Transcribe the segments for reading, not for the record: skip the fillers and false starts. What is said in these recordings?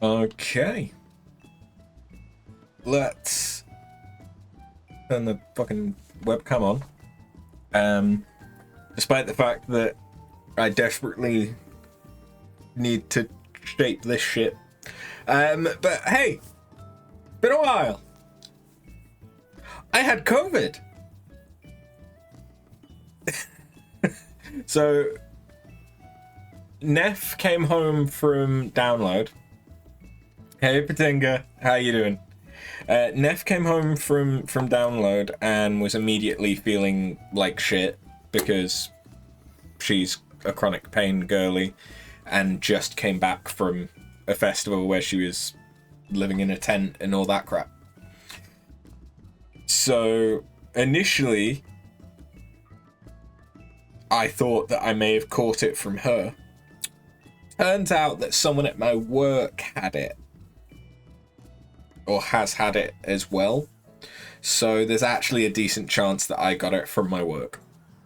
Okay. Let's turn the fucking webcam on. Despite the fact that I desperately need to shape this shit. But hey, been a while. I had COVID. So, Neff came home from download. Hey, Patinga, how you doing? Neff came home from download and was immediately feeling like shit because she's a chronic pain girly and just came back from a festival where she was living in a tent and all that crap. So, initially, I thought that I may have caught it from her. Turns out that someone at my work had it. Or has had it as well. So there's actually a decent chance that I got it from my work.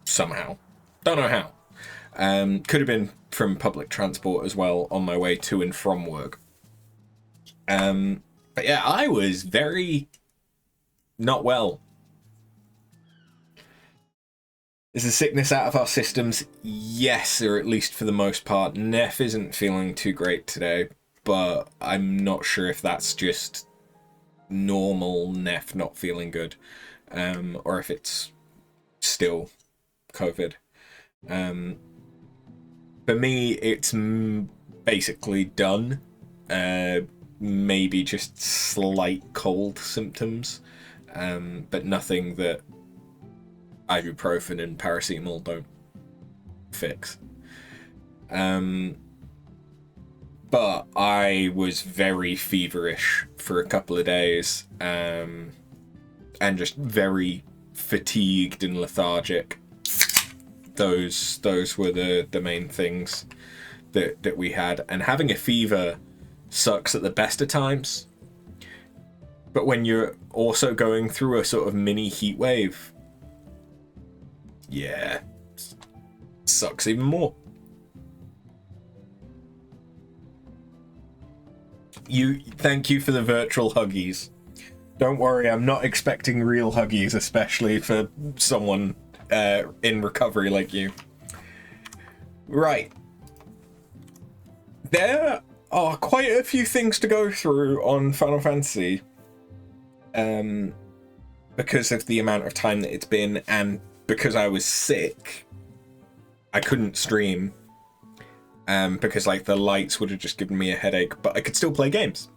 Somehow. Don't know how. Could have been from public transport as well on my way to and from work. But yeah, I was very not well. Is the sickness out of our systems? Yes, or at least for the most part. Neff isn't feeling too great today, but I'm not sure if that's just normal Neff not feeling good, or if it's still COVID. For me, it's basically done. Maybe just slight cold symptoms, but nothing that ibuprofen and paracetamol don't fix. But I was very feverish for a couple of days, and just very fatigued and lethargic. Those were the main things that we had. And having a fever sucks at the best of times. But when you're also going through a sort of mini heat wave, yeah, sucks even more. Thank you for the virtual huggies. Don't worry, I'm not expecting real huggies, especially for someone in recovery like you. Right. There are quite a few things to go through on Final Fantasy. Because of the amount of time that it's been, and because I was sick, I couldn't stream. Because like the lights would have just given me a headache, but I could still play games.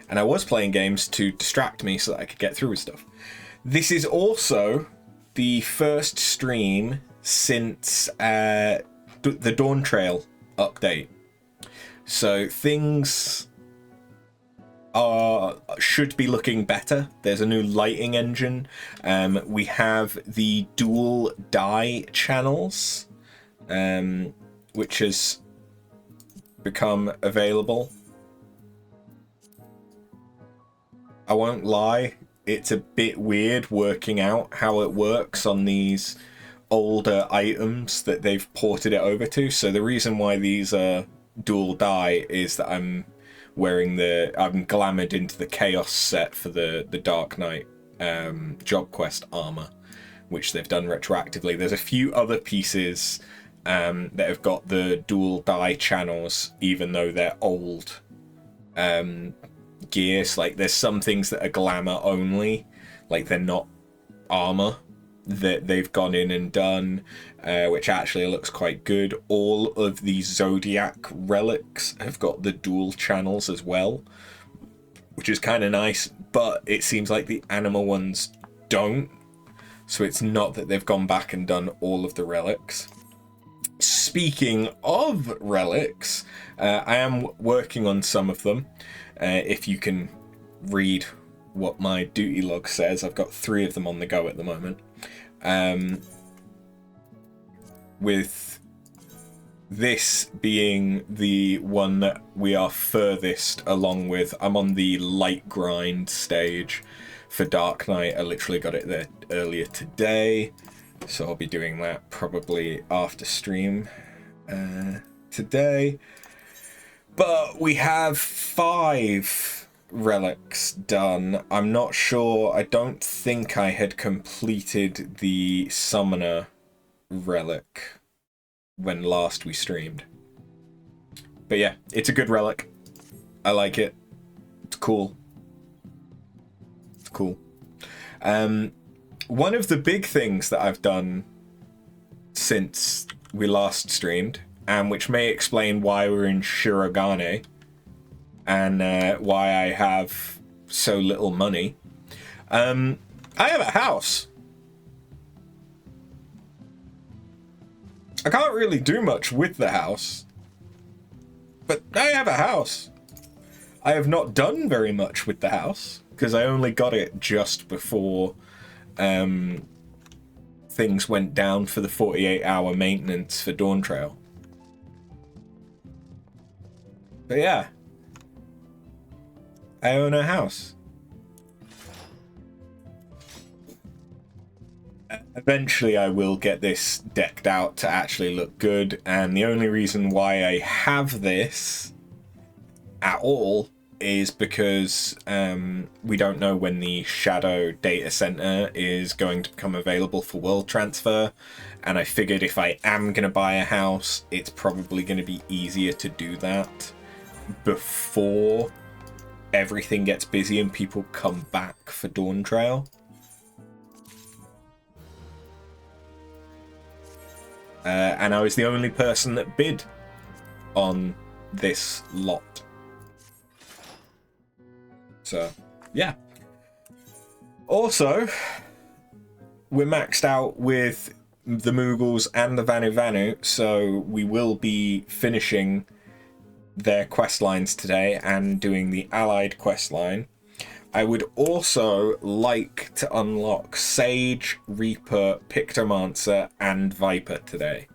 And I was playing games to distract me so that I could get through with stuff. This is also the first stream since the Dawn Trail update. So things should be looking better. There's a new lighting engine. We have the dual die channels, which has become available. I won't lie, it's a bit weird working out how it works on these older items that they've ported it over to. So the reason why these are dual die is that I'm glamoured into the Chaos set for the Dark Knight job quest armor, which they've done retroactively. There's a few other pieces that have got the dual die channels, even though they're old gears. Like there's some things that are glamour only, like they're not armor, that they've gone in and done, which actually looks quite good. All of the Zodiac relics have got the dual channels as well, which is kind of nice, but it seems like the animal ones don't. So it's not that they've gone back and done all of the relics. Speaking of relics, I am working on some of them. If you can read what my duty log says, I've got 3 of them on the go at the moment. With this being the one that we are furthest along with, I'm on the light grind stage for Dark Knight. I literally got it there earlier today. So I'll be doing that probably after stream today. But we have 5 relics done. I'm not sure. I don't think I had completed the summoner relic when last we streamed. But yeah, it's a good relic. I like it. It's cool. It's cool. One of the big things that I've done since we last streamed, and which may explain why we're in Shirogane and why I have so little money. I have a house. I can't really do much with the house, but I have a house. I have not done very much with the house because I only got it just before things went down for the 48-hour maintenance for Dawn Trail. But yeah, I own a house. Eventually I will get this decked out to actually look good, and the only reason why I have this at all is because we don't know when the Shadow data center is going to become available for world transfer, and I figured if I am going to buy a house, it's probably going to be easier to do that before everything gets busy and people come back for Dawn Trail. And I was the only person that bid on this lot. So, yeah. Also, we're maxed out with the Moogles and the Vanu Vanu, so we will be finishing their quest lines today and doing the allied quest line. I would also like to unlock Sage, Reaper, Pictomancer, and Viper today.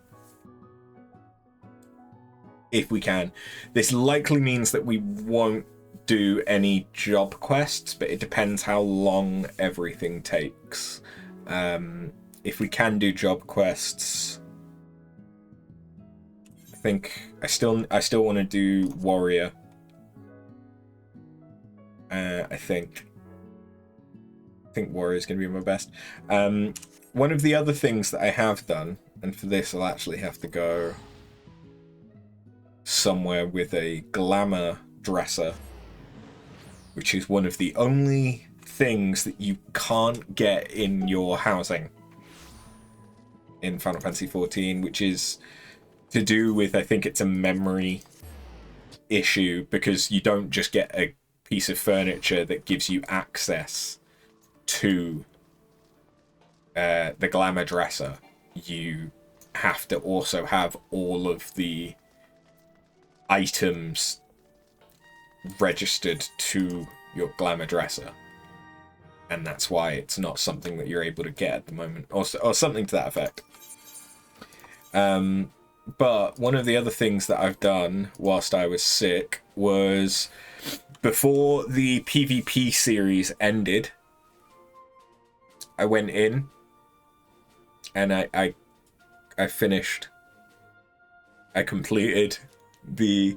If we can. This likely means that we won't do any job quests, but it depends how long everything takes. If we can do job quests, I think I still want to do Warrior. I think Warrior is going to be my best. One of the other things that I have done, and for this I'll actually have to go somewhere with a glamour dresser, which is one of the only things that you can't get in your housing in Final Fantasy XIV, which is to do with, I think it's a memory issue, because you don't just get a piece of furniture that gives you access to the glamour dresser. You have to also have all of the items registered to your glamour dresser, and that's why it's not something that you're able to get at the moment, or something to that effect. But one of the other things that I've done whilst I was sick was, before the PvP series ended, I went in and I finished. I completed the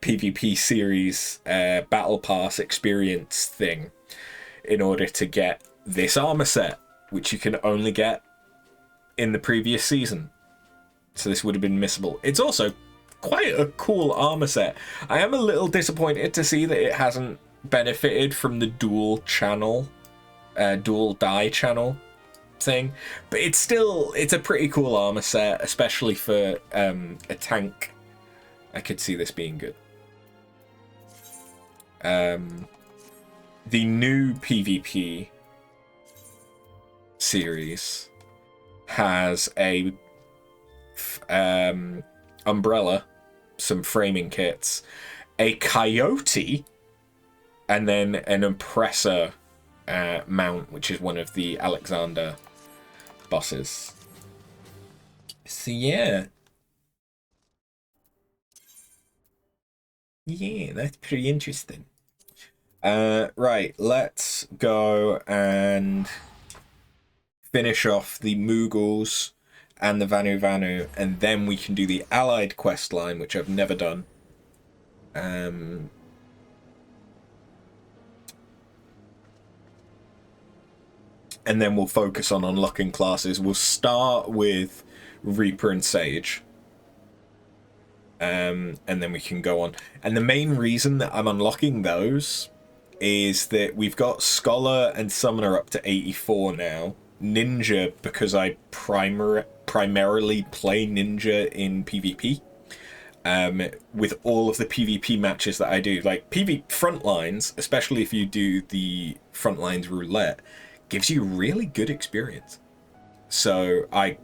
PvP series Battle Pass experience thing in order to get this armor set, which you can only get in the previous season. So this would have been missable. It's also quite a cool armor set. I am a little disappointed to see that it hasn't benefited from the dual die channel thing, but it's a pretty cool armor set, especially for a tank. I could see this being good. The new PvP series has a umbrella, some framing kits, a coyote, and then an oppressor mount, which is one of the Alexander bosses. So yeah, that's pretty interesting. Right, let's go and finish off the Moogles and the Vanu Vanu, and then we can do the allied quest line, which I've never done. And then we'll focus on unlocking classes. We'll start with Reaper and Sage. And then we can go on. And the main reason that I'm unlocking those is that we've got Scholar and Summoner up to 84 now. Ninja, because I primarily play Ninja in PvP. With all of the PvP matches that I do. Like, Frontlines, especially if you do the Frontlines roulette, gives you really good experience. So I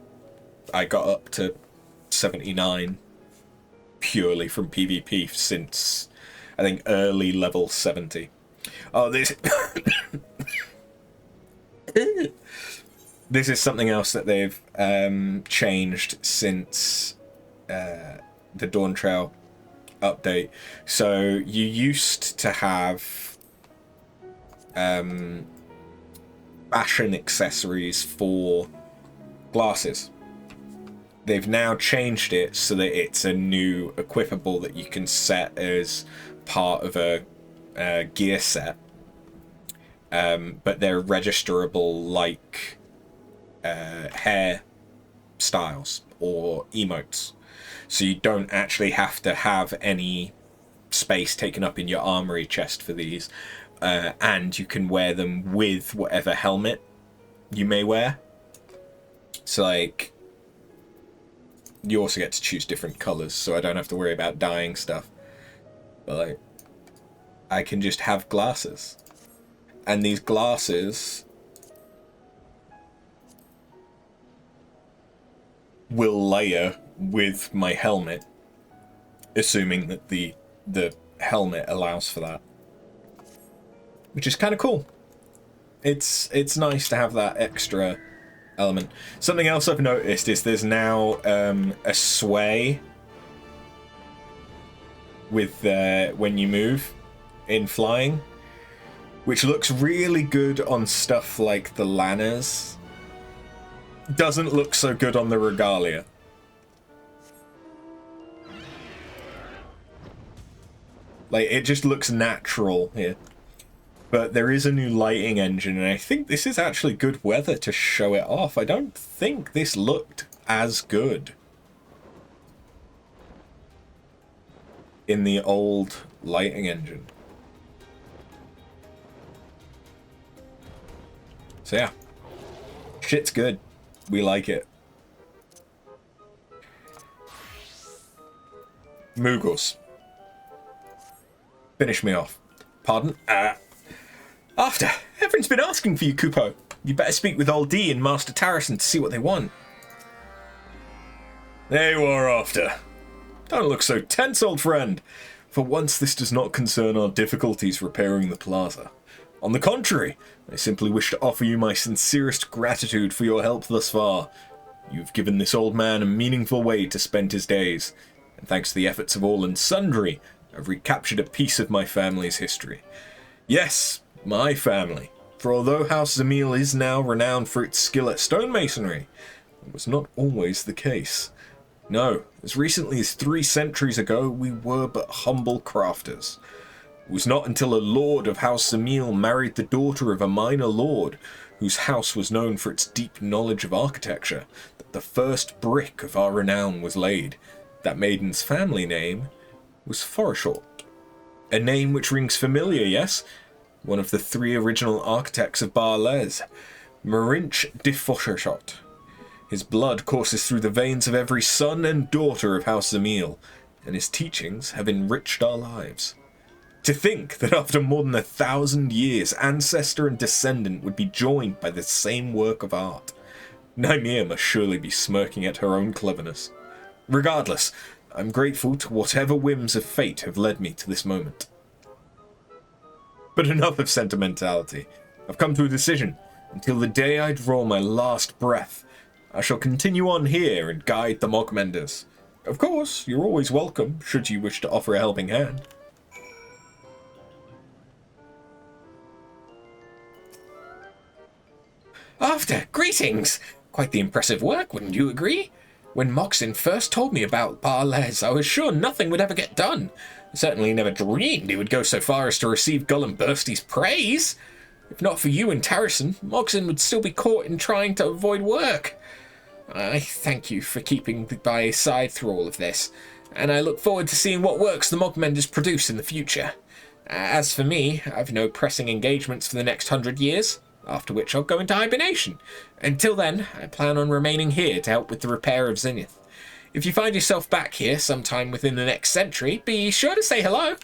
got up to 79 purely from PvP since, I think, early level 70. Oh, this this is something else that they've changed since the Dawn Trail update. So you used to have fashion accessories for glasses. They've now changed it so that it's a new equipable that you can set as part of a gear set. But they're registerable like hair styles or emotes. So you don't actually have to have any space taken up in your armory chest for these. And you can wear them with whatever helmet you may wear. So, like, you also get to choose different colours, so I don't have to worry about dyeing stuff. But, like, I can just have glasses. And these glasses will layer with my helmet, assuming that the helmet allows for that. Which is kind of cool. It's nice to have that extra element. Something else I've noticed is there's now a sway with when you move in flying, which looks really good on stuff like the Lanners. Doesn't look so good on the Regalia. Like, it just looks natural here. But there is a new lighting engine, and I think this is actually good weather to show it off. I don't think this looked as good in the old lighting engine. So yeah, shit's good. We like it. Moogles. Finish me off. Pardon? After. Everyone's been asking for you, Kupo. You better speak with Old D and Master Tarrison to see what they want. There you are, After. Don't look so tense, old friend. For once, this does not concern our difficulties repairing the plaza. On the contrary, I simply wish to offer you my sincerest gratitude for your help thus far. You've given this old man a meaningful way to spend his days, and thanks to the efforts of all and sundry, I've recaptured a piece of my family's history. Yes, my family. For although House Zamil is now renowned for its skill at stonemasonry, it was not always the case. No, as recently as 3 centuries ago, we were but humble crafters. It was not until a lord of House Zamil married the daughter of a minor lord, whose house was known for its deep knowledge of architecture, that the first brick of our renown was laid. That maiden's family name was Foreshort. A name which rings familiar, yes? One of the 3 original architects of Barles, Marinch de Foreshort. His blood courses through the veins of every son and daughter of House Zamil, and his teachings have enriched our lives. To think that after more than 1,000 years, ancestor and descendant would be joined by the same work of art. Nymea must surely be smirking at her own cleverness. Regardless, I'm grateful to whatever whims of fate have led me to this moment. But enough of sentimentality. I've come to a decision. Until the day I draw my last breath, I shall continue on here and guide the Mogmenders. Of course, you're always welcome, should you wish to offer a helping hand. After, greetings! Quite the impressive work, wouldn't you agree? When Moxin first told me about Barles, I was sure nothing would ever get done. I certainly never dreamed he would go so far as to receive Gull Bursty's praise. If not for you and Tarrison, Moxin would still be caught in trying to avoid work. I thank you for keeping by his side through all of this, and I look forward to seeing what works the Mogmenders produce in the future. As for me, I've no pressing engagements for the next 100 years, after which I'll go into hibernation. Until then, I plan on remaining here to help with the repair of Zenith. If you find yourself back here sometime within the next century, be sure to say hello.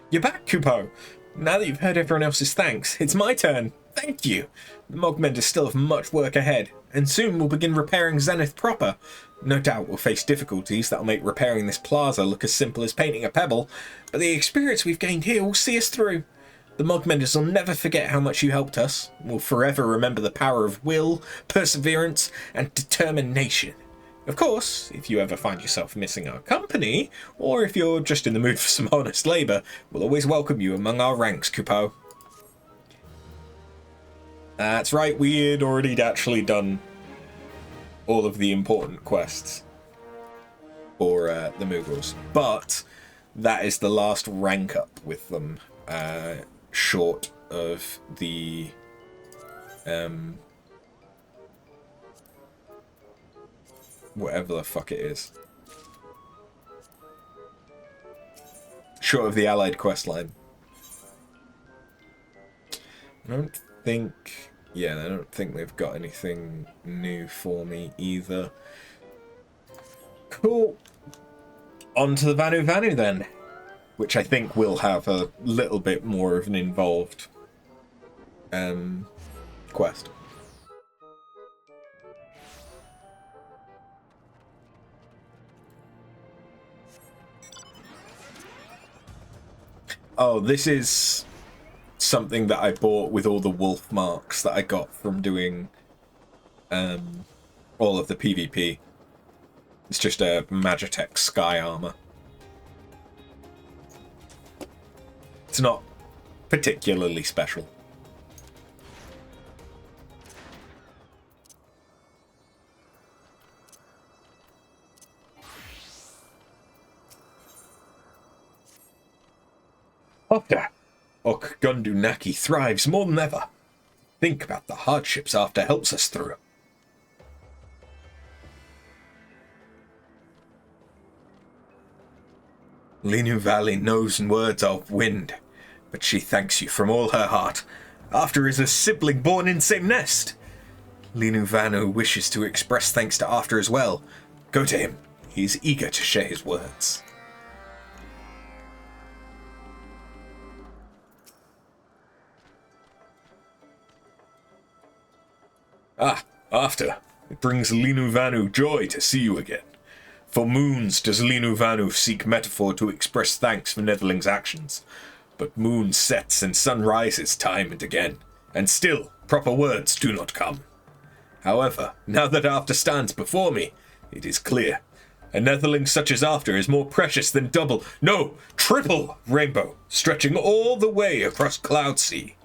You're back, Kupo. Now that you've heard everyone else's thanks, it's my turn. Thank you. The Mogmenders still have much work ahead, and soon we'll begin repairing Zenith proper. No doubt we'll face difficulties that'll make repairing this plaza look as simple as painting a pebble, but the experience we've gained here will see us through. The Mogmenders will never forget how much you helped us. We'll forever remember the power of will, perseverance, and determination. Of course, if you ever find yourself missing our company, or if you're just in the mood for some honest labour, we'll always welcome you among our ranks, Kupo. That's right, we had already actually done all of the important quests for the Moogles, but that is the last rank up with them, short of the whatever the fuck it is. Short of the Allied questline. I don't think they've got anything new for me either. Cool. On to the Vanu Vanu then, which I think will have a little bit more of an involved quest. Oh, this is something that I bought with all the wolf marks that I got from doing all of the PvP. It's just a Magitech Sky Armor. It's not particularly special. After Okgundunaki thrives more than ever. Think about the hardships After helps us through. Linu Valley knows and words of wind, but she thanks you from all her heart. After is a sibling born in same nest. Linu Vanu wishes to express thanks to After as well. Go to him. He is eager to share his words. Ah, After. It brings Linu Vanu joy to see you again. For moons does Linu Vanu seek metaphor to express thanks for Netherling's actions. But moon sets and sun rises time and again, and still proper words do not come. However, now that After stands before me, it is clear. A Netherling such as After is more precious than double, no, triple rainbow, stretching all the way across Cloud Sea.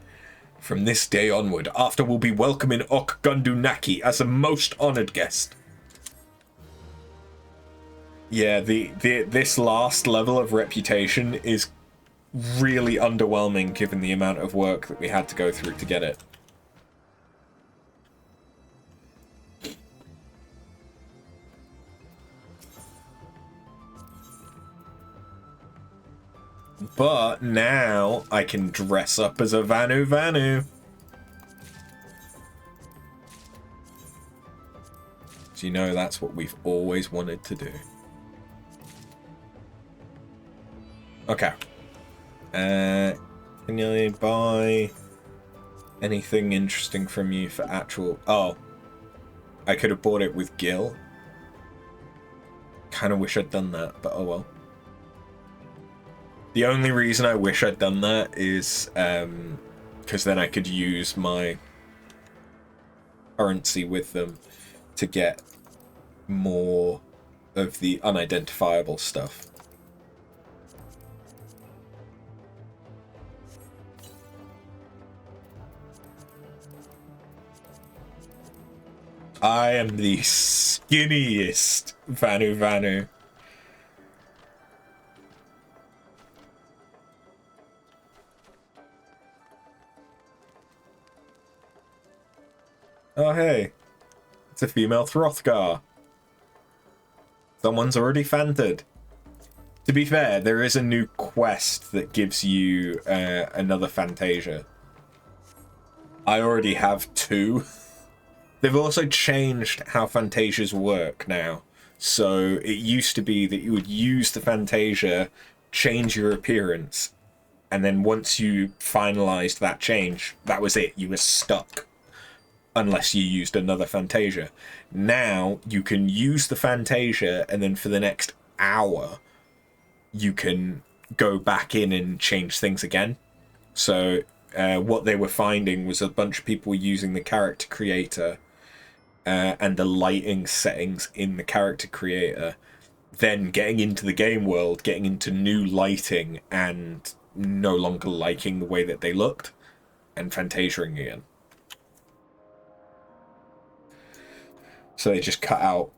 From this day onward, After will be welcome in Okgundunaki as a most honoured guest. Yeah, this last level of reputation is really underwhelming given the amount of work that we had to go through to get it. But now I can dress up as a Vanu Vanu. So you know that's what we've always wanted to do. Okay. Can you buy anything interesting from you for actual... Oh. I could have bought it with Gil. Kind of wish I'd done that, but oh well. The only reason I wish I'd done that is because then I could use my currency with them to get more of the unidentifiable stuff. I am the skinniest Vanu Vanu. Oh, hey. It's a female Throthgar. Someone's already fanted. To be fair, there is a new quest that gives you another Fantasia. I already have 2. They've also changed how Fantasias work now. So it used to be that you would use the Fantasia, change your appearance, and then once you finalized that change, that was it. You were stuck. Unless you used another Fantasia. Now, you can use the Fantasia, and then for the next hour, you can go back in and change things again. So, what they were finding was a bunch of people using the character creator and the lighting settings in the character creator, then getting into the game world, getting into new lighting, and no longer liking the way that they looked, and Fantasiaing again. So they just cut out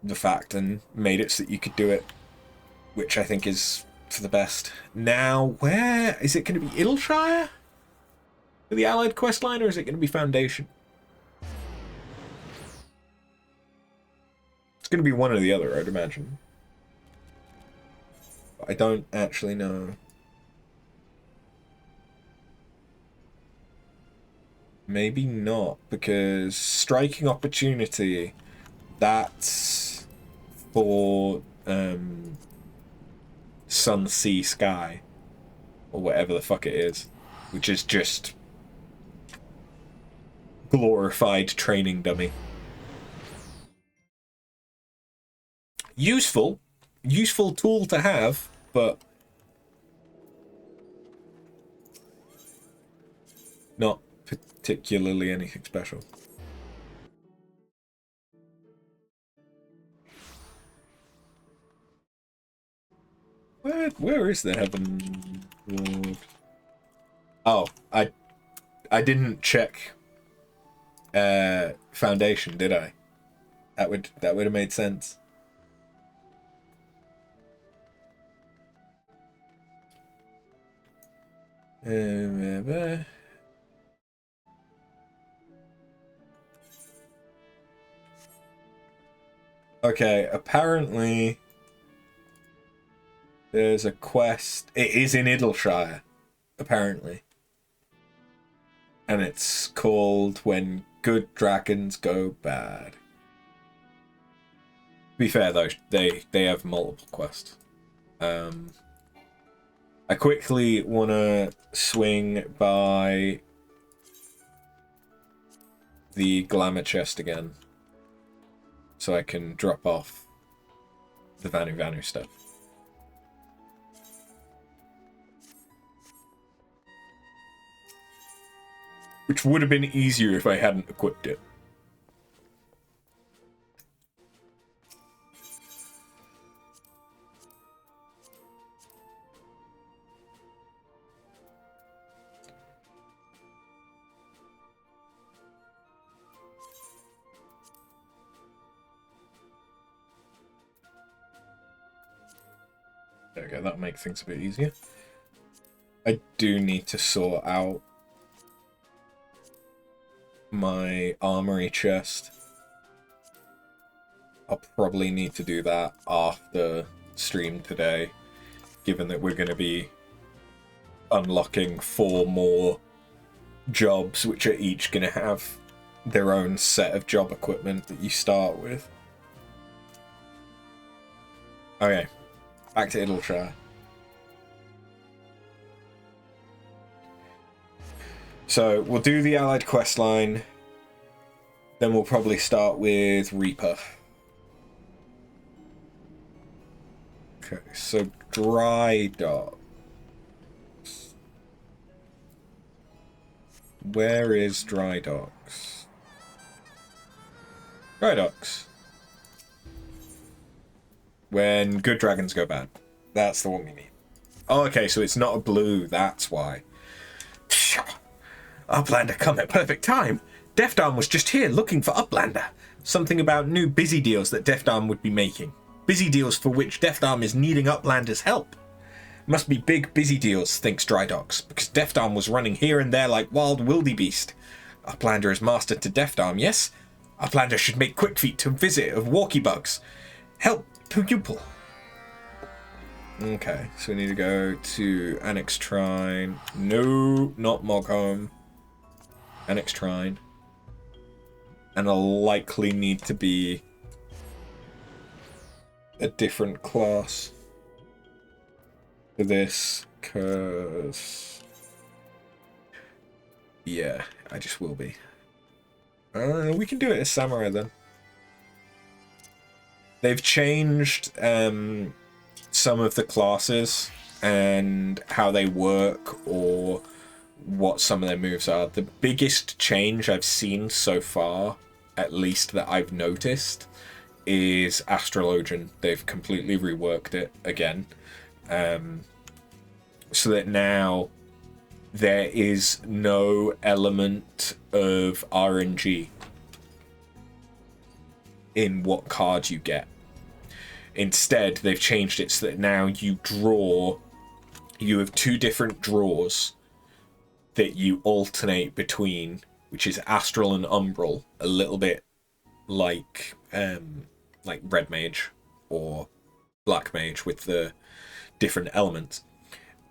the fact and made it so that you could do it, which I think is for the best. Now, where is it going to be? Idleshire for the Allied questline, or is it going to be Foundation? It's going to be one or the other, I'd imagine. But I don't actually know. Maybe not, because Striking Opportunity, that's for Sun, Sea, Sky, or whatever the fuck it is, which is just glorified training dummy. Useful tool to have, but not particularly anything special. Where is the Heavensward? Oh, I didn't check Foundation, did I? That would have made sense. Okay, apparently there's a quest. It is in Idleshire, apparently. And it's called When Good Dragons Go Bad. To be fair though, they have multiple quests. I quickly wanna swing by the glamour chest again, so I can drop off the Vanu Vanu stuff. Which would have been easier if I hadn't equipped it. There we go, that'll make things a bit easier. I do need to sort out my armory chest. I'll probably need to do that after stream today, given that we're going to be unlocking 4 more jobs, which are each going to have their own set of job equipment that you start with. Okay, back to Idleshire. So we'll do the Allied questline, then we'll probably start with Reaper. Okay, so Dry Docks. Where is Dry Docks? Dry Docks. When Good Dragons Go Bad. That's the one we need. Oh, okay, so it's not a blue, that's why. I plan to come at perfect time. Defdarm was just here looking for Uplander. Something about new busy deals that Defdarm would be making. Busy deals for which Defdarm is needing Uplander's help. Must be big busy deals, thinks Drydox, because Defdarm was running here and there like wild wildebeest. Uplander is master to Defdarm, yes? Uplander should make quick feet to visit of walkie bugs. Help pupil. Okay, so we need to go to Annex Shrine. No, not Moghome. Annex Shrine. And I'll likely need to be a different class for this, because yeah, I just will be. We can do it as Samurai then. They've changed some of the classes and how they work or what some of their moves are. The biggest change I've seen so far, at least that I've noticed, is Astrologian. They've completely reworked it again. So that now there is no element of RNG in what card you get. Instead, they've changed it so that now you have two different draws that you alternate between, which is Astral and Umbral, a little bit like Red Mage or Black Mage with the different elements.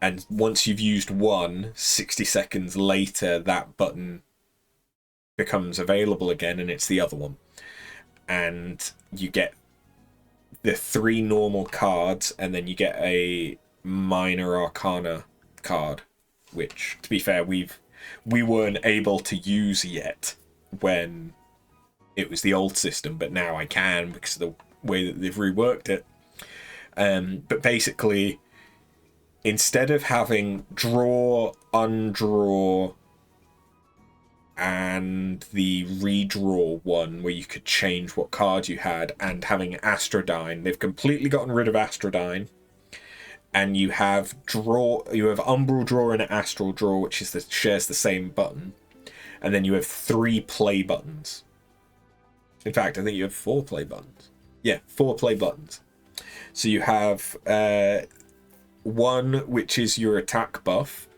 And once you've used one, 60 seconds later, that button becomes available again, and it's the other one. And you get the 3 normal cards, and then you get a Minor Arcana card, which, to be fair, we weren't able to use yet when it was the old system, but now I can because of the way that they've reworked it. But basically, instead of having draw, undraw, and the redraw one where you could change what card you had, and having Astrodyne, they've completely gotten rid of Astrodyne, and you have Umbral Draw and Astral Draw, which shares the same button, and then you have 3 play buttons. In fact, I think you have 4 play buttons. Yeah, 4 play buttons. So you have one which is your attack buff,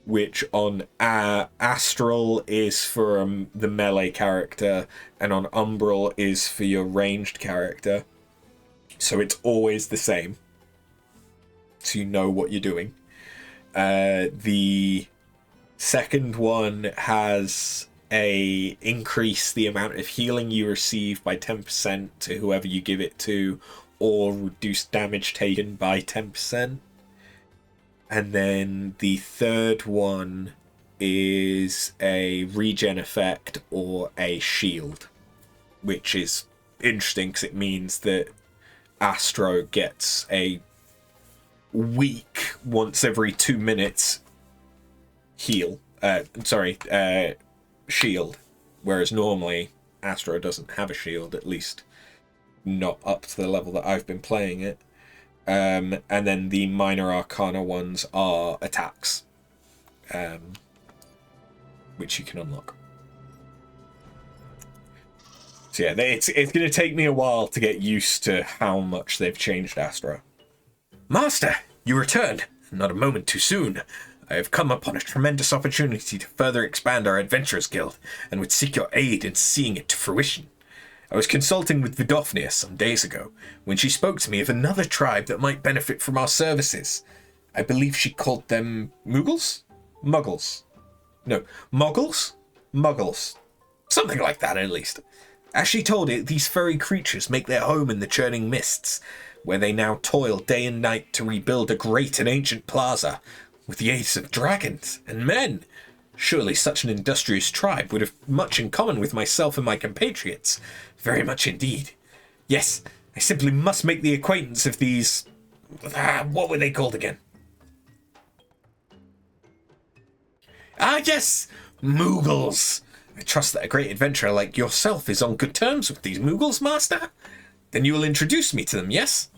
which on Astral is for the melee character, and on Umbral is for your ranged character. So it's always the same, so you know what you're doing. The second one has increase the amount of healing you receive by 10% to whoever you give it to, or reduce damage taken by 10%. And then the third one is a regen effect or a shield, which is interesting because it means that Astro gets a weak, once every 2 minutes shield, whereas normally Astro doesn't have a shield, at least not up to the level that I've been playing it. And then the Minor Arcana ones are attacks, which you can unlock. So yeah, it's going to take me a while to get used to how much they've changed Astro. Master, you returned. Not a moment too soon. I have come upon a tremendous opportunity to further expand our Adventurers Guild, and would seek your aid in seeing it to fruition. I was consulting with Vidofnia some days ago, when she spoke to me of another tribe that might benefit from our services. I believe she called them Muggles? Muggles. No, Moggles? Muggles. Something like that, at least. As she told it, these furry creatures make their home in the churning mists, where they now toil day and night to rebuild a great and ancient plaza, with the aids of dragons and men. Surely such an industrious tribe would have much in common with myself and my compatriots. Very much indeed. Yes, I simply must make the acquaintance of these... what were they called again? Ah, yes! Muggles! I trust that a great adventurer like yourself is on good terms with these Muggles, Master? Then you will introduce me to them, yes?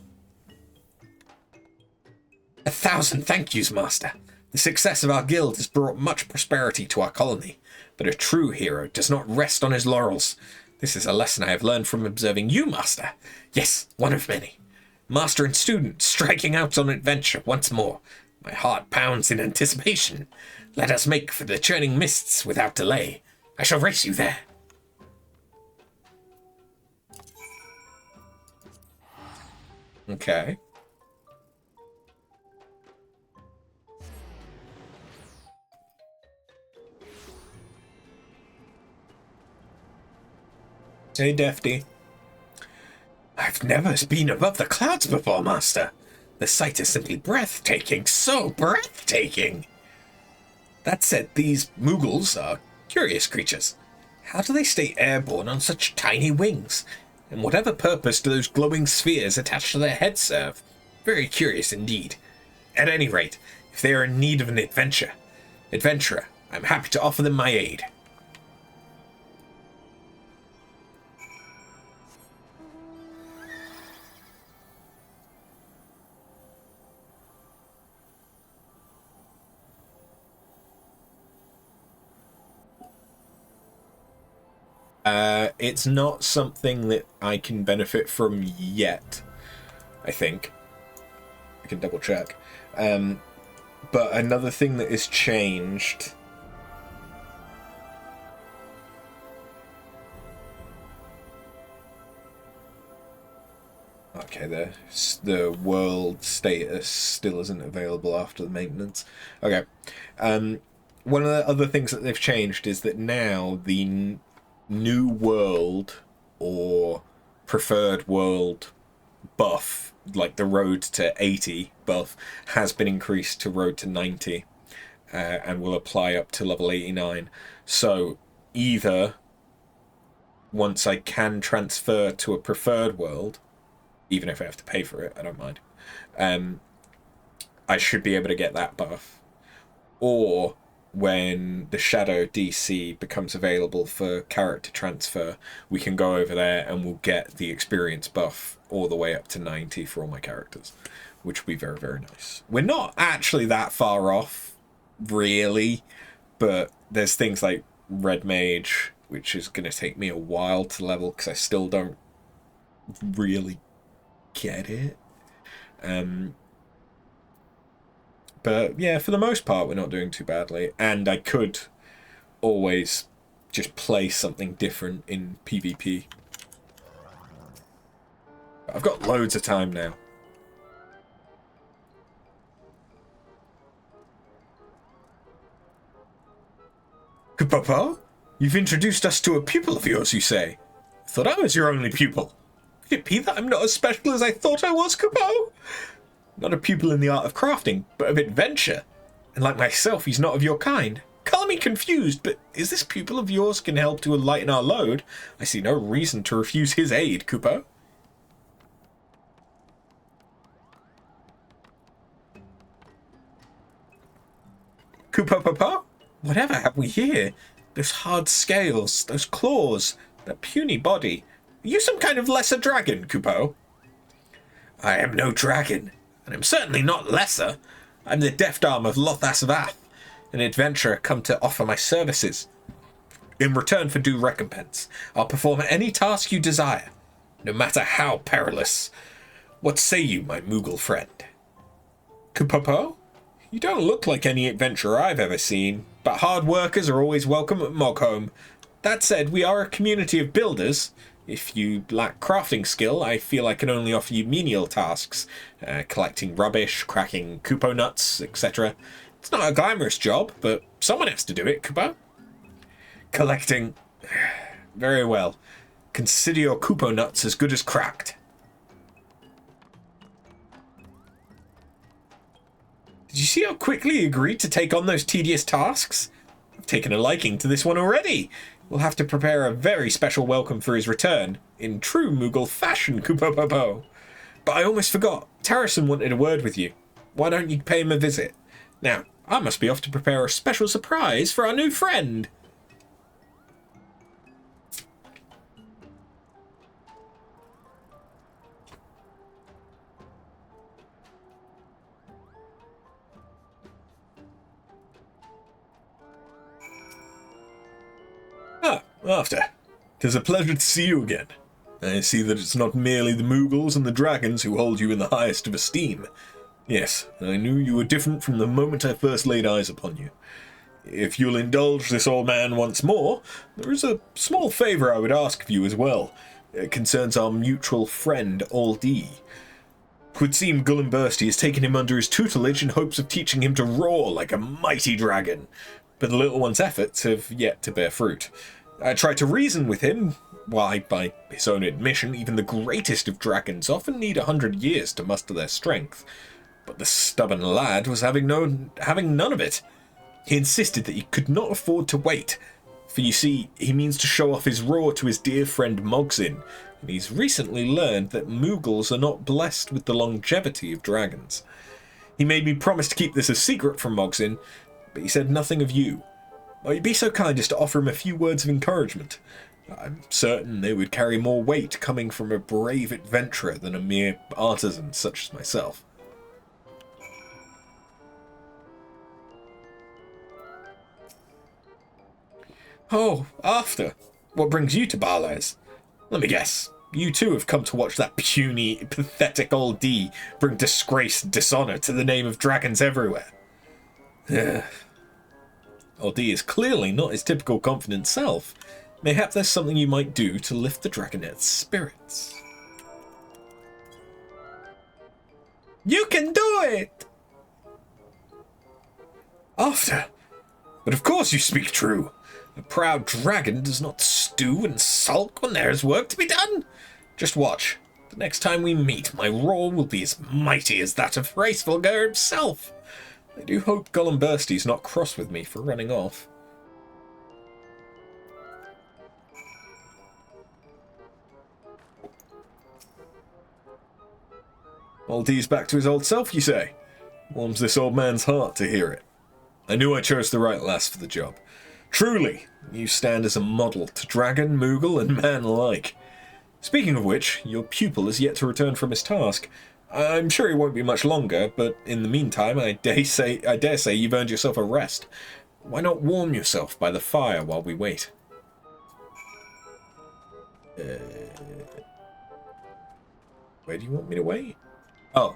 1,000 thank yous, Master. The success of our guild has brought much prosperity to our colony, but a true hero does not rest on his laurels. This is a lesson I have learned from observing you, Master. Yes, one of many. Master and student, striking out on adventure once more. My heart pounds in anticipation. Let us make for the churning mists without delay. I shall race you there. Okay. Hey, Defty. I've never been above the clouds before, Master. The sight is simply breathtaking, so breathtaking. That said, these Moogles are curious creatures. How do they stay airborne on such tiny wings? And whatever purpose do those glowing spheres attached to their heads serve? Very curious indeed. At any rate, if they are in need of an adventurer, I'm happy to offer them my aid. It's not something that I can benefit from yet, I think. I can double check. But another thing that is changed... Okay, the world status still isn't available after the maintenance. Okay. One of the other things that they've changed is that now the new world or preferred world buff, like the road to 80 buff, has been increased to road to 90 and will apply up to level 89. So either once I can transfer to a preferred world, even if I have to pay for it, I don't mind, I should be able to get that buff. Or when the Shadow DC becomes available for character transfer, we can go over there and we'll get the experience buff all the way up to 90 for all my characters, which will be very, very nice. We're not actually that far off, really, but there's things like Red Mage, which is going to take me a while to level because I still don't really get it. But yeah, for the most part, we're not doing too badly. And I could always just play something different in PvP. I've got loads of time now. Papa, you've introduced us to a pupil of yours, you say? Thought I was your only pupil. Could it be that I'm not as special as I thought I was, Kupo? Not a pupil in the art of crafting, but of adventure. And like myself, he's not of your kind. Call me confused, but is this pupil of yours can help to lighten our load? I see no reason to refuse his aid, Kupo. Kupo Papa? Whatever have we here? Those hard scales, those claws, that puny body. Are you some kind of lesser dragon, Kupo? I am no dragon, and I'm certainly not lesser. I'm the Deft Arm of Lothas Vath, an adventurer come to offer my services. In return for due recompense, I'll perform any task you desire, no matter how perilous. What say you, my Moogle friend? Kupopo? You don't look like any adventurer I've ever seen, but hard workers are always welcome at Mogholm. That said, we are a community of builders. If you lack crafting skill, I feel I can only offer you menial tasks, collecting rubbish, cracking Kupo nuts, etc. It's not a glamorous job, but someone has to do it, Kupo. Collecting... Very well. Consider your Kupo nuts as good as cracked. Did you see how quickly he agreed to take on those tedious tasks? I've taken a liking to this one already. We'll have to prepare a very special welcome for his return, in true Moogle fashion, Kupo. But I almost forgot. Tarrison wanted a word with you. Why don't you pay him a visit? Now, I must be off to prepare a special surprise for our new friend. After. 'Tis a pleasure to see you again. I see that it's not merely the Moogles and the dragons who hold you in the highest of esteem. Yes, I knew you were different from the moment I first laid eyes upon you. If you'll indulge this old man once more, there is a small favour I would ask of you as well. It concerns our mutual friend, Aldi. 'Twould seem Gullimbursty has taken him under his tutelage in hopes of teaching him to roar like a mighty dragon, but the little one's efforts have yet to bear fruit. I tried to reason with him. Why, by his own admission, even the greatest of dragons often need 100 years to muster their strength. But the stubborn lad was having none of it. He insisted that he could not afford to wait, for you see, he means to show off his roar to his dear friend Mogzin, and he's recently learned that Moogles are not blessed with the longevity of dragons. He made me promise to keep this a secret from Mogzin, but he said nothing of you. Might you be so kind as to offer him a few words of encouragement? I'm certain they would carry more weight coming from a brave adventurer than a mere artisan such as myself. Oh, after. What brings you to Barles? Let me guess. You too have come to watch that puny, pathetic old D bring disgrace and dishonour to the name of dragons everywhere. Old D is clearly not his typical confident self. Mayhap there's something you might do to lift the dragonette's spirits. You can do it! After. But of course you speak true. A proud dragon does not stew and sulk when there is work to be done. Just watch. The next time we meet, my roar will be as mighty as that of Hracefulger himself. I do hope Gullimbursty's not cross with me for running off. Old D's back to his old self, you say? Warms this old man's heart to hear it. I knew I chose the right lass for the job. Truly, you stand as a model to dragon, Moogle, and man alike. Speaking of which, your pupil is yet to return from his task. I'm sure it won't be much longer, but in the meantime, I dare say you've earned yourself a rest. Why not warm yourself by the fire while we wait? Where do you want me to wait? Oh.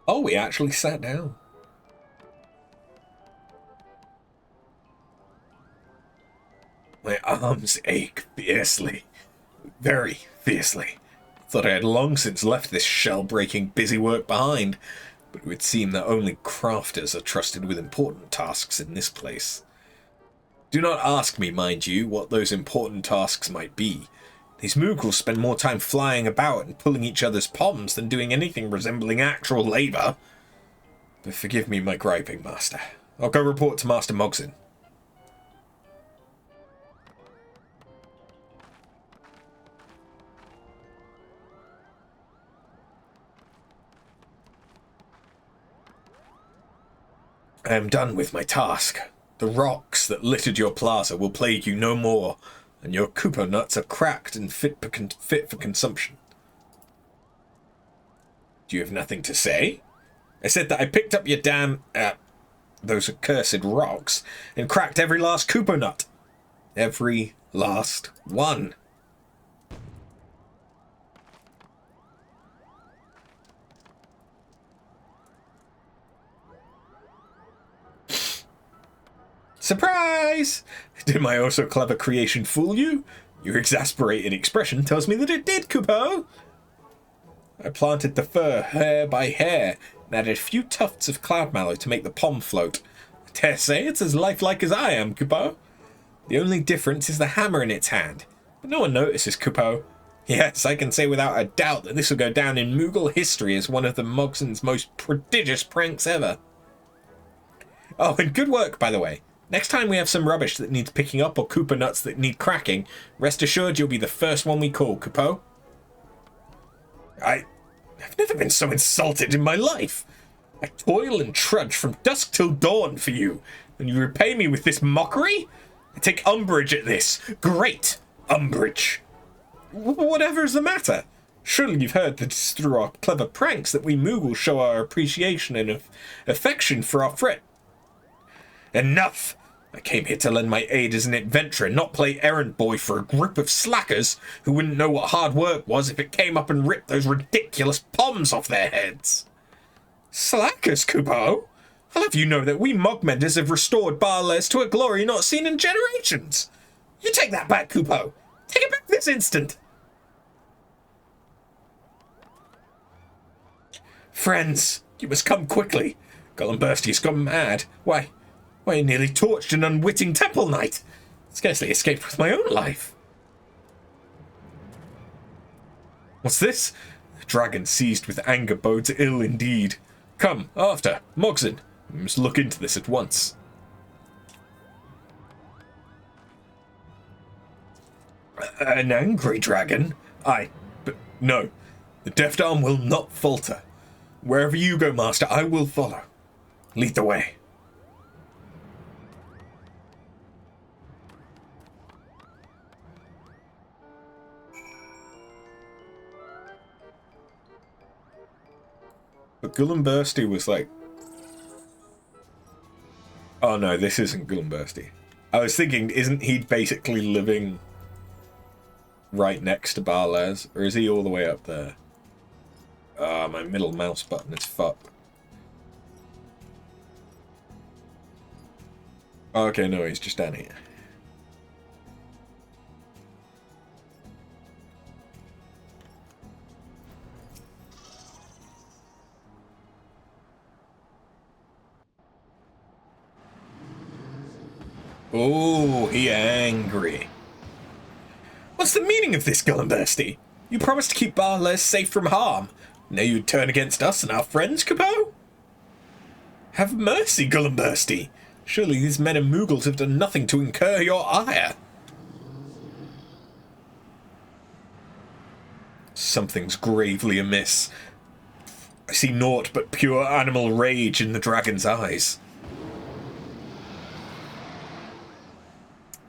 Oh, we actually sat down. My arms ache fiercely. Very fiercely. Thought I had long since left this shell-breaking busy work behind, but it would seem that only crafters are trusted with important tasks in this place. Do not ask me, mind you, what those important tasks might be. These Moogles spend more time flying about and pulling each other's poms than doing anything resembling actual labour. But forgive me my griping, Master. I'll go report to Master Mogzin. I am done with my task. The rocks that littered your plaza will plague you no more, and your Koopa nuts are cracked and fit for consumption. Do you have nothing to say? I said that I picked up your damn, those accursed rocks, and cracked every last Koopa nut. Every last one. Surprise! Did my oh-so-clever creation fool you? Your exasperated expression tells me that it did, Kupo. I planted the fur hair by hair and added a few tufts of cloud mallow to make the pom float. I dare say it's as lifelike as I am, Kupo. The only difference is the hammer in its hand, but no one notices, Kupo. Yes, I can say without a doubt that this will go down in Moogle history as one of the Mogzin's most prodigious pranks ever. Oh, and good work, by the way. Next time we have some rubbish that needs picking up or Koopa nuts that need cracking, rest assured you'll be the first one we call, Kupo. I've never been so insulted in my life. I toil and trudge from dusk till dawn for you, and you repay me with this mockery? I take umbrage at this. Great umbrage. Whatever's the matter? Surely you've heard that it's through our clever pranks that we Moogles show our appreciation and affection for our friend. Enough! I came here to lend my aid as an adventurer, not play errand boy for a group of slackers who wouldn't know what hard work was if it came up and ripped those ridiculous poms off their heads. Slackers, Kupo? I'll have you know that we Mogmenders have restored Barles to a glory not seen in generations. You take that back, Kupo. Take it back this instant. Friends, you must come quickly. Golumbursty's gone mad. Why, I nearly torched an unwitting temple knight. Scarcely escaped with my own life. What's this? The dragon seized with anger bodes ill indeed. Come, after. Mogson, we must look into this at once. An angry dragon? Aye, but no. The deft arm will not falter. Wherever you go, master, I will follow. Lead the way. But Golumbursty was like... Oh no, this isn't Golumbursty. I was thinking, isn't he basically living right next to Barles? Or is he all the way up there? Ah, my middle mouse button is fucked. Okay, no, he's just down here. Oh, he angry. What's the meaning of this, Golumbursty? You promised to keep Barles safe from harm. Now you'd turn against us and our friends, Kupo? Have mercy, Golumbursty. Surely these men and Moogles have done nothing to incur your ire. Something's gravely amiss. I see naught but pure animal rage in the dragon's eyes.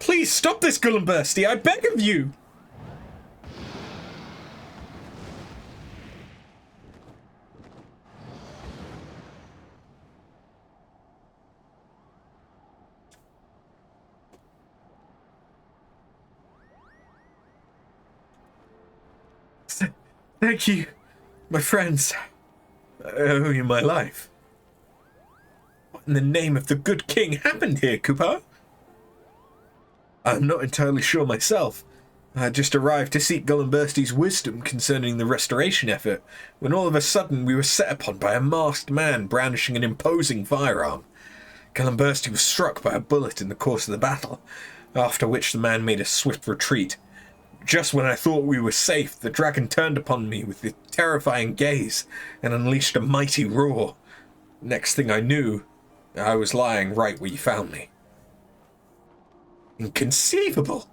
Please stop this, Golumbursty, I beg of you! Thank you, my friends. I owe you my life. What in the name of the good king happened here, Kupo? I'm not entirely sure myself. I had just arrived to seek Golumbursty's wisdom concerning the restoration effort, when all of a sudden we were set upon by a masked man brandishing an imposing firearm. Golumbursty was struck by a bullet in the course of the battle, after which the man made a swift retreat. Just when I thought we were safe, the dragon turned upon me with a terrifying gaze and unleashed a mighty roar. Next thing I knew, I was lying right where you found me. Inconceivable!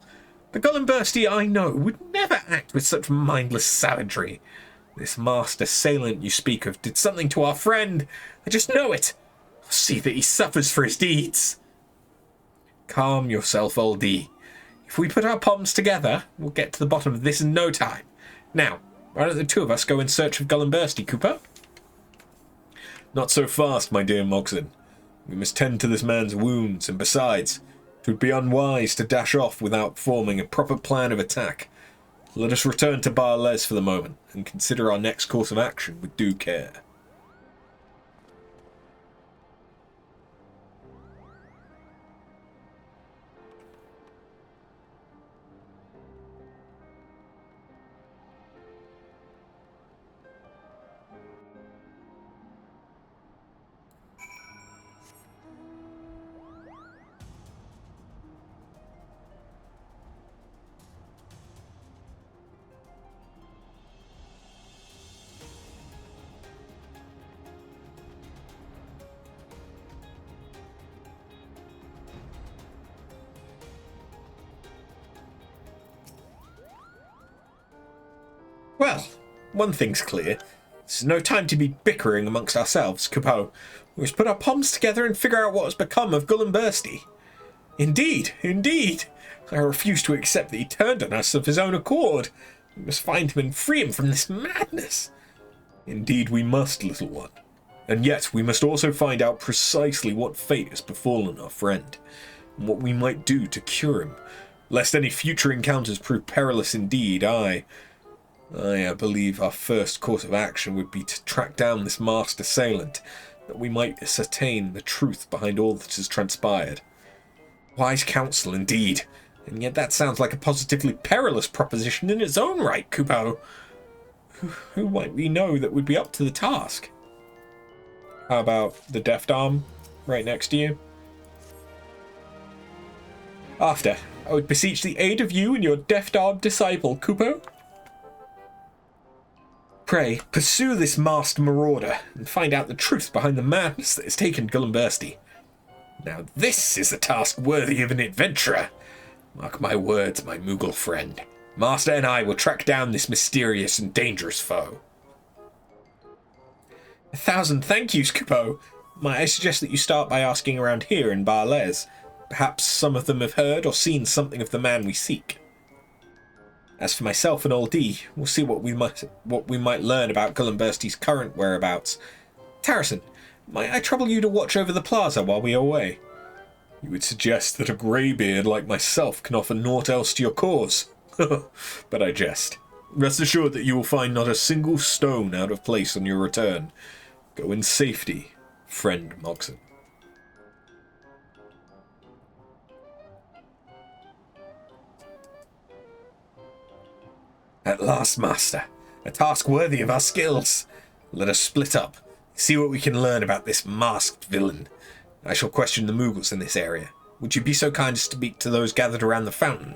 The Golumbursty I know would never act with such mindless savagery. This masked assailant you speak of did something to our friend. I just know it. I'll see that he suffers for his deeds. Calm yourself, oldie. If we put our palms together, we'll get to the bottom of this in no time. Now, why don't the two of us go in search of Golumbursty, Kupo? Not so fast, my dear Mogson. We must tend to this man's wounds, and besides, it would be unwise to dash off without forming a proper plan of attack. Let us return to Barles for the moment, and consider our next course of action with due care. Well, one thing's clear. This is no time to be bickering amongst ourselves, Kupo. We must put our palms together and figure out what has become of Golumbursty. Indeed, indeed. I refuse to accept that he turned on us of his own accord. We must find him and free him from this madness. Indeed we must, little one. And yet we must also find out precisely what fate has befallen our friend, and what we might do to cure him, lest any future encounters prove perilous indeed. I believe our first course of action would be to track down this masked assailant, that we might ascertain the truth behind all that has transpired. Wise counsel indeed, and yet that sounds like a positively perilous proposition in its own right, Kupo. Who might we know that would be up to the task? How about the deft arm right next to you? After, I would beseech the aid of you and your deft-armed disciple, Kupo. Pray, pursue this masked marauder and find out the truth behind the madness that has taken Gulumbursti. Now this is a task worthy of an adventurer. Mark my words, my Moogle friend. Master and I will track down this mysterious and dangerous foe. 1,000 thank yous, Kupo. Might I suggest that you start by asking around here in Barles. Perhaps some of them have heard or seen something of the man we seek. As for myself and Old D, we'll see what we might learn about Gulumbursti's current whereabouts. Tarrison, might I trouble you to watch over the plaza while we are away? You would suggest that a greybeard like myself can offer naught else to your cause. But I jest. Rest assured that you will find not a single stone out of place on your return. Go in safety, friend Mogson. At last, Master. A task worthy of our skills. Let us split up. See what we can learn about this masked villain. I shall question the Moogles in this area. Would you be so kind as to speak to those gathered around the fountain?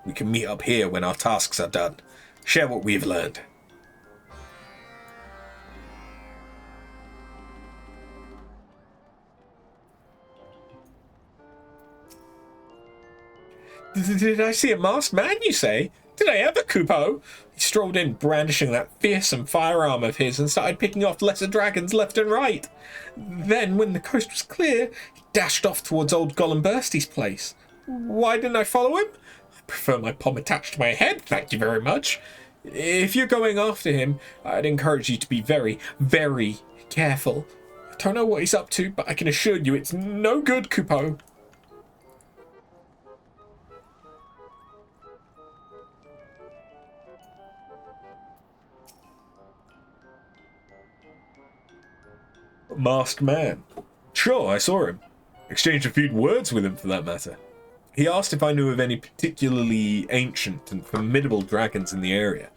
We can meet up here when our tasks are done. Share what we have learned. Did I see a masked man, you say? Did I ever, Kupo? He strolled in brandishing that fearsome firearm of his and started picking off lesser dragons left and right. Then, when the coast was clear, he dashed off towards old Gulumbursti's place. Why didn't I follow him? I prefer my palm attached to my head, thank you very much. If you're going after him, I'd encourage you to be very, very careful. I don't know what he's up to, but I can assure you it's no good, Kupo. Masked man. Sure, I saw him. Exchanged a few words with him, for that matter. He asked if I knew of any particularly ancient and formidable dragons in the area,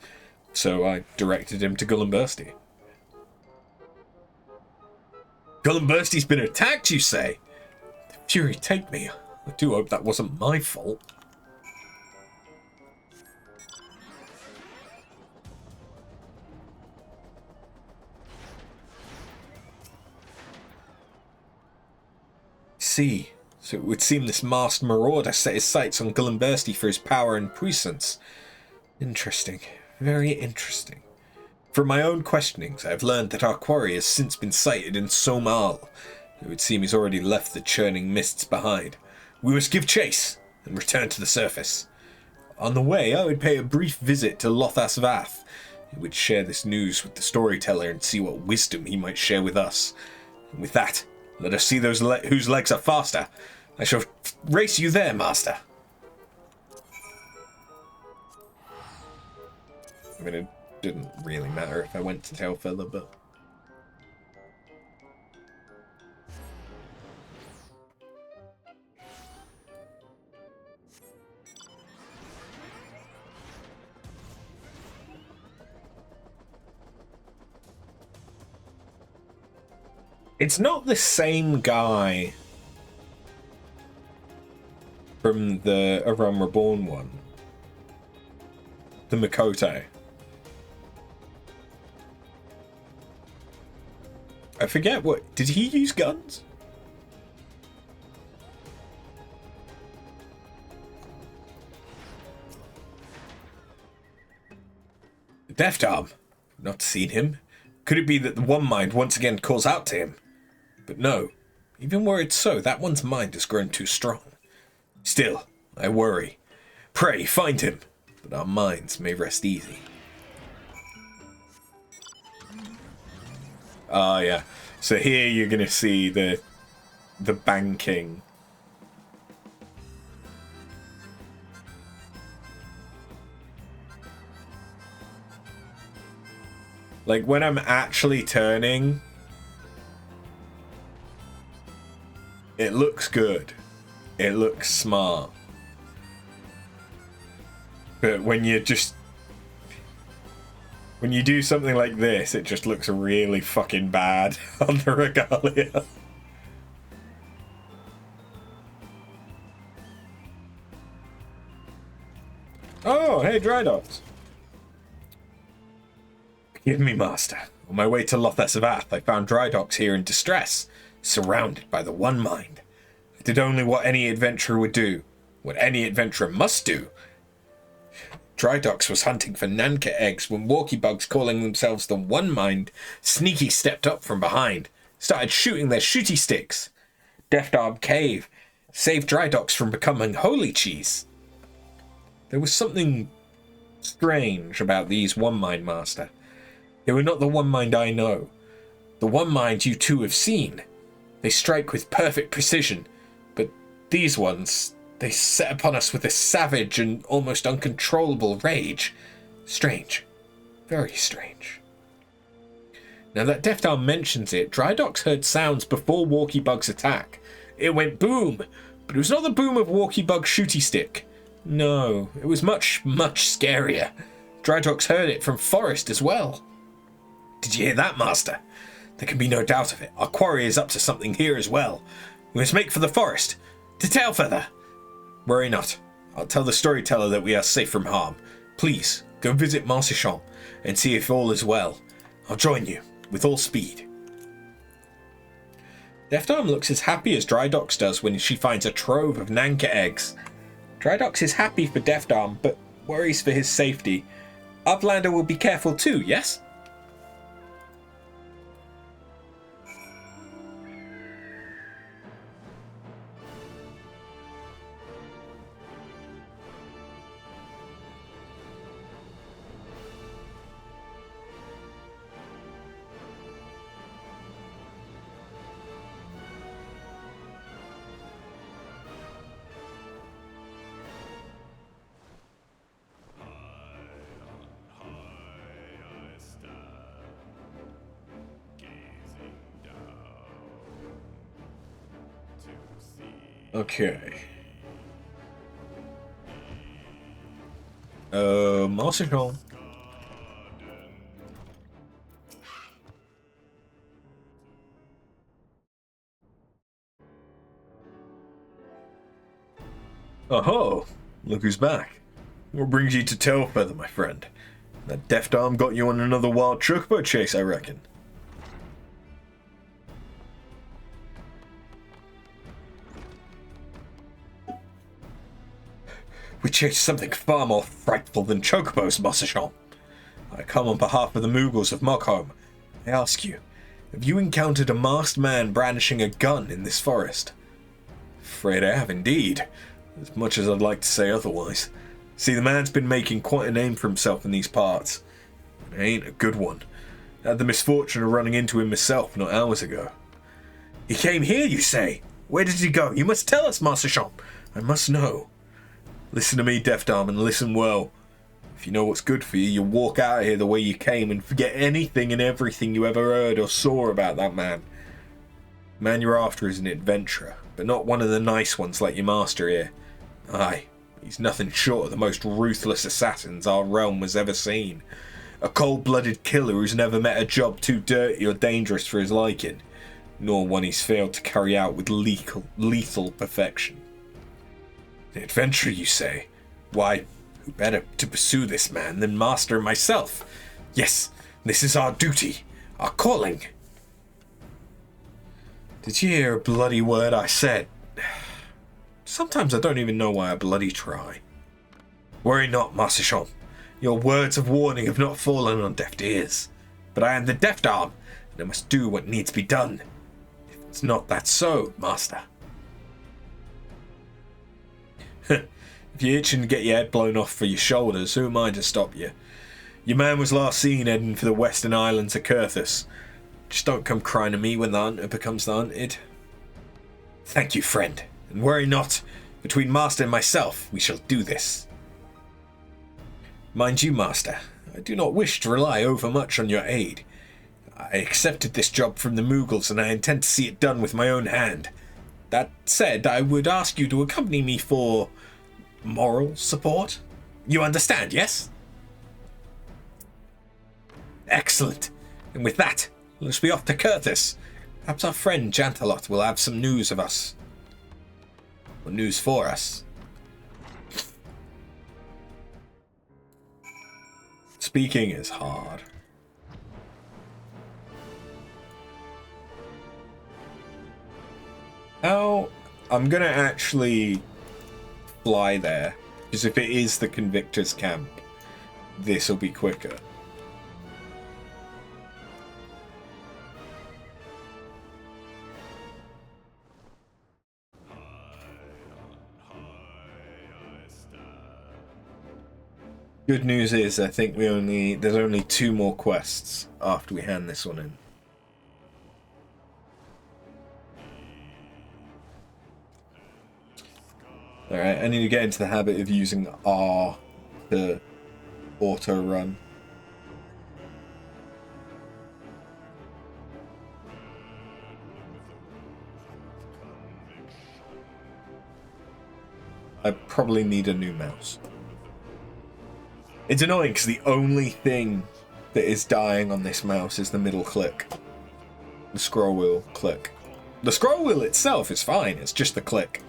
so I directed him to Gulumbursti. Gulumbursti's been attacked, you say? The fury take me. I do hope that wasn't my fault. See, so it would seem this masked marauder set his sights on Gulumbursti for his power and puissance. Interesting, very interesting. From my own questionings, I have learned that our quarry has since been sighted in Somal. It would seem he's already left the churning mists behind. We must give chase and return to the surface. On the way, I would pay a brief visit to Lothas Vath. He would share this news with the storyteller and see what wisdom he might share with us. And with that, let us see those whose legs are faster. I shall race you there, Master. I mean, it didn't really matter if I went to Tailfeather, but... It's not the same guy from the Realm Reborn one. The Makoto. I forget what... Did he use guns? Deft Arm. Not seen him. Could it be that the One Mind once again calls out to him? But no, even were it so, that one's mind has grown too strong. Still, I worry. Pray, find him, but our minds may rest easy. Ah, yeah. So here you're going to see the banking. Like, when I'm actually turning, it looks good. It looks smart. But when you do something like this, it just looks really fucking bad on the regalia. Oh, hey, Drydox. Forgive me, Master. On my way to Lothas of Ath, I found Drydox here in distress, surrounded by the One Mind. I did only what any adventurer would do, what any adventurer must do. Drydox was hunting for Nanka eggs when walkie bugs calling themselves the One Mind sneaky stepped up from behind, started shooting their shooty sticks. Deft Arm Cave saved Drydox from becoming holy cheese. There was something strange about these One Mind, Master. They were not the One Mind I know. The One Mind you two have seen. They strike with perfect precision, but these ones, they set upon us with a savage and almost uncontrollable rage. Strange. Very strange. Now that Deft Arm mentions it, Drydox heard sounds before Walkie Bug's attack. It went boom, but it was not the boom of Walkie Bug's shooty stick. No, it was much, much scarier. Drydox heard it from Forest as well. Did you hear that, Master? There can be no doubt of it. Our quarry is up to something here as well. We must make for the forest. To Tailfeather. Worry not. I'll tell the storyteller that we are safe from harm. Please, go visit Masayoshi and see if all is well. I'll join you, with all speed. Deft Arm looks as happy as Drydox does when she finds a trove of Nanka eggs. Drydox is happy for Deft Arm, but worries for his safety. Uplander will be careful too, yes? Okay. Masayoshi. Oh, look who's back. What brings you to Tailfeather, my friend? That Deft Arm got you on another wild chocobo chase, I reckon. We chased something far more frightful than chocobos, Masayoshi. I come on behalf of the Moogles of Mockholm. I ask you, have you encountered a masked man brandishing a gun in this forest? Afraid I have indeed, as much as I'd like to say otherwise. See, the man's been making quite a name for himself in these parts. It ain't a good one. I had the misfortune of running into him myself not hours ago. He came here, you say? Where did he go? You must tell us, Masayoshi. I must know. Listen to me, Deft Arm, and listen well. If you know what's good for you, you'll walk out of here the way you came and forget anything and everything you ever heard or saw about that man. The man you're after is an adventurer, but not one of the nice ones like your master here. Aye, he's nothing short of the most ruthless assassins our realm has ever seen. A cold-blooded killer who's never met a job too dirty or dangerous for his liking, nor one he's failed to carry out with lethal perfection. The adventurer, you say? Why, who better to pursue this man than Master and myself? Yes, this is our duty, our calling. Did you hear a bloody word I said? Sometimes I don't even know why I bloody try. Worry not, Masayoshi. Your words of warning have not fallen on deaf ears. But I am the Deft Arm, and I must do what needs to be done. If it's not that so, Master. If you're itching to get your head blown off for your shoulders, who am I to stop you? Your man was last seen heading for the western islands of Kurthus. Just don't come crying to me when the hunter becomes the hunted. Thank you, friend, and worry not. Between Master and myself, we shall do this. Mind you, Master, I do not wish to rely overmuch on your aid. I accepted this job from the Moogles, and I intend to see it done with my own hand. That said, I would ask you to accompany me for moral support. You understand, yes? Excellent. And with that, let's be off to Kurthus. Perhaps our friend Jantalot will have some news of us. Or news for us. Speaking is hard. How? I'm gonna actually fly there, because if it is the Convictor's camp, this will be quicker. Good news is, I think there's only 2 more quests after we hand this one in. Alright, I need to get into the habit of using R to auto run. I probably need a new mouse. It's annoying because the only thing that is dying on this mouse is the middle click. The scroll wheel click. The scroll wheel itself is fine, it's just the click.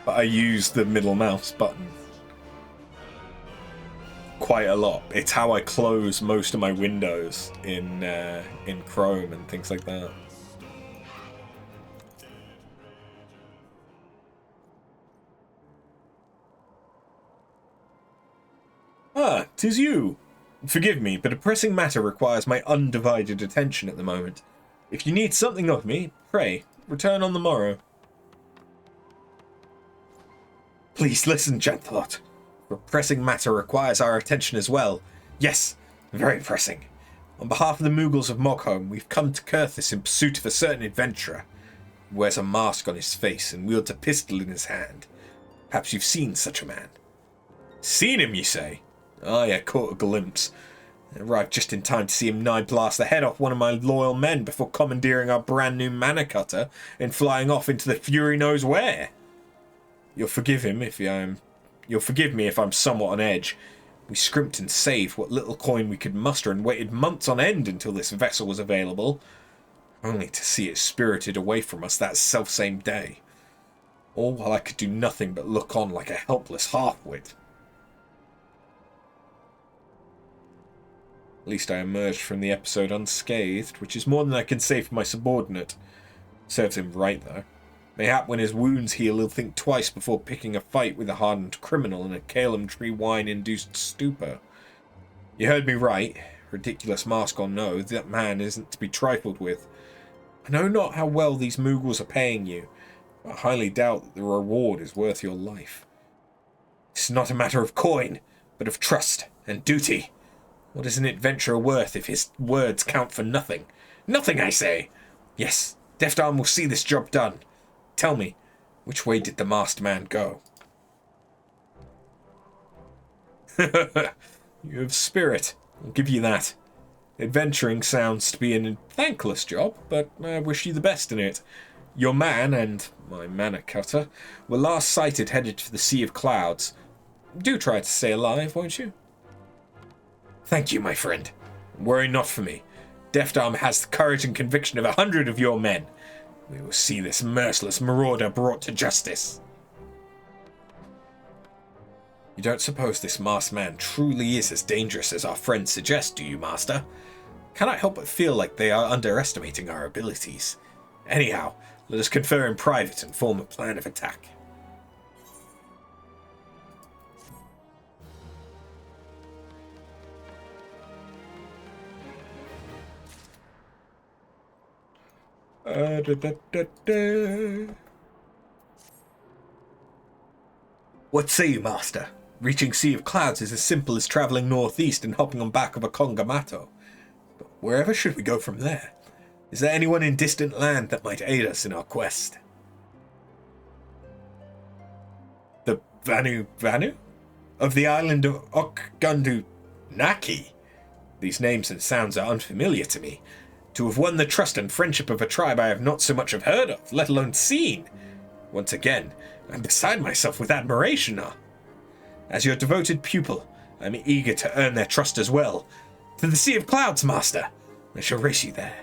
But I use the middle mouse button quite a lot. It's how I close most of my windows in Chrome and things like that. Ah, 'tis you. Forgive me, but a pressing matter requires my undivided attention at the moment. If you need something of me, pray, return on the morrow. Please listen, Jantalot. For a pressing matter requires our attention as well. Yes, very pressing. On behalf of the Moogles of Mogholm, we've come to Kurthus in pursuit of a certain adventurer. He wears a mask on his face and wields a pistol in his hand. Perhaps you've seen such a man. Seen him, you say? I caught a glimpse. I arrived just in time to see him nigh blast the head off one of my loyal men before commandeering our brand new mana cutter and flying off into the fury knows where. You'll forgive me if I'm somewhat on edge. We scrimped and saved what little coin we could muster and waited months on end until this vessel was available, only to see it spirited away from us that selfsame day. All while I could do nothing but look on like a helpless half-wit. At least I emerged from the episode unscathed, which is more than I can say for my subordinate. Serves him right, though. Mayhap when his wounds heal, he'll think twice before picking a fight with a hardened criminal in a Calum tree wine-induced stupor. You heard me right. Ridiculous mask or no, that man isn't to be trifled with. I know not how well these Moogles are paying you, but I highly doubt that the reward is worth your life. It's not a matter of coin, but of trust and duty. What is an adventurer worth if his words count for nothing? Nothing, I say! Yes, Deft Arm will see this job done. Tell me, which way did the masked man go? You have spirit, I'll give you that. Adventuring sounds to be a thankless job, but I wish you the best in it. Your man and my mana cutter were last sighted headed for the Sea of Clouds. Do try to stay alive, won't you? Thank you, my friend. Worry not for me. Deft Arm has the courage and conviction of 100 of your men. We will see this merciless marauder brought to justice. You don't suppose this masked man truly is as dangerous as our friends suggest, do you, Master? Cannot help but feel like they are underestimating our abilities. Anyhow, let us confer in private and form a plan of attack. What say you, Master? Reaching Sea of Clouds is as simple as travelling northeast and hopping on back of a Kongamato. But wherever should we go from there? Is there anyone in distant land that might aid us in our quest? The Vanu? Of the island of Okgundu Naki? These names and sounds are unfamiliar to me. To have won the trust and friendship of a tribe I have not so much have heard of, let alone seen. Once again, I'm beside myself with admiration. As your devoted pupil, I'm eager to earn their trust as well. To the Sea of Clouds, Master! I shall race you there.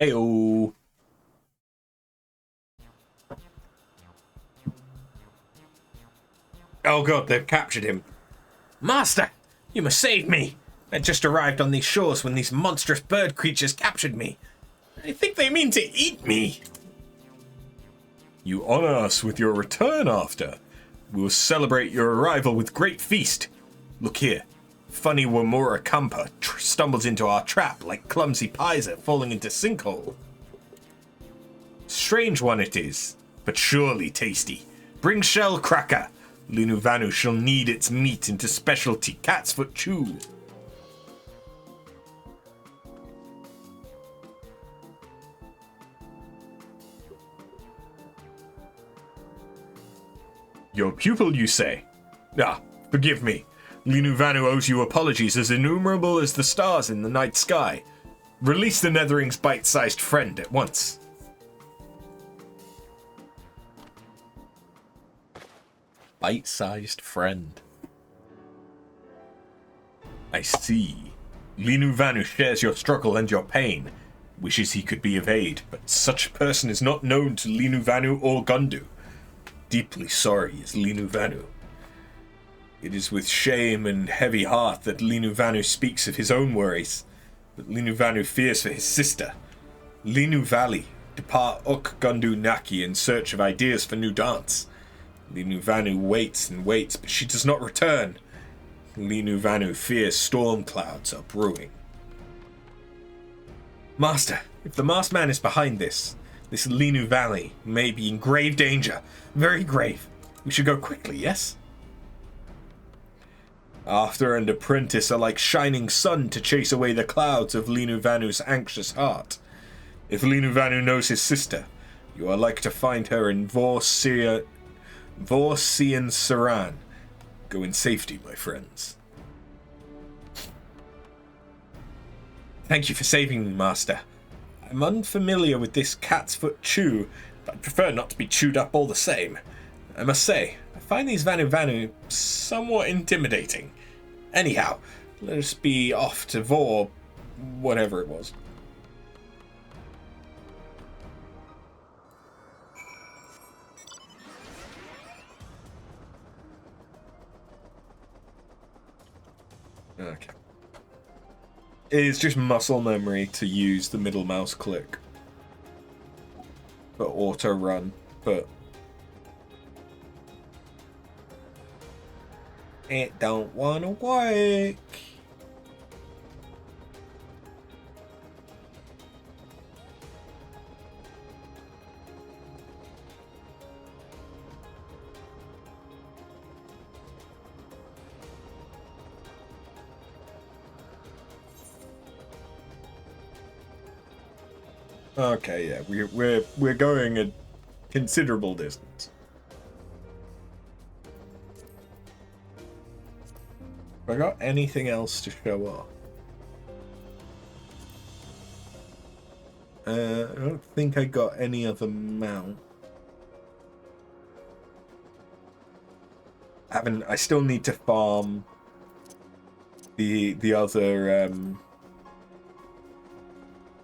Heyo. Oh god, they've captured him. Master, you must save me. I just arrived on these shores when these monstrous bird creatures captured me. I think they mean to eat me. You honor us with your return after. We will celebrate your arrival with great feast. Look here. Funny Wamura Kampa stumbles into our trap like clumsy Pizer falling into sinkhole. Strange one it is, but surely tasty. Bring shell cracker. Linuvanu shall knead its meat into specialty cat's foot chew. Your pupil, you say? Ah, forgive me. Linuvanu owes you apologies as innumerable as the stars in the night sky. Release the Nethering's bite-sized friend at once. Bite-sized friend. I see. Linuvanu shares your struggle and your pain. Wishes he could be of aid, but such a person is not known to Linuvanu or Gundu. Deeply sorry is Linuvanu. It is with shame and heavy heart that Linuvanu speaks of his own worries, but Linuvanu fears for his sister. Linuvali depart Okgundu Naki in search of ideas for new dance. Linuvanu waits and waits, but she does not return. Linuvanu fears storm clouds are brewing. Master, if the masked man is behind this Linuvali may be in grave danger, very grave. We should go quickly, yes? After and apprentice are like shining sun to chase away the clouds of Linuvanu's anxious heart. If Linuvanu knows his sister, you are like to find her in Eorzean Saran. Go in safety, my friends. Thank you for saving me, Master. I'm unfamiliar with this cat's foot chew, but I prefer not to be chewed up all the same. I must say, I find these Vanu somewhat intimidating. Anyhow, let us be off to whatever it was. Okay. It's just muscle memory to use the middle mouse click for auto run, but it don't wanna work. Okay, yeah, we're going a considerable distance. Have I got anything else to show off? I don't think I got any other mount. I still need to farm the other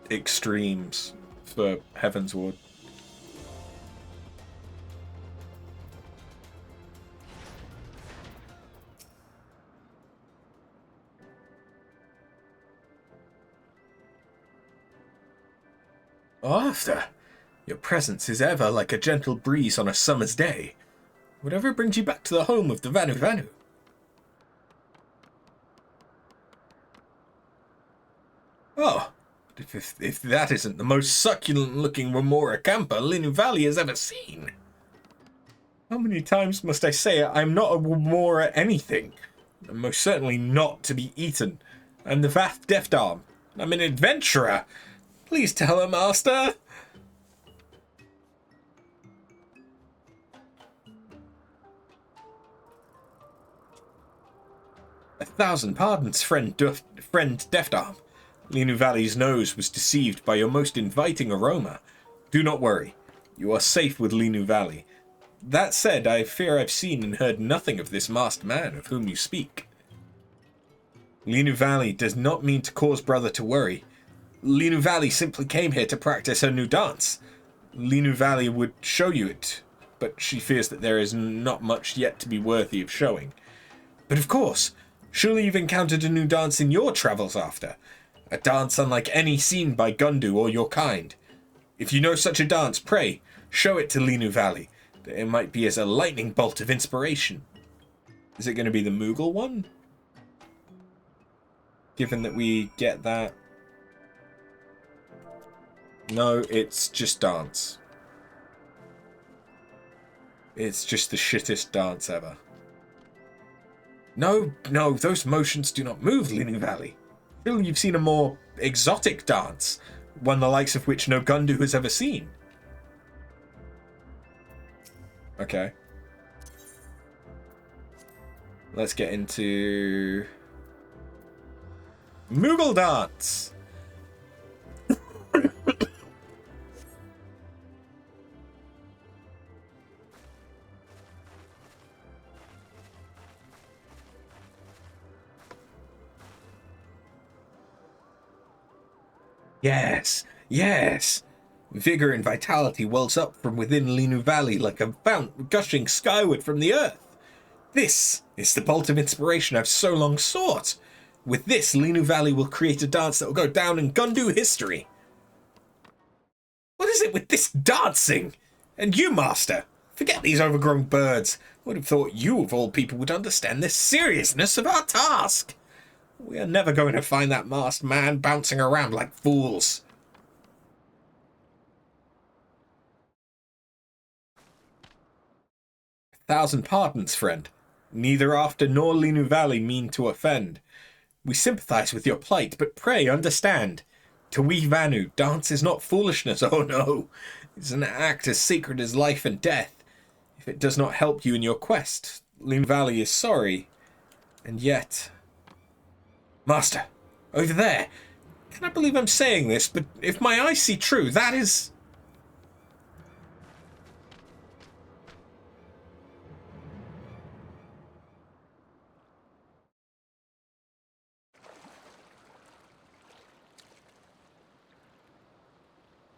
extremes for Heavensward. After, your presence is ever like a gentle breeze on a summer's day. Whatever brings you back to the home of the Vanu Vanu. Oh, if that isn't the most succulent-looking remora camper Linu Valley has ever seen. How many times must I say it? I'm not a remora anything. I'm most certainly not to be eaten. I'm the Vath Defdarm. I'm an adventurer. Please tell her, Master. A thousand pardons, friend Defdarm. Linu Valley's nose was deceived by your most inviting aroma. Do not worry. You are safe with Linu Valley. That said, I fear I've seen and heard nothing of this masked man of whom you speak. Linu Valley does not mean to cause brother to worry. Linu Valley simply came here to practice her new dance. Linu Valley would show you it, but she fears that there is not much yet to be worthy of showing. But of course, surely you've encountered a new dance in your travels after. A dance unlike any seen by Gundu or your kind. If you know such a dance, pray, show it to Linu Valley. It might be as a lightning bolt of inspiration. Is it going to be the Moogle one? Given that we get that. No, it's just dance. It's just the shittest dance ever. No, those motions do not move, Linu Valley. Surely you've seen a more exotic dance, one the likes of which no Gundu has ever seen. Okay. Let's get into Moogle dance. Yes. Vigor and vitality wells up from within Linu Valley like a fountain gushing skyward from the earth. This is the bolt of inspiration I've so long sought. With this, Linu Valley will create a dance that will go down in Gundu history. What is it with this dancing? And you, Master, forget these overgrown birds. I would have thought you, of all people, would understand the seriousness of our task. We are never going to find that masked man bouncing around like fools. Thousand pardons, friend. Neither after nor Linu Valley mean to offend. We sympathize with your plight, but pray understand. To we Vanu, dance is not foolishness, oh no. It's an act as sacred as life and death. If it does not help you in your quest, Linu Valley is sorry. And yet... Master, over there. Cannot believe I'm saying this, but if my eyes see true, that is...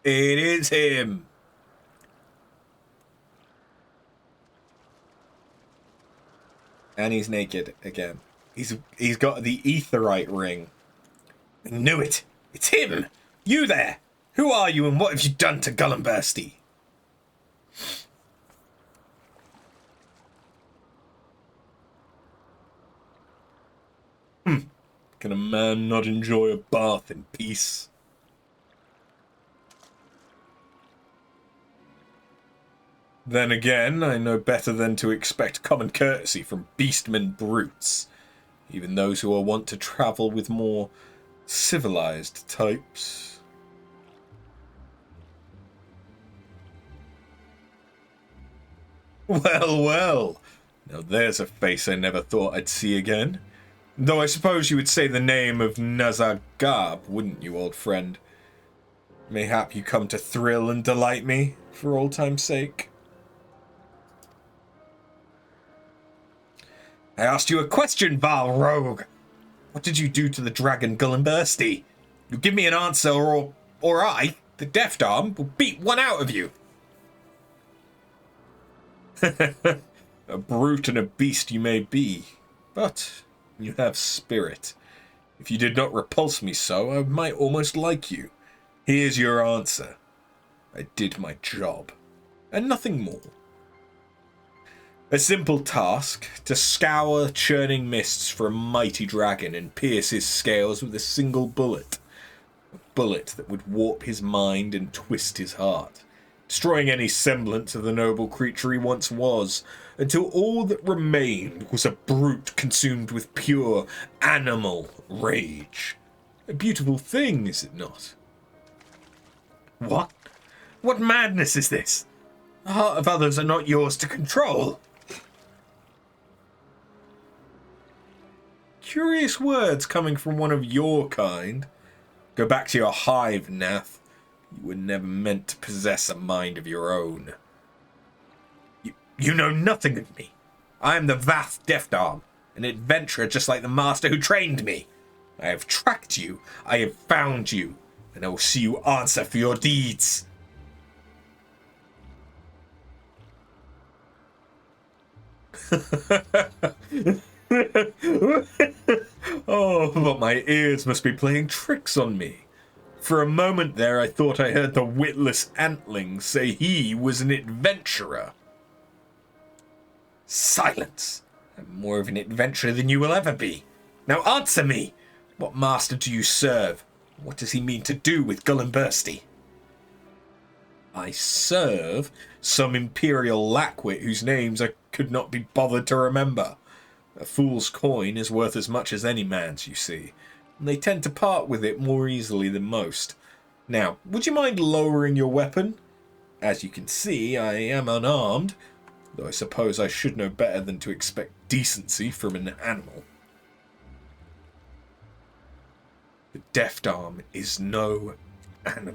It is him. And he's naked again. He's got the Aetheryte ring. I knew it. It's him. You there. Who are you and what have you done to Gullenbursty? Can a man not enjoy a bath in peace? Then again, I know better than to expect common courtesy from beastmen brutes, even those who are wont to travel with more civilized types. Well, now there's a face I never thought I'd see again. Though I suppose you would say the name of Nazagab, wouldn't you, old friend? Mayhap you come to thrill and delight me, for old time's sake. I asked you a question, vile rogue. What did you do to the dragon Gullenbursty? You give me an answer, or I, the deft arm, will beat one out of you. A brute and a beast you may be, but you have spirit. If you did not repulse me so, I might almost like you. Here's your answer. I did my job, and nothing more. A simple task, to scour churning mists for a mighty dragon and pierce his scales with a single bullet. A bullet that would warp his mind and twist his heart, destroying any semblance of the noble creature he once was, until all that remained was a brute consumed with pure animal rage. A beautiful thing, is it not? What? What madness is this? The heart of others are not yours to control. Curious words coming from one of your kind. Go back to your hive, Nath. You were never meant to possess a mind of your own. You know nothing of me. I am the Vath Deafdarm, an adventurer just like the master who trained me. I have tracked you, I have found you, and I will see you answer for your deeds. Oh, but my ears must be playing tricks on me. For a moment there, I thought I heard the witless antling say he was an adventurer. Silence! I'm more of an adventurer than you will ever be. Now answer me! What master do you serve? What does he mean to do with Gullenbursty? I serve some imperial lackwit whose names I could not be bothered to remember. A fool's coin is worth as much as any man's, you see, and they tend to part with it more easily than most. Now, would you mind lowering your weapon? As you can see, I am unarmed, though I suppose I should know better than to expect decency from an animal. The Deafdarm is no animal.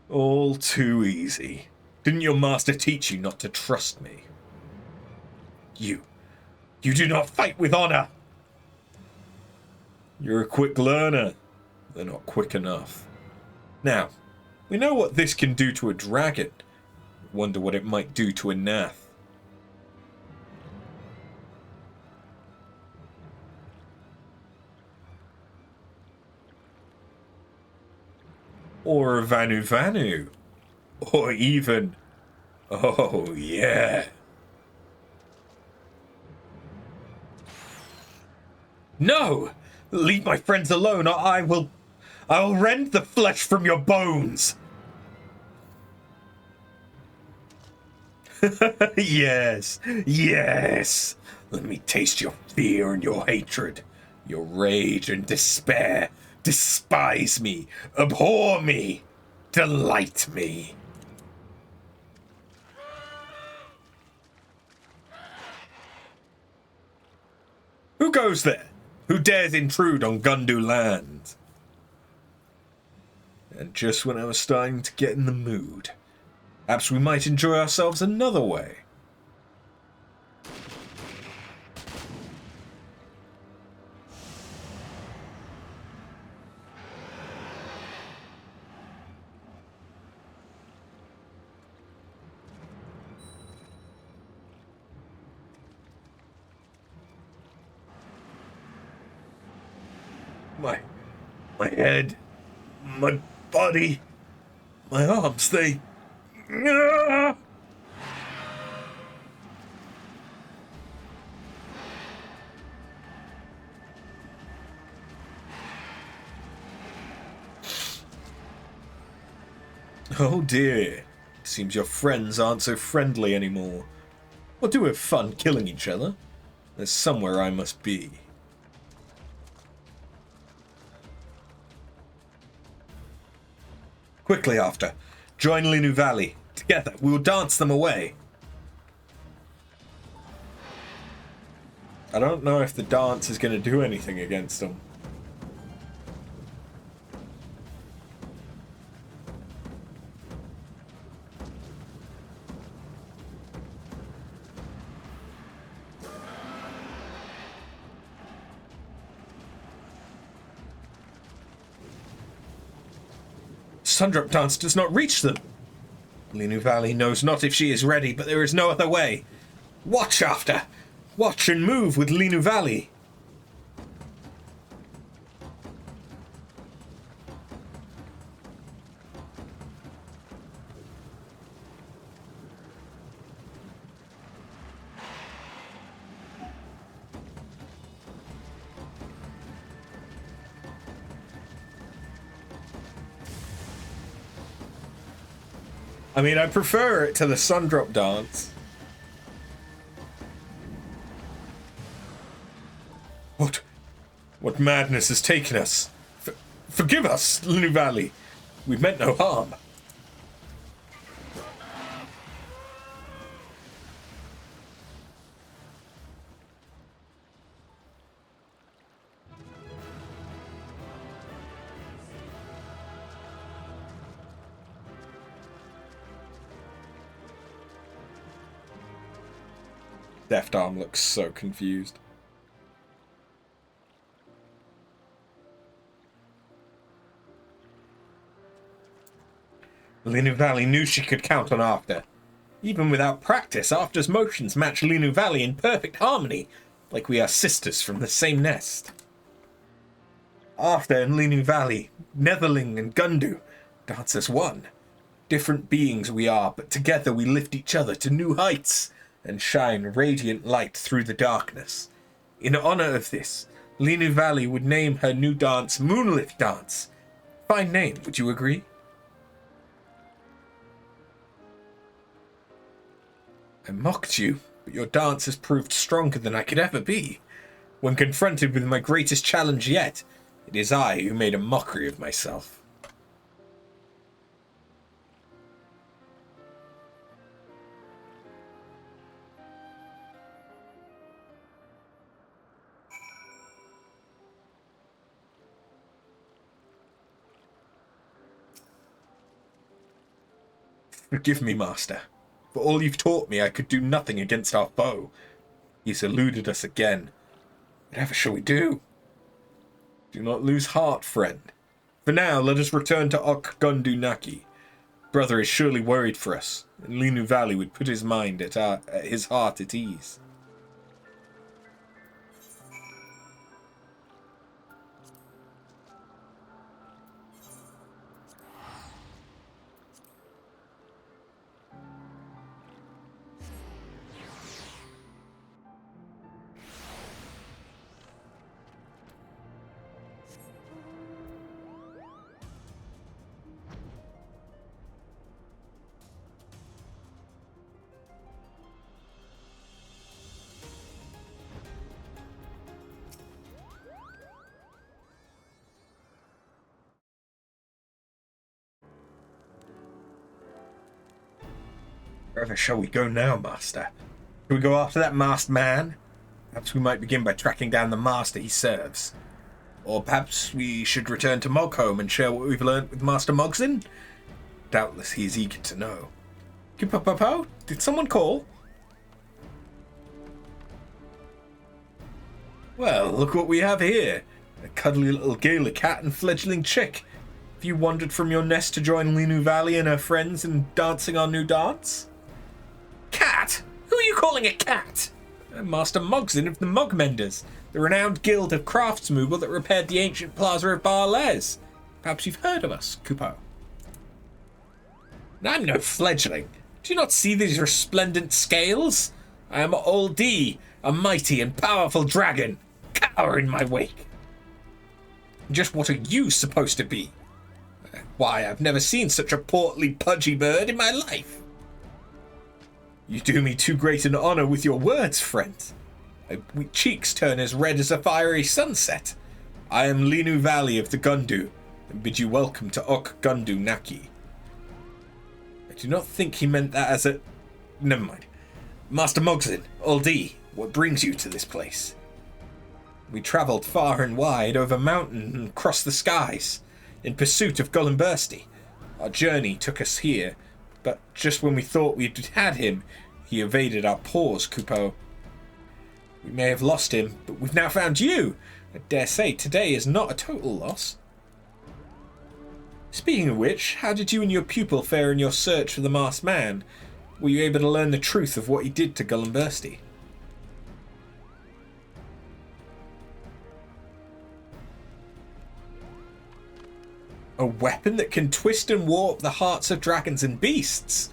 All too easy. Didn't your master teach you not to trust me? You do not fight with honor! You're a quick learner. They're not quick enough. Now, we know what this can do to a dragon. Wonder what it might do to a Nath. Or a Vanu Vanu. Or even... Oh, yeah. No! Leave my friends alone, or I will rend the flesh from your bones! Yes, yes! Let me taste your fear and your hatred, your rage and despair. Despise me, abhor me, delight me. Who goes there? Who dares intrude on Gundu land? And just when I was starting to get in the mood, perhaps we might enjoy ourselves another way. My head, my body, my arms, they... Oh dear, it seems your friends aren't so friendly anymore. We'll do have fun killing each other. There's somewhere I must be. Quickly after, join Linu Valley. Together, we will dance them away. I don't know if the dance is going to do anything against them. Sundrop dance does not reach them. Linu Valley knows not if she is ready, but there is no other way. Watch after! Watch and move with Linu Valley! I mean, I prefer it to the Sundrop dance. What madness has taken us? Forgive us, Linu Valley. We meant no harm. Deft Arm looks so confused. Linu Valley knew she could count on After. Even without practice, After's motions match Linu Valley in perfect harmony, like we are sisters from the same nest. After and Linu Valley, Netherling and Gundu, dance as one. Different beings we are, but together we lift each other to new heights and shine radiant light through the darkness. In honor of this, Linu Valley would name her new dance Moonlit Dance. Fine name, would you agree? I mocked you, but your dance has proved stronger than I could ever be. When confronted with my greatest challenge yet, it is I who made a mockery of myself. Forgive me, Master. For all you've taught me, I could do nothing against our foe. He's eluded us again. Whatever shall we do? Do not lose heart, friend. For now, let us return to Ok Gundu Naki. Brother is surely worried for us, and Linu Valley would put his mind at his heart at ease. Wherever shall we go now, Master? Shall we go after that masked man? Perhaps we might begin by tracking down the master he serves. Or perhaps we should return to Mogholm and share what we've learnt with Master Mogzin? Doubtless he is eager to know. Kipapapo, did someone call? Well, look what we have here. A cuddly little Gala cat and fledgling chick. Have you wandered from your nest to join Linu Valley and her friends in dancing our new dance? Cat? Who are you calling a cat? Master Mogzin of the Mogmenders, the renowned guild of craftsmovable that repaired the ancient plaza of Barles. Perhaps you've heard of us, Kupo. I'm no fledgling. Do you not see these resplendent scales? I am Old D, a mighty and powerful dragon. Cower in my wake. Just what are you supposed to be? Why, I've never seen such a portly, pudgy bird in my life. You do me too great an honor with your words, friend. My cheeks turn as red as a fiery sunset. I am Linu Valley of the Gundu, and bid you welcome to Ok Gundu Naki. I do not think he meant that as a... Never mind. Master Mogzin, Uldi, what brings you to this place? We travelled far and wide, over mountain and across the skies, in pursuit of Golembursti. Our journey took us here, but just when we thought we'd had him, he evaded our paws, Kupo. We may have lost him, but we've now found you. I dare say today is not a total loss. Speaking of which, how did you and your pupil fare in your search for the masked man? Were you able to learn the truth of what he did to Gullenbursty? A weapon that can twist and warp the hearts of dragons and beasts?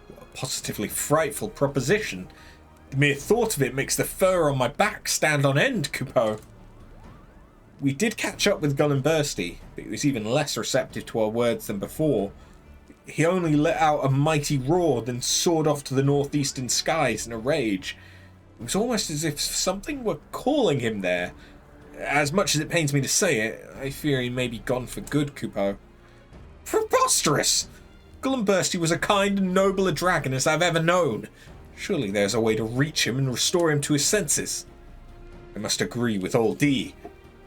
What a positively frightful proposition. The mere thought of it makes the fur on my back stand on end, Kupo. We did catch up with Gullenbursty, but he was even less receptive to our words than before. He only let out a mighty roar, then soared off to the northeastern skies in a rage. It was almost as if something were calling him there. As much as it pains me to say it, I fear he may be gone for good, Kupo. Preposterous! Gullenbursty was a kind and noble a dragon as I've ever known. Surely there's a way to reach him and restore him to his senses. I must agree with old D.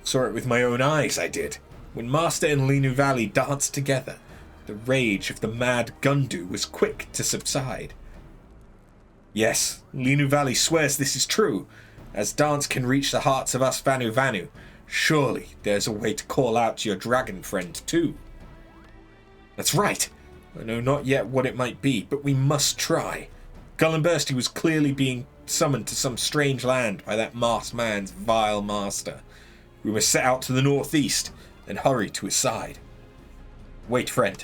Saw it with my own eyes, I did. When Master and Linu Valley danced together, the rage of the mad Gundu was quick to subside. Yes, Linu Valley swears this is true. As dance can reach the hearts of us Vanu Vanu, surely there's a way to call out to your dragon friend too. That's right. I know not yet what it might be, but we must try. Gullenbursty was clearly being summoned to some strange land by that masked man's vile master. We must set out to the northeast and hurry to his side. Wait, friend.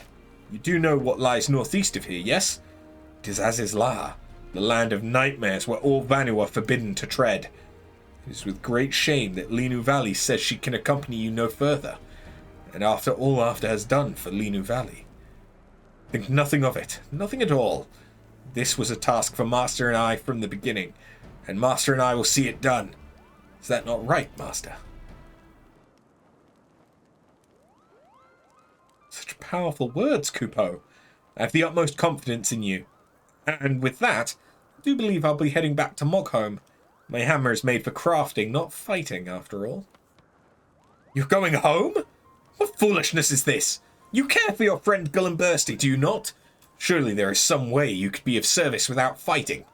You do know what lies northeast of here, yes? It is Azizla, the land of nightmares where all Vanu are forbidden to tread. It is with great shame that Linu Valley says she can accompany you no further, and after all After has done for Linu Valley. Think nothing of it, nothing at all. This was a task for Master and I from the beginning, and Master and I will see it done. Is that not right, Master? Such powerful words, Kupo. I have the utmost confidence in you. And with that, I do believe I'll be heading back to Mogholm. My hammer is made for crafting, not fighting, after all. You're going home? What foolishness is this? You care for your friend Gullenbursty, do you not? Surely there is some way you could be of service without fighting.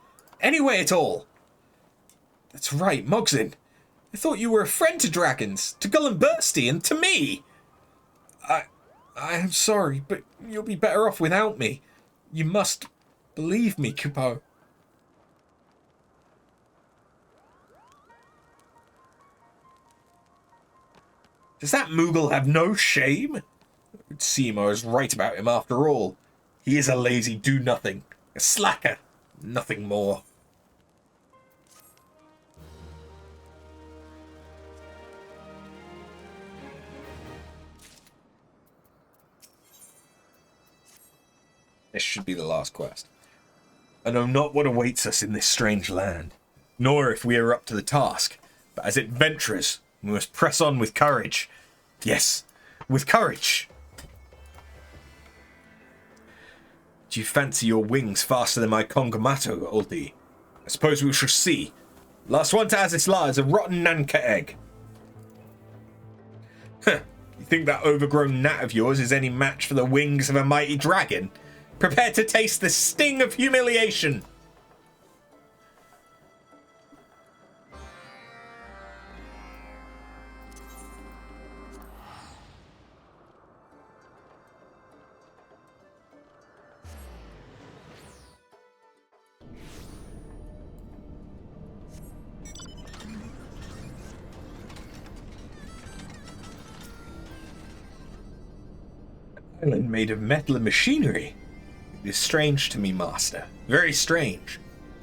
Any way at all. That's right, Mogzin. I thought you were a friend to dragons, to Gullenbursty, and to me. I am sorry, but you'll be better off without me. You must believe me, Kupo. Does that Moogle have no shame? It would seem I was right about him after all. He is a lazy do-nothing, a slacker, nothing more. This should be the last quest. I know not what awaits us in this strange land, nor if we are up to the task, but as adventurers, we must press on with courage. Yes, with courage. Do you fancy your wings faster than my Kongamato, oldie? I suppose we shall see. Last one to Azizla is a rotten Nanka egg. Huh, you think that overgrown gnat of yours is any match for the wings of a mighty dragon? Prepare to taste the sting of humiliation. An island made of metal and machinery. It is strange to me, Master. Very strange.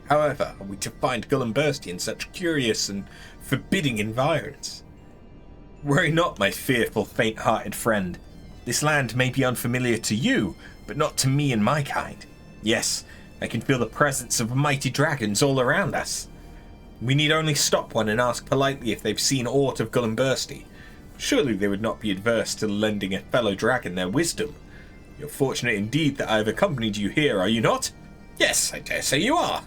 However, are we to find Gullenbursty in such curious and forbidding environs? Worry not, my fearful, faint-hearted friend. This land may be unfamiliar to you, but not to me and my kind. Yes, I can feel the presence of mighty dragons all around us. We need only stop one and ask politely if they've seen aught of Gullenbursty. Surely they would not be adverse to lending a fellow dragon their wisdom. You're fortunate indeed that I have accompanied you here, are you not? Yes, I dare say you are.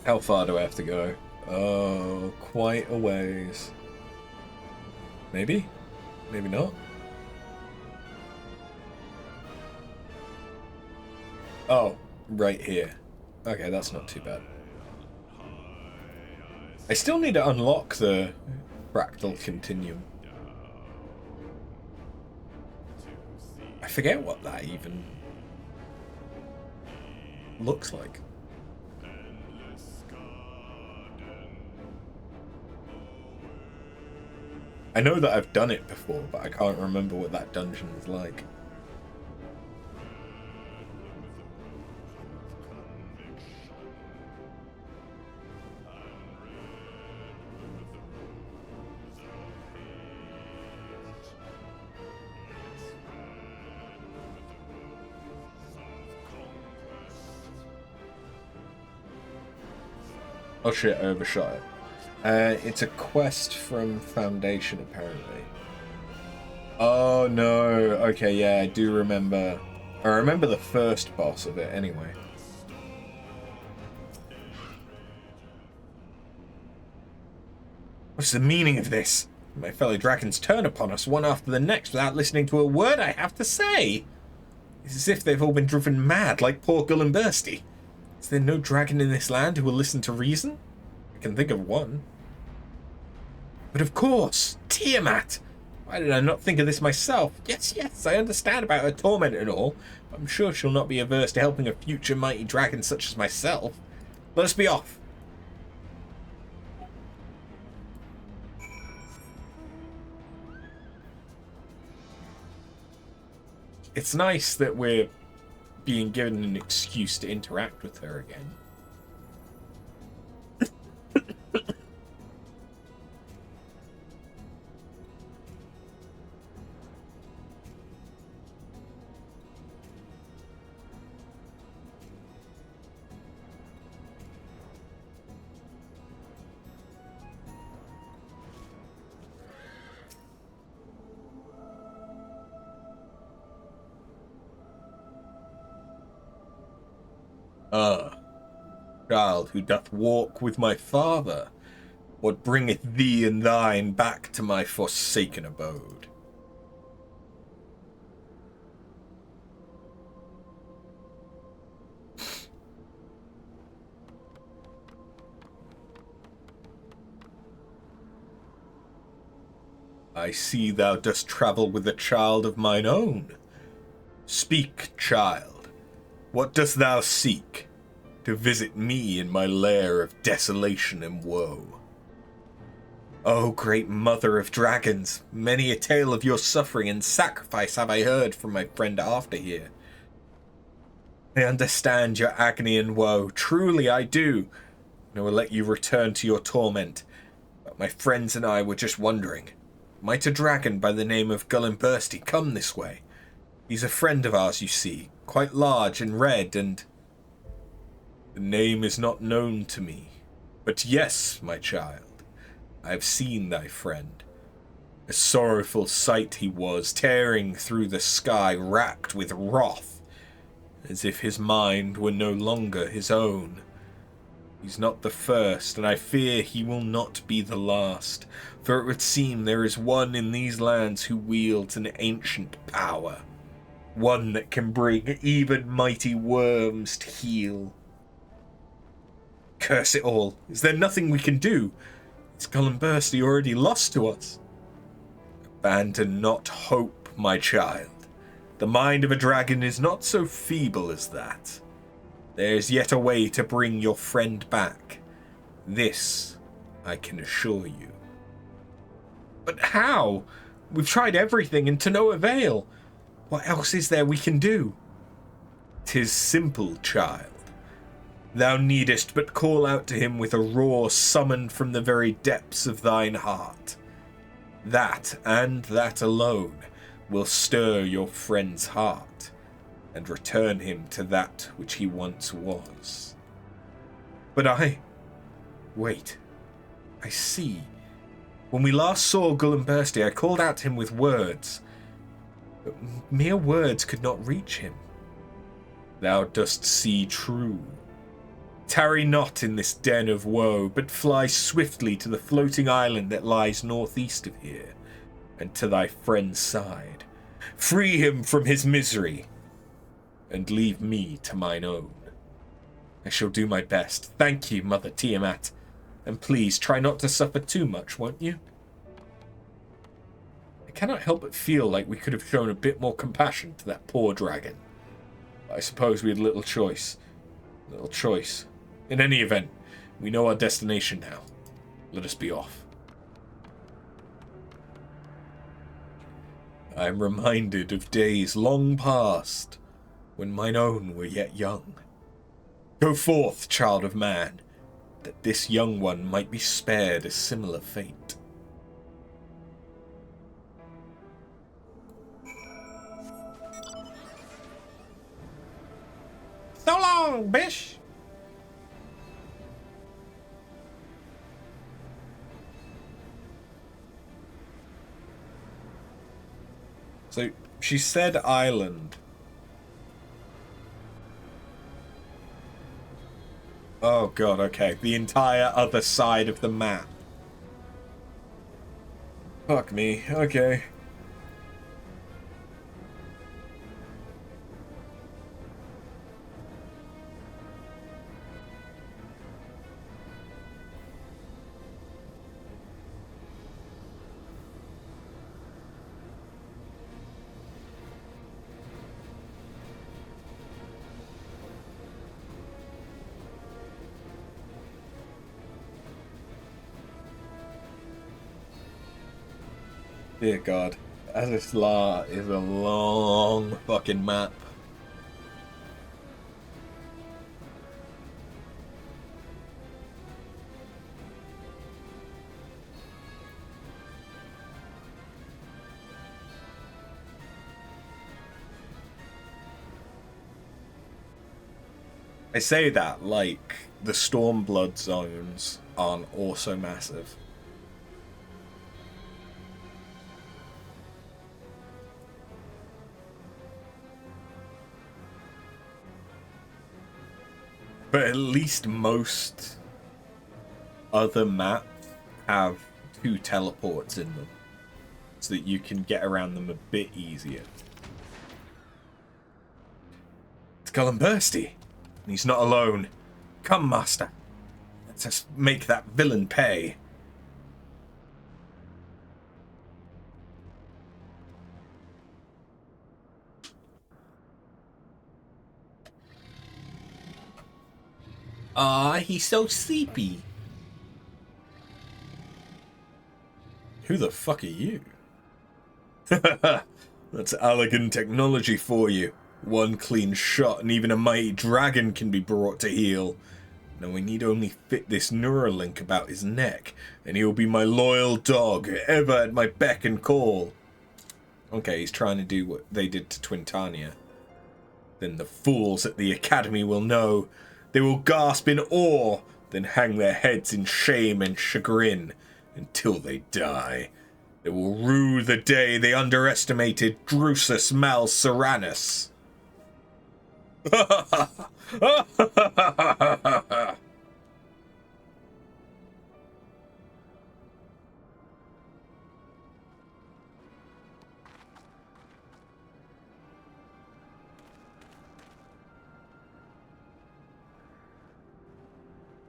How far do I have to go? Oh, quite a ways. Maybe? Maybe not. Oh, right here. Okay, that's not too bad. I still need to unlock the fractal continuum. I forget what that even looks like. I know that I've done it before, but I can't remember what that dungeon is like. Oh shit, I overshot it. It's a quest from Foundation, apparently. Oh no, okay, yeah, I do remember. I remember the first boss of it, anyway. What's the meaning of this? My fellow dragons turn upon us one after the next without listening to a word I have to say. It's as if they've all been driven mad, like poor Gullenbursty. Is there no dragon in this land who will listen to reason? I can think of one. But of course, Tiamat! Why did I not think of this myself? Yes, I understand about her torment and all, but I'm sure she'll not be averse to helping a future mighty dragon such as myself. Let us be off. It's nice that we're being given an excuse to interact with her again. Child who doth walk with my father, what bringeth thee and thine back to my forsaken abode? I see thou dost travel with a child of mine own. Speak, child, what dost thou seek? To visit me in my lair of desolation and woe. O great mother of dragons, many a tale of your suffering and sacrifice have I heard from my friend After here. I understand your agony and woe, truly I do, and I will let you return to your torment. But my friends and I were just wondering, might a dragon by the name of Gullenbursty come this way? He's a friend of ours, you see, quite large and red, and the name is not known to me. But yes, my child, I have seen thy friend. A sorrowful sight he was, tearing through the sky, racked with wrath, as if his mind were no longer his own. He's not the first, and I fear he will not be the last, for it would seem there is one in these lands who wields an ancient power, one that can bring even mighty worms to heel. Curse it all, is there nothing we can do? Is Gullenbursty already lost to us? Abandon not hope, my child. The mind of a dragon is not so feeble as that. There's yet a way to bring your friend back. This, I can assure you. But how? We've tried everything and to no avail. What else is there we can do? 'Tis simple, child. Thou needest but call out to him with a roar summoned from the very depths of thine heart. That, and that alone, will stir your friend's heart, and return him to that which he once was. But wait, I see. When we last saw Gullenbursty, I called out to him with words, but mere words could not reach him. Thou dost see true. Tarry not in this den of woe, but fly swiftly to the floating island that lies northeast of here, and to thy friend's side. Free him from his misery. and leave me to mine own. I shall do my best. Thank you, Mother Tiamat. And please try not to suffer too much, won't you? I cannot help but feel like we could have shown a bit more compassion to that poor dragon. But I suppose we had little choice. Little choice. In any event, we know our destination now. Let us be off. I am reminded of days long past, when mine own were yet young. Go forth, child of man, that this young one might be spared a similar fate. So long, bish! So, she said island. Oh god, okay. The entire other side of the map. Fuck me, okay. Dear God, Azisla is a long fucking map. I say that like the Stormblood zones aren't also massive. But at least most other maps have 2 teleports in them, so that you can get around them a bit easier. It's Gullenbursty, and he's not alone. Come, master. Let's just make that villain pay. Ah, he's so sleepy. Who the fuck are you? That's elegant technology for you. One clean shot and even a mighty dragon can be brought to heel. Now we need only fit this Neuralink about his neck, and he'll be my loyal dog, ever at my beck and call. Okay, he's trying to do what they did to Twintania. Then the fools at the Academy will know. They will gasp in awe, then hang their heads in shame and chagrin until they die. They will rue the day they underestimated Drusus Mal Serranus.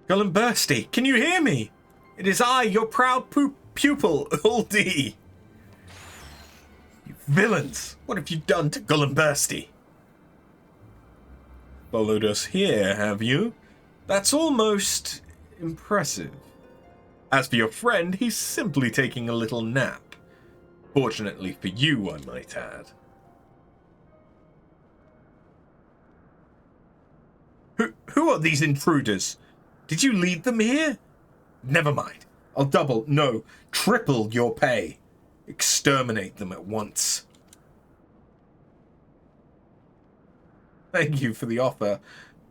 Gullenbursty, can you hear me? It is I, your proud pupil, Uldi. You villains, what have you done to Gullenbursty? Followed us here, have you? That's almost impressive. As for your friend, he's simply taking a little nap. Fortunately for you, I might add. Who are these intruders? Did you lead them here? Never mind. I'll double, no, triple your pay. Exterminate them at once. Thank you for the offer,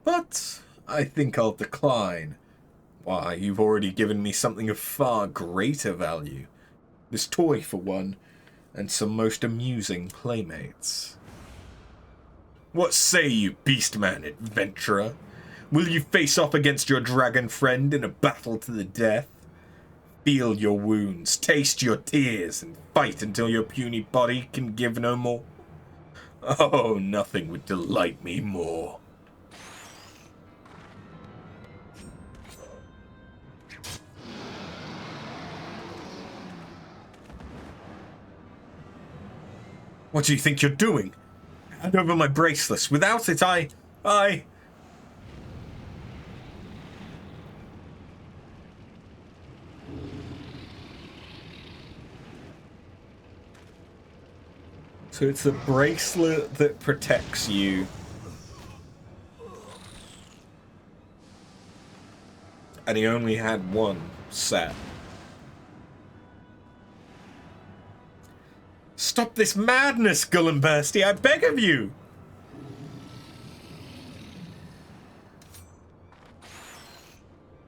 but I think I'll decline. Why, you've already given me something of far greater value. This toy, for one, and some most amusing playmates. What say you, beastman adventurer? Will you face off against your dragon friend in a battle to the death? Feel your wounds, taste your tears, and fight until your puny body can give no more? Oh, nothing would delight me more. What do you think you're doing? Hand over my bracelets. Without it, I... So it's the bracelet that protects you. And he only had one set. Stop this madness, Gullenbursty, I beg of you!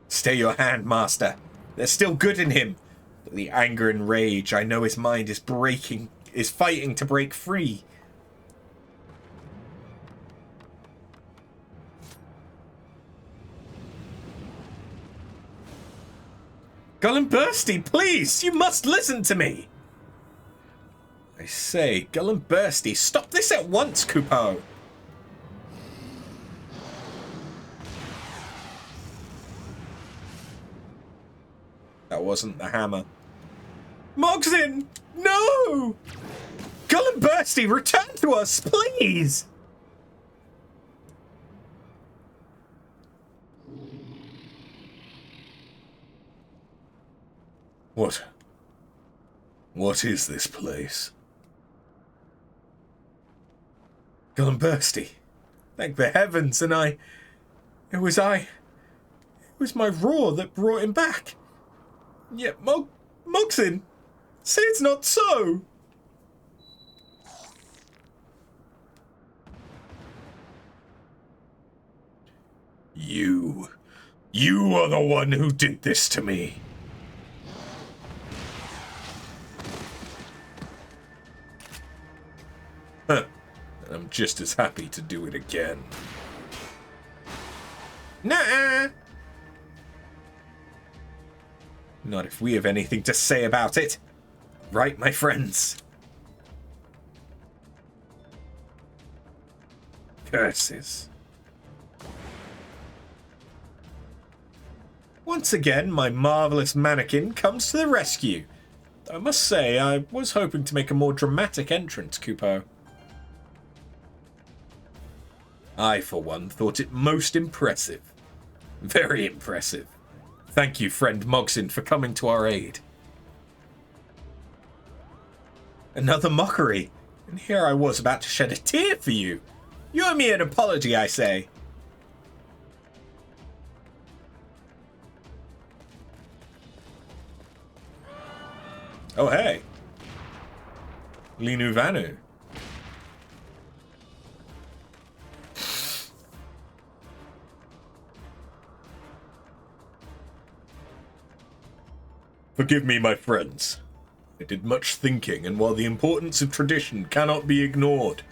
Stay your hand, Master. There's still good in him. But the anger and rage, I know his mind is fighting to break free. Gullenbursty, please! You must listen to me! I say, Gullenbursty, stop this at once, Kupo! That wasn't the hammer. Mogzin! No! Gullenbursty, return to us, please! What is this place? Gullenbursty, thank the heavens, and it was my roar that brought him back. Yet Mogzin, say it's not so. You are the one who did this to me. Huh. I'm just as happy to do it again. Nuh-uh. Not if we have anything to say about it. Right, my friends? Curses. Once again, my marvelous mannequin comes to the rescue. I must say, I was hoping to make a more dramatic entrance, Kupo. I, for one, thought it most impressive. Very impressive. Thank you, friend Mogzin, for coming to our aid. Another mockery, and here I was about to shed a tear for you. You owe me an apology, I say. Oh, hey. Linu Vanu. Forgive me, my friends. I did much thinking, and while the importance of tradition cannot be ignored,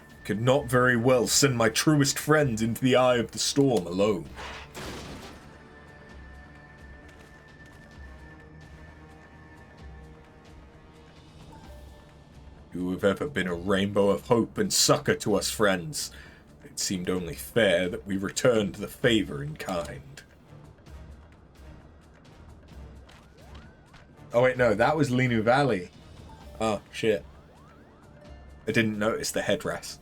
I could not very well send my truest friends into the eye of the storm alone. You have ever been a rainbow of hope and succor to us, friends. It seemed only fair that we returned the favor in kind. Oh wait, no, that was Linu Valley. Oh, shit. I didn't notice the headrest.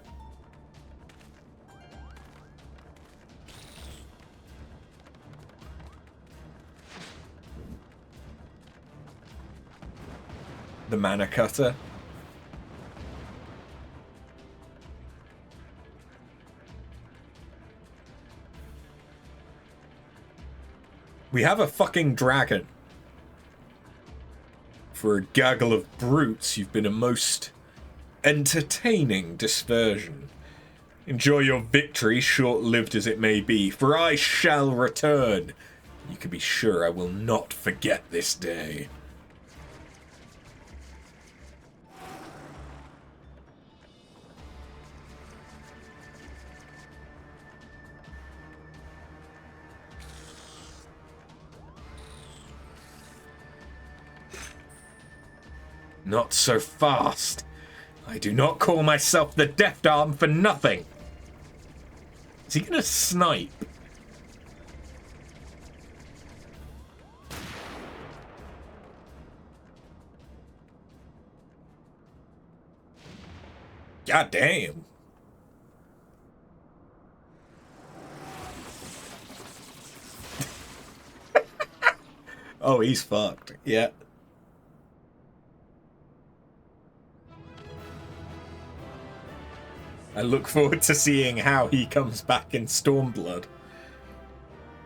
The mana cutter. We have a fucking dragon. For a gaggle of brutes, you've been a most entertaining dispersion. Enjoy your victory, short-lived as it may be, for I shall return. You can be sure I will not forget this day. Not so fast. I do not call myself the Deft Arm for nothing. Is he gonna snipe? God damn. Oh, he's fucked. Yeah. I look forward to seeing how he comes back in Stormblood.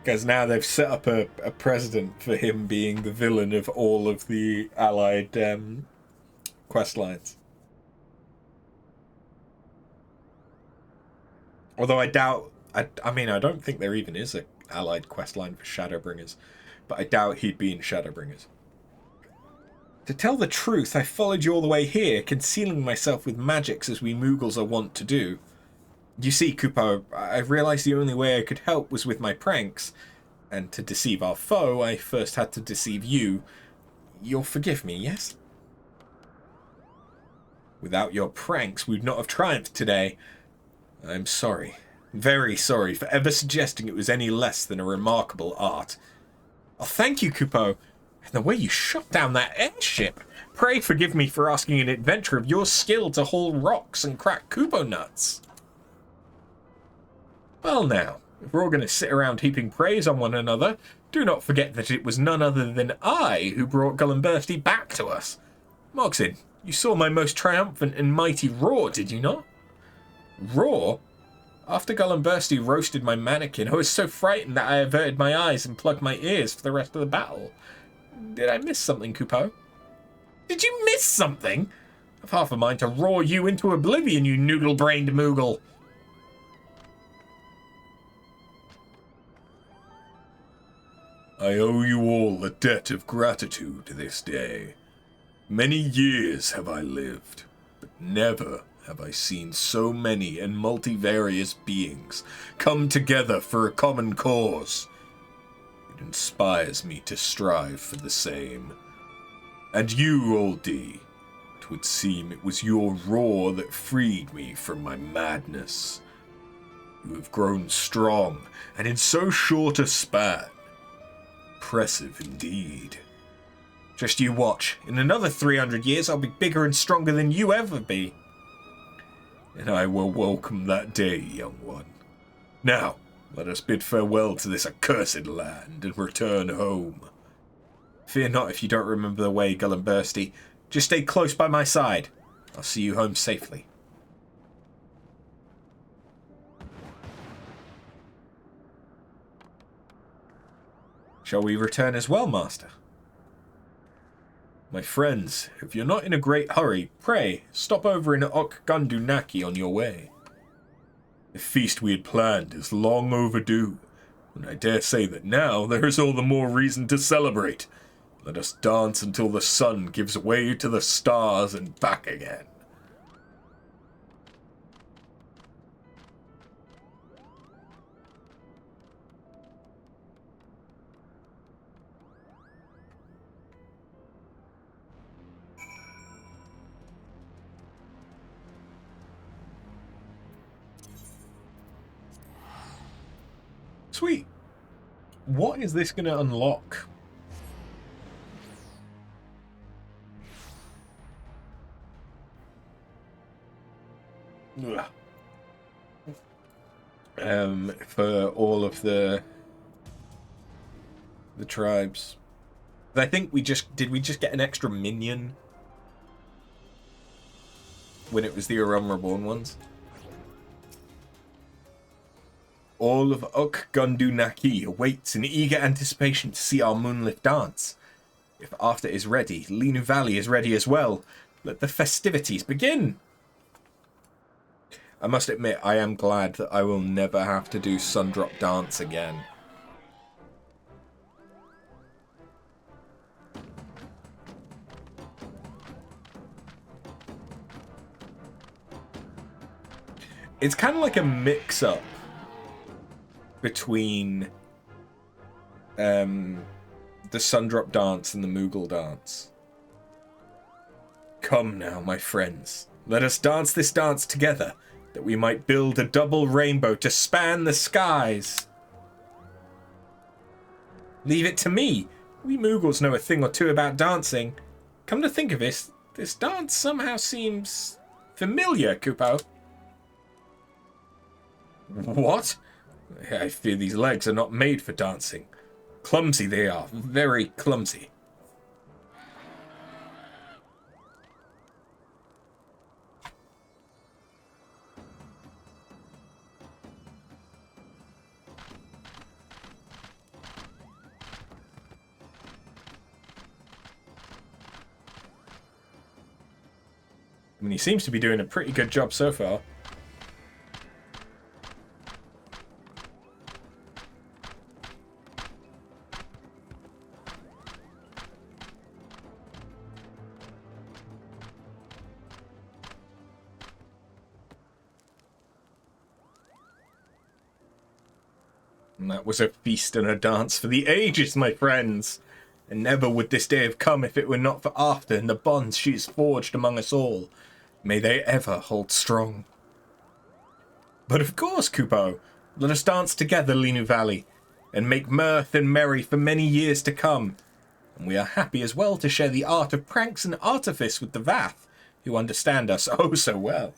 Because now they've set up a precedent for him being the villain of all of the allied quest lines. Although I doubt... I mean, I don't think there even is an allied quest line for Shadowbringers. But I doubt he'd be in Shadowbringers. To tell the truth, I followed you all the way here, concealing myself with magics as we Moogles are wont to do. You see, Kupo, I realized the only way I could help was with my pranks. And to deceive our foe, I first had to deceive you. You'll forgive me, yes? Without your pranks, we'd not have triumphed today. I'm sorry, very sorry, for ever suggesting it was any less than a remarkable art. Oh, thank you, Kupo. And the way you shot down that airship. Pray forgive me for asking an adventurer of your skill to haul rocks and crack Kupo nuts. Well now, if we're all going to sit around heaping praise on one another, do not forget that it was none other than I who brought Gullenbursty back to us. Mogsin, you saw my most triumphant and mighty roar, did you not? Roar? After Gullenbursty roasted my mannequin, I was so frightened that I averted my eyes and plugged my ears for the rest of the battle. Did I miss something, Kupo? Did you miss something? I've half a mind to roar you into oblivion, you noodle-brained Moogle. I owe you all a debt of gratitude this day. Many years have I lived, but never have I seen so many and multivarious beings come together for a common cause. It inspires me to strive for the same. And you, Old D, it would seem it was your roar that freed me from my madness. You have grown strong, and in so short a span. Impressive indeed. Just you watch. In another 300 years, I'll be bigger and stronger than you ever be. And I will welcome that day, young one. Now, let us bid farewell to this accursed land and return home. Fear not if you don't remember the way, Gullenbursty. Just stay close by my side. I'll see you home safely. Shall we return as well, Master? My friends, if you're not in a great hurry, pray, stop over in Okgundunaki on your way. The feast we had planned is long overdue, and I dare say that now there is all the more reason to celebrate. Let us dance until the sun gives way to the stars and back again. Sweet. What is this going to unlock? Ugh. For all of the tribes. I think we just get an extra minion when it was the Realm Reborn ones? All of Okgundunaki awaits in eager anticipation to see our moonlit dance. If After is ready, Linu Valley is ready as well. Let the festivities begin. I must admit, I am glad that I will never have to do Sundrop Dance again. It's kind of like a mix-up between the Sundrop Dance and the Moogle Dance. Come now, my friends. Let us dance this dance together, that we might build a double rainbow to span the skies. Leave it to me. We Moogles know a thing or two about dancing. Come to think of it, this dance somehow seems familiar, Kupo. What? I fear these legs are not made for dancing. Clumsy they are, very clumsy. I mean, he seems to be doing a pretty good job so far. And that was a feast and a dance for the ages, my friends. And never would this day have come if it were not for After and the bonds she has forged among us all. May they ever hold strong. But of course, Kupo, let us dance together, Linu Valley, and make mirth and merry for many years to come. And we are happy as well to share the art of pranks and artifice with the Vath, who understand us oh so well.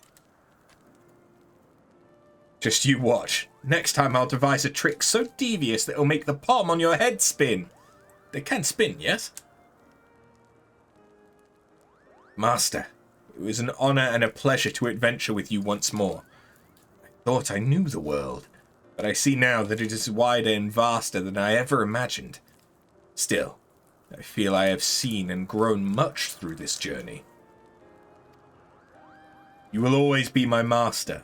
Just you watch. Next time I'll devise a trick so devious that it'll make the palm on your head spin. They can spin, yes? Master, it was an honor and a pleasure to adventure with you once more. I thought I knew the world, but I see now that it is wider and vaster than I ever imagined. Still, I feel I have seen and grown much through this journey. You will always be my master,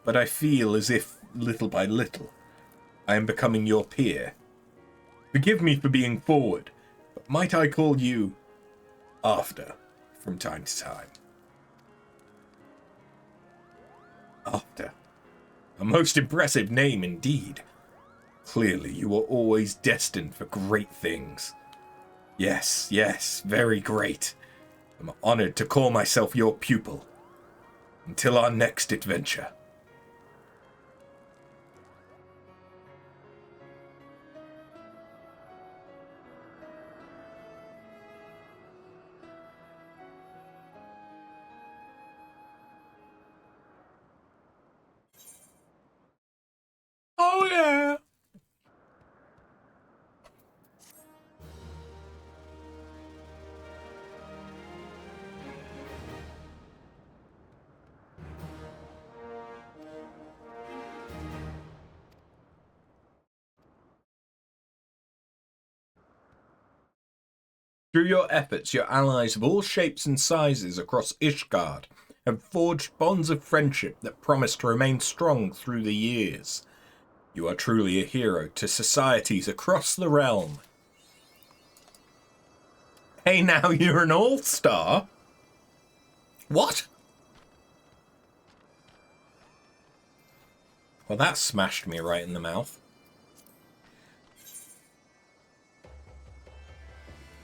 but I feel as if, little by little, I am becoming your peer. Forgive me for being forward, but might I call you After from time to time? After. A most impressive name indeed. Clearly you were always destined for great things. Yes, yes, very great. I'm honored to call myself your pupil. Until our next adventure. Oh yeah! Through your efforts, your allies of all shapes and sizes across Ishgard have forged bonds of friendship that promise to remain strong through the years. You are truly a hero to societies across the realm. Hey, now you're an all-star? What? Well, that smashed me right in the mouth.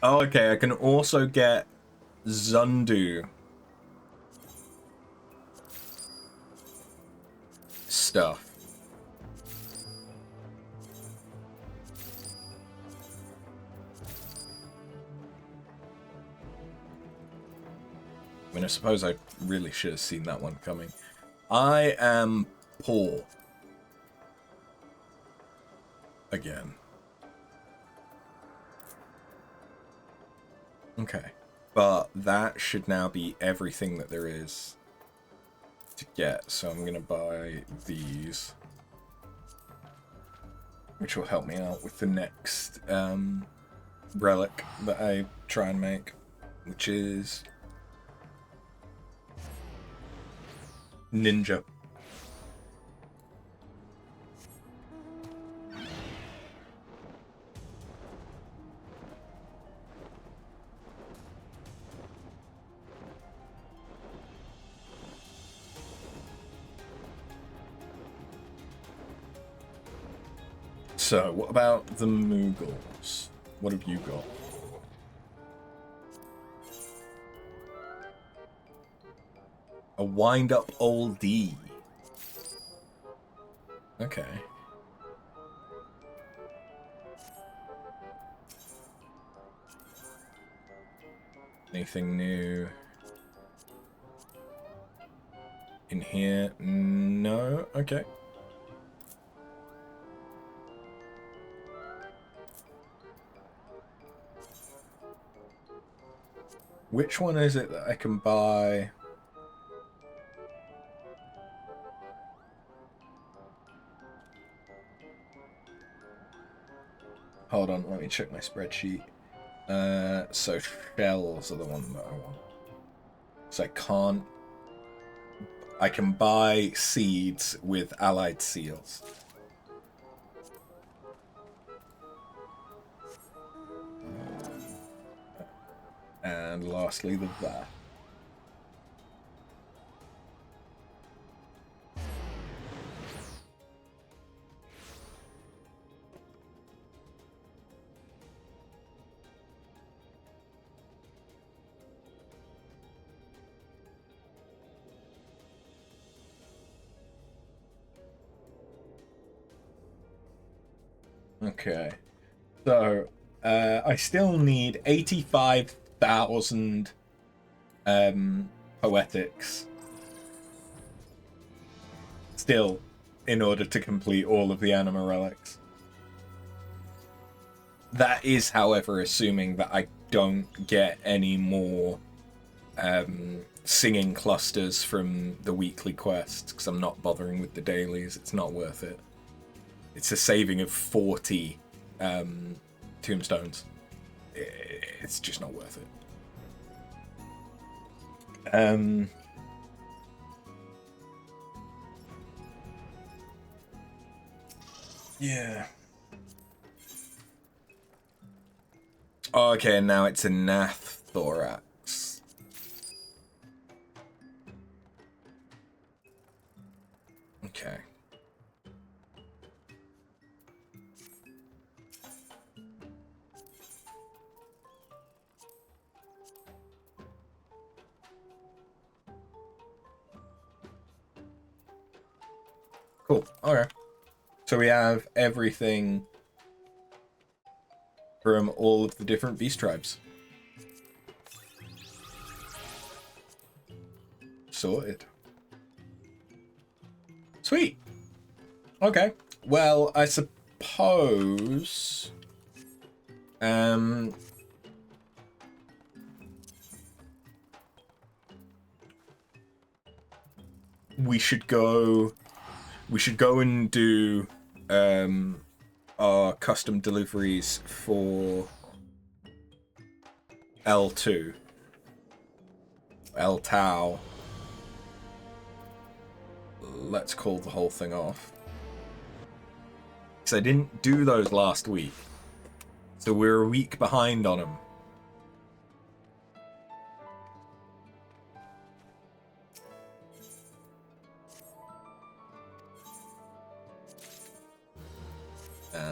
Oh, okay, I can also get Zundu stuff. I mean, I suppose I really should have seen that one coming. I am poor. Again. Okay. But that should now be everything that there is to get. So I'm going to buy these. Which will help me out with the next relic that I try and make. Which is Ninja. So, what about the Moogles? What have you got? A wind-up oldie. Okay. Anything new in here? No? Okay. Which one is it that I can buy? Hold on, let me check my spreadsheet. So shells are the one that I want. So I can buy seeds with allied seals. And lastly, the that. Okay, so I still need 85,000 poetics still in order to complete all of the anima relics. That is, however, assuming that I don't get any more singing clusters from the weekly quests, because I'm not bothering with the dailies. It's not worth it. It's a saving of 40 tombstones. It's just not worth it. Yeah. Okay, now it's a Nath Thorax. Okay. Cool. Okay. So we have everything from all of the different beast tribes. Sorted. Sweet. Okay. Well, I suppose we should go and do our custom deliveries for L2. L Tau. Let's call the whole thing off. Because I didn't do those last week. So we're a week behind on them.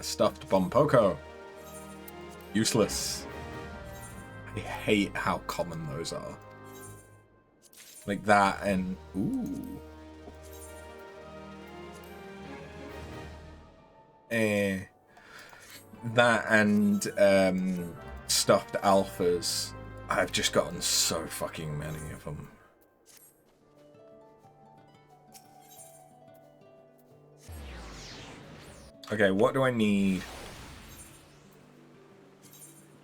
Stuffed Bompoko. Useless. I hate how common those are. Like that and... Ooh. That and stuffed alphas. I've just gotten so fucking many of them. Okay, what do I need?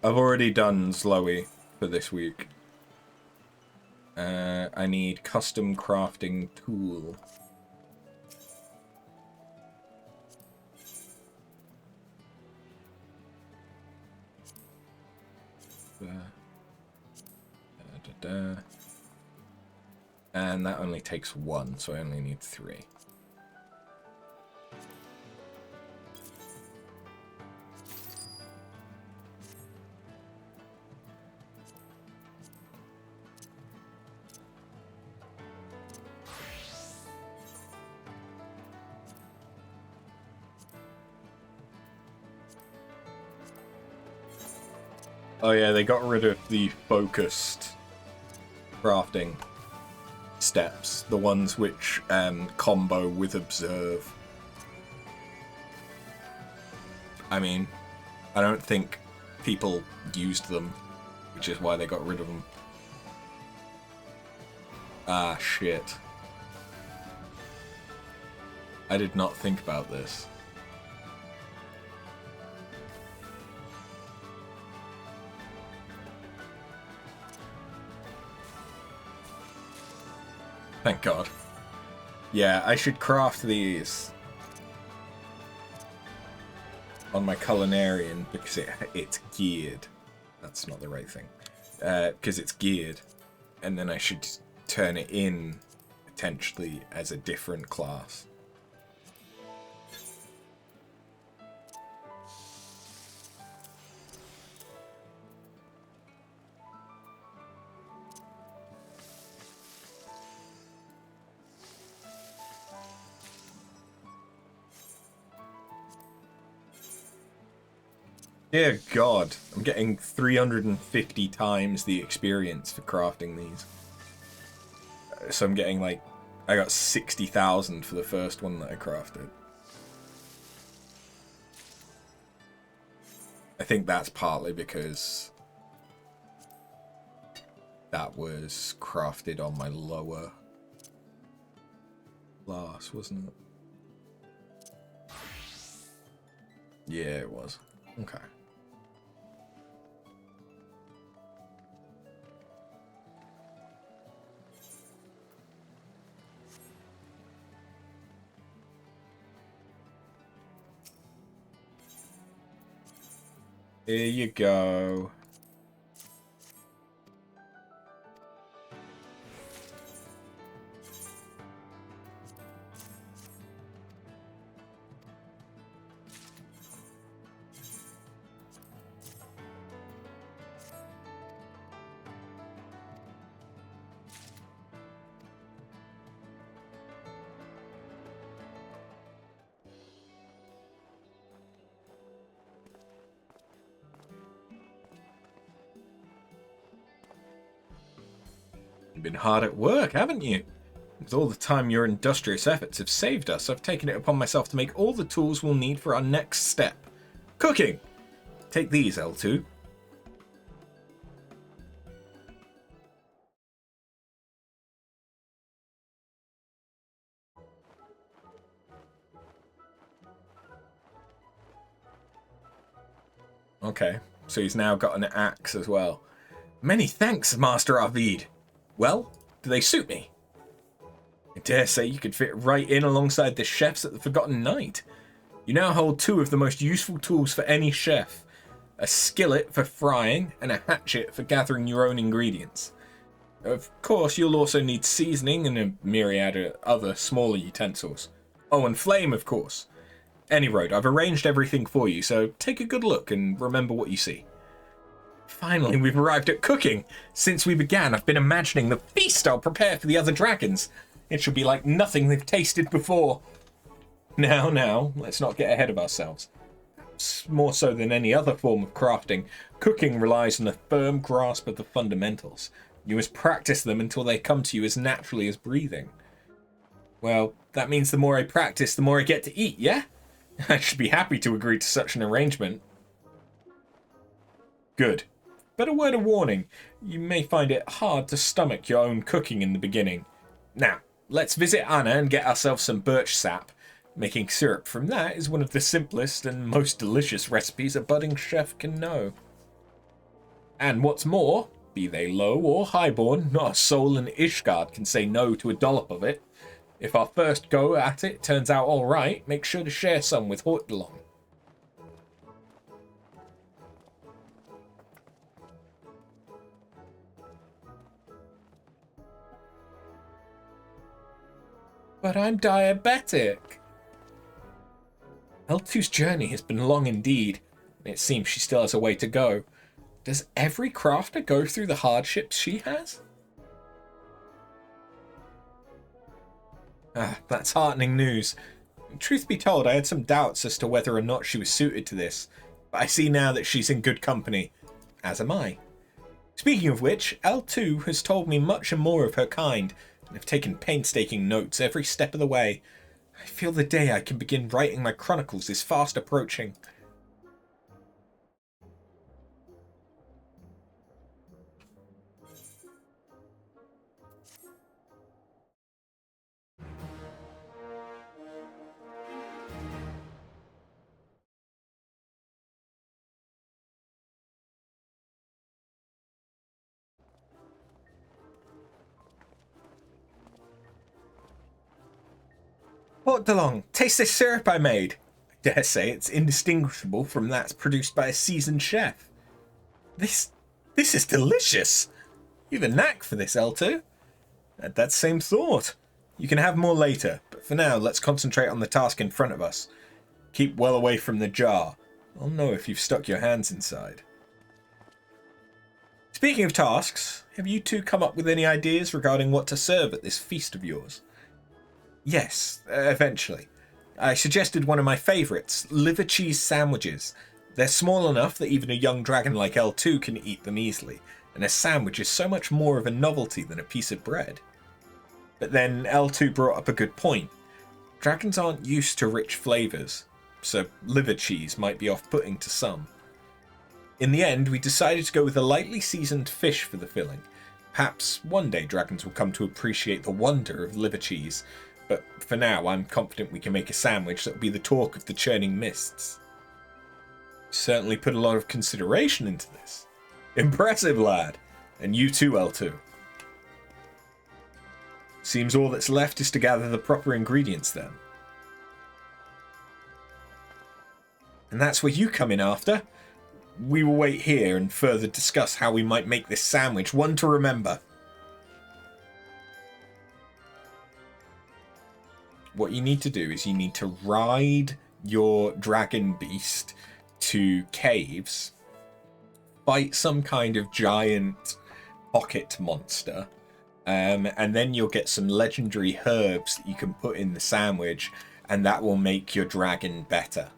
I've already done Zloey for this week. I need custom crafting tool. And that only takes one, so I only need 3. Oh yeah, they got rid of the focused crafting. steps, the ones which combo with observe. I mean, I don't think people used them, which is why they got rid of them. Ah, shit. I did not think about this. Thank God. Yeah, I should craft these on my culinarian because it's geared. That's not the right thing. Because it's geared. And then I should turn it in, potentially, as a different class. Dear God, I'm getting 350 times the experience for crafting these. So I'm getting like, I got 60,000 for the first one that I crafted. I think that's partly because that was crafted on my lower class, wasn't it? Yeah, it was. Okay. Here you go. You've been hard at work, haven't you? With all the time your industrious efforts have saved us, I've taken it upon myself to make all the tools we'll need for our next step. Cooking! Take these, L2. Okay, so he's now got an axe as well. Many thanks, Master Arvid. Well, do they suit me? I dare say you could fit right in alongside the chefs at the Forgotten Night. You now hold two of the most useful tools for any chef. A skillet for frying and a hatchet for gathering your own ingredients. Of course, you'll also need seasoning and a myriad of other smaller utensils. Oh, and flame, of course. Any road, I've arranged everything for you, so take a good look and remember what you see. Finally, we've arrived at cooking. Since we began, I've been imagining the feast I'll prepare for the other dragons. It should be like nothing they've tasted before. Now, let's not get ahead of ourselves. More so than any other form of crafting, cooking relies on a firm grasp of the fundamentals. You must practice them until they come to you as naturally as breathing. Well, that means the more I practice, the more I get to eat, yeah? I should be happy to agree to such an arrangement. Good. But a word of warning, you may find it hard to stomach your own cooking in the beginning. Now, let's visit Anna and get ourselves some birch sap. Making syrup from that is one of the simplest and most delicious recipes a budding chef can know. And what's more, be they low or highborn, not a soul in Ishgard can say no to a dollop of it. If our first go at it turns out alright, make sure to share some with Hortdelong. But I'm diabetic. L2's journey has been long indeed, and it seems she still has a way to go. Does every crafter go through the hardships she has? That's heartening news. Truth be told, I had some doubts as to whether or not she was suited to this, but I see now that she's in good company, as am I. Speaking of which, L2 has told me much and more of her kind, and have taken painstaking notes every step of the way. I feel the day I can begin writing my chronicles is fast approaching. Port DeLong, taste this syrup I made. I dare say it's indistinguishable from that produced by a seasoned chef. This is delicious. You've a knack for this, L2. Had that same thought. You can have more later, but for now, let's concentrate on the task in front of us. Keep well away from the jar. I'll know if you've stuck your hands inside. Speaking of tasks, have you two come up with any ideas regarding what to serve at this feast of yours? Yes, eventually. I suggested one of my favourites, liver cheese sandwiches. They're small enough that even a young dragon like L2 can eat them easily, and a sandwich is so much more of a novelty than a piece of bread. But then L2 brought up a good point. Dragons aren't used to rich flavours, so liver cheese might be off-putting to some. In the end, we decided to go with a lightly seasoned fish for the filling. Perhaps one day dragons will come to appreciate the wonder of liver cheese, but for now I'm confident we can make a sandwich that will be the talk of the churning mists. You certainly put a lot of consideration into this. Impressive, lad. And you too, L2. Seems all that's left is to gather the proper ingredients then. And that's where you come in after. We will wait here and further discuss how we might make this sandwich one to remember. What you need to do is you need to ride your dragon beast to caves, fight some kind of giant pocket monster, and then you'll get some legendary herbs that you can put in the sandwich, and that will make your dragon better.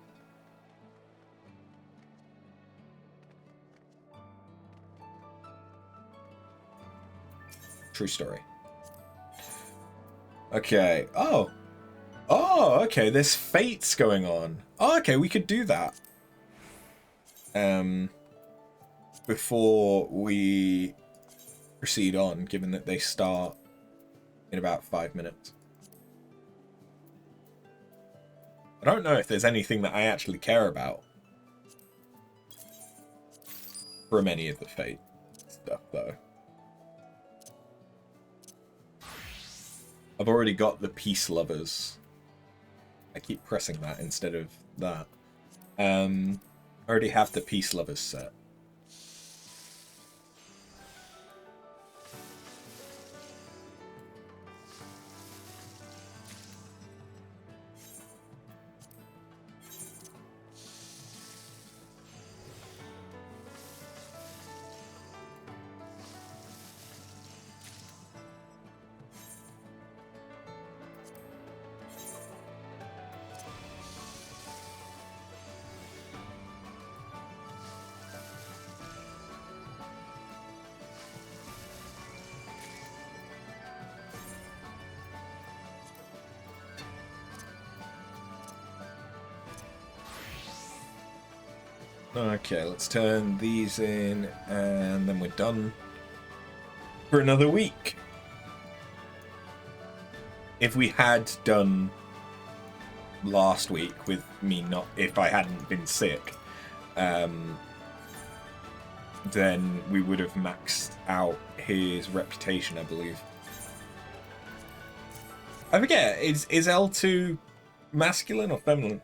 True story. Okay. Oh, okay. There's fates going on. Oh, okay. We could do that. Before we proceed on, given that they start in about 5 minutes. I don't know if there's anything that I actually care about from any of the fate stuff, though. I've already got the peace lovers. I keep pressing that instead of that. I already have the peace lovers set. Okay, let's turn these in, and then we're done for another week. If we had done last week with me not, if I hadn't been sick, then we would have maxed out his reputation, I believe. I forget, is L2 masculine or feminine?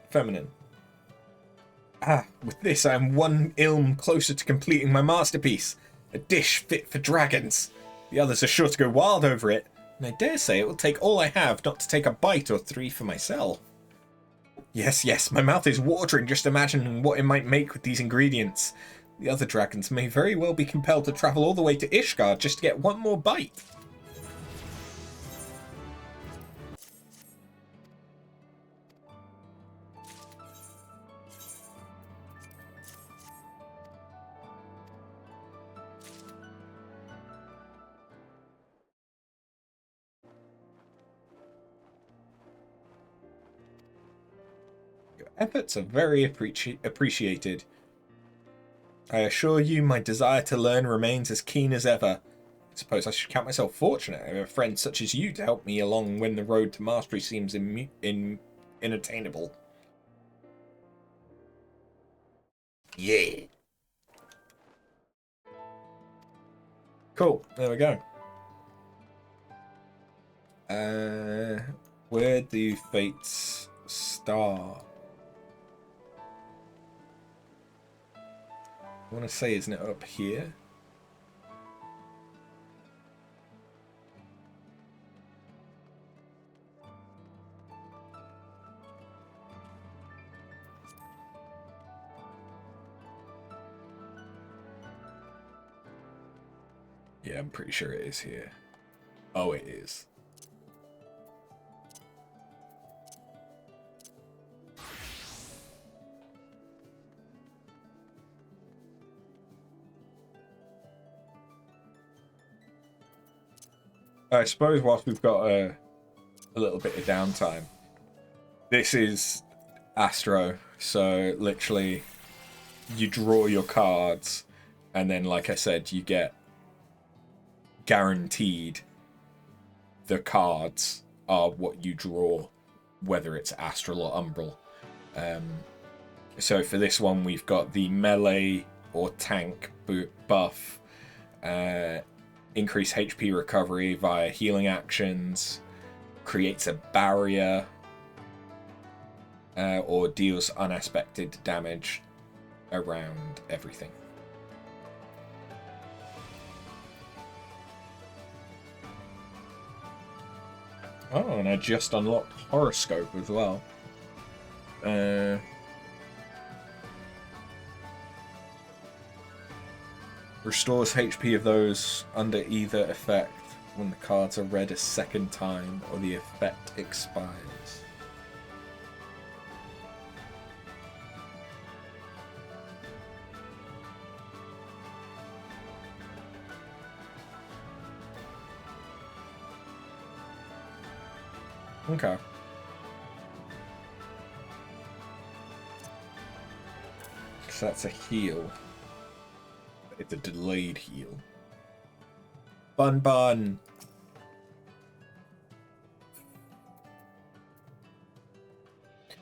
With this, I am one ilm closer to completing my masterpiece. A dish fit for dragons. The others are sure to go wild over it, and I dare say it will take all I have not to take a bite or three for myself. Yes, my mouth is watering just imagining what it might make with these ingredients. The other dragons may very well be compelled to travel all the way to Ishgard just to get one more bite. Your efforts are very appreciated. I assure you my desire to learn remains as keen as ever. I suppose I should count myself fortunate. I have a friend such as you to help me along when the road to mastery seems inattainable. Yeah. Cool. There we go. Where do fates start? I want to say, isn't it up here? Yeah, I'm pretty sure it is here. Oh, it is. I suppose whilst we've got a little bit of downtime, this is Astro, so literally you draw your cards, and then, like I said, you get guaranteed the cards are what you draw, whether it's Astral or Umbral. So for this one, we've got the melee or tank buff, increase HP recovery via healing actions, creates a barrier, or deals unexpected damage around everything. Oh, and I just unlocked Horoscope as well. Restores HP of those under either effect when the cards are read a second time or the effect expires. Okay. So that's a heal. It's a delayed heal. Bun bun.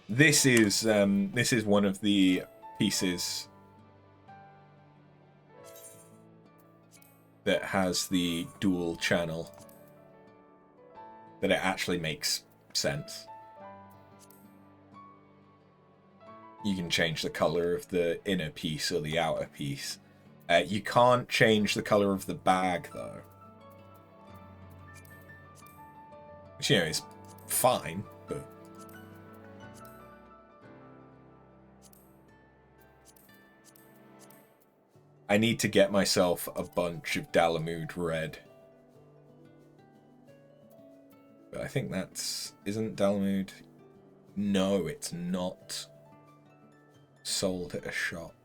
This is one of the pieces that has the dual channel that it actually makes sense. You can change the color of the inner piece or the outer piece. You can't change the color of the bag, though. Which, you know, is fine, but... I need to get myself a bunch of Dalamud Red. But I think that's... Isn't Dalamud... No, it's not sold at a shop.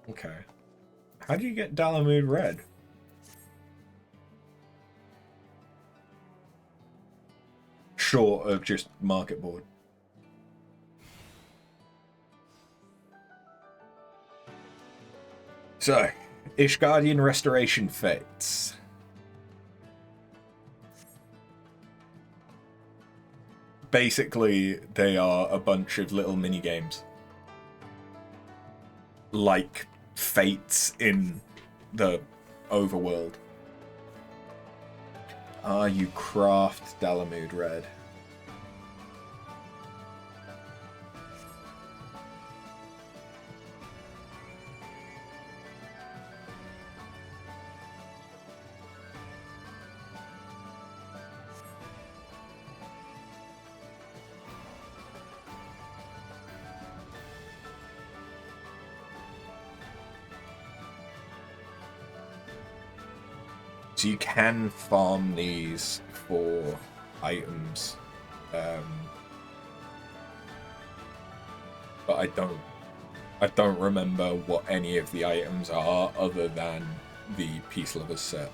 Okay. How do you get Dalamud Red? Short of just market board. So, Ishgardian Restoration Fates. Basically, they are a bunch of little mini games. Like Fates in the overworld. You craft Dalamud Red. So you can farm these for items, but I don't remember what any of the items are other than the Peace Lovers set.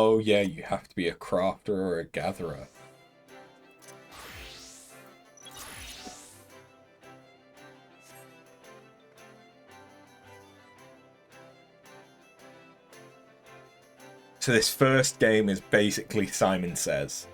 Oh yeah, you have to be a crafter or a gatherer. So this first game is basically Simon Says.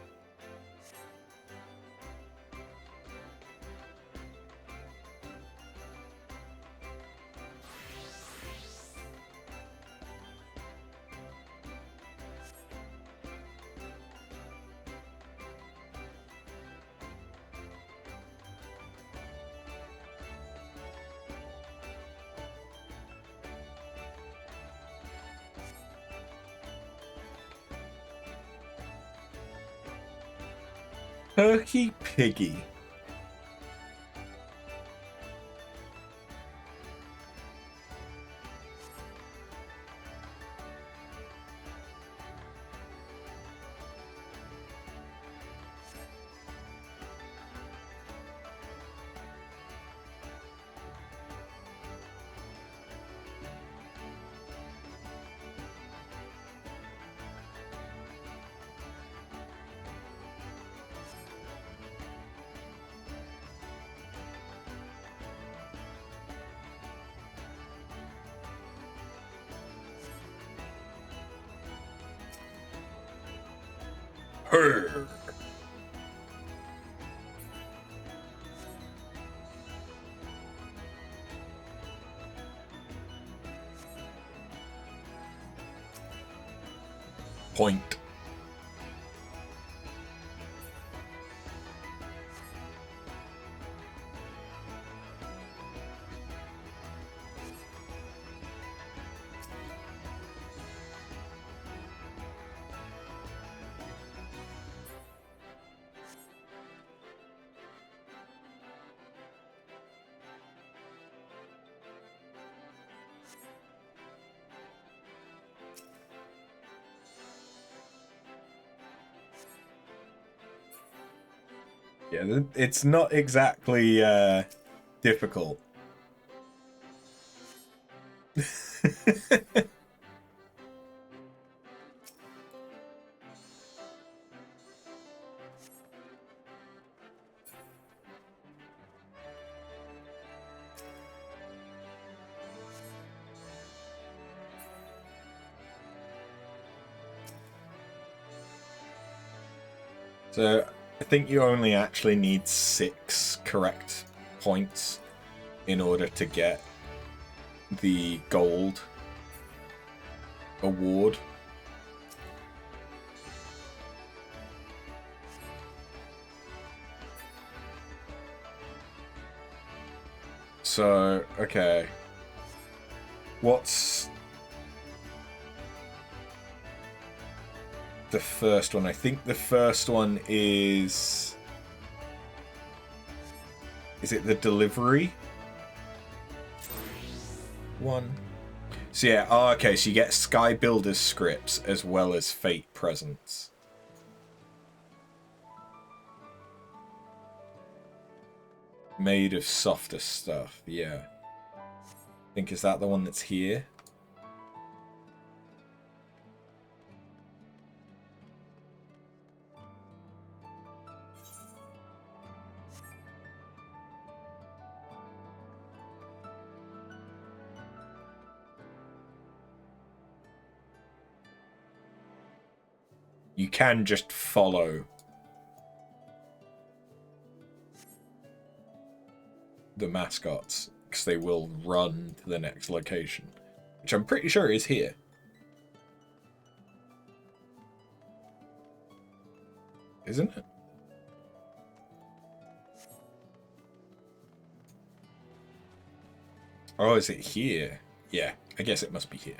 Turkey Piggy. Her. Point. Yeah, it's not exactly difficult. So I think you only actually need 6 correct points in order to get the gold award. So, okay. What's the first one? I think the first one is... Is it the delivery one? So yeah, oh, okay, so you get Sky Builder's scripts as well as Fate presents. Made of softer stuff, yeah. I think, is that the one that's here? You can just follow the mascots, because they will run to the next location, which I'm pretty sure is here. Isn't it? Oh, is it here? Yeah, I guess it must be here.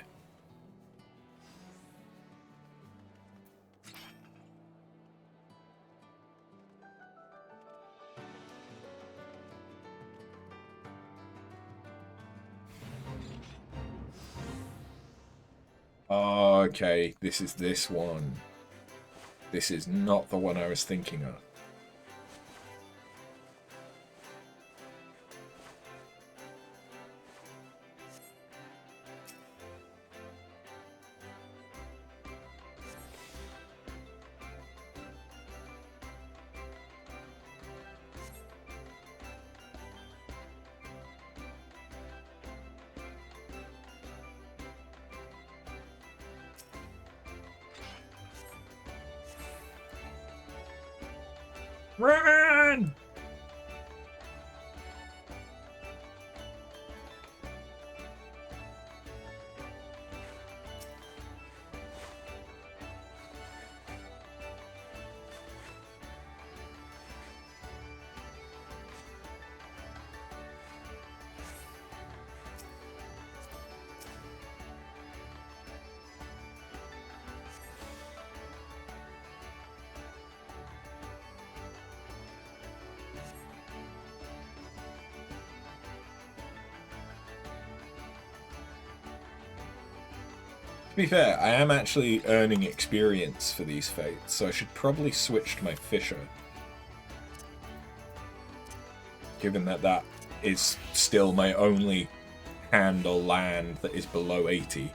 Okay, this is this one. This is not the one I was thinking of. Run! To be fair, I am actually earning experience for these fates, so I should probably switch to my Fisher. Given that that is still my only hand or land that is below 80.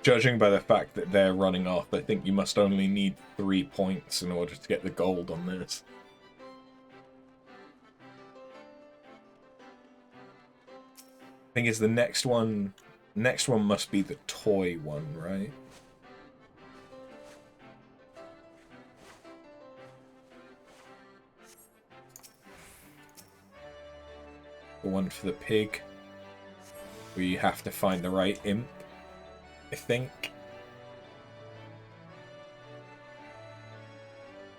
Judging by the fact that they're running off, I think you must only need 3 points in order to get the gold on this. Thing is, the next one must be the toy one, right? The one for the pig, where you have to find the right imp. I think.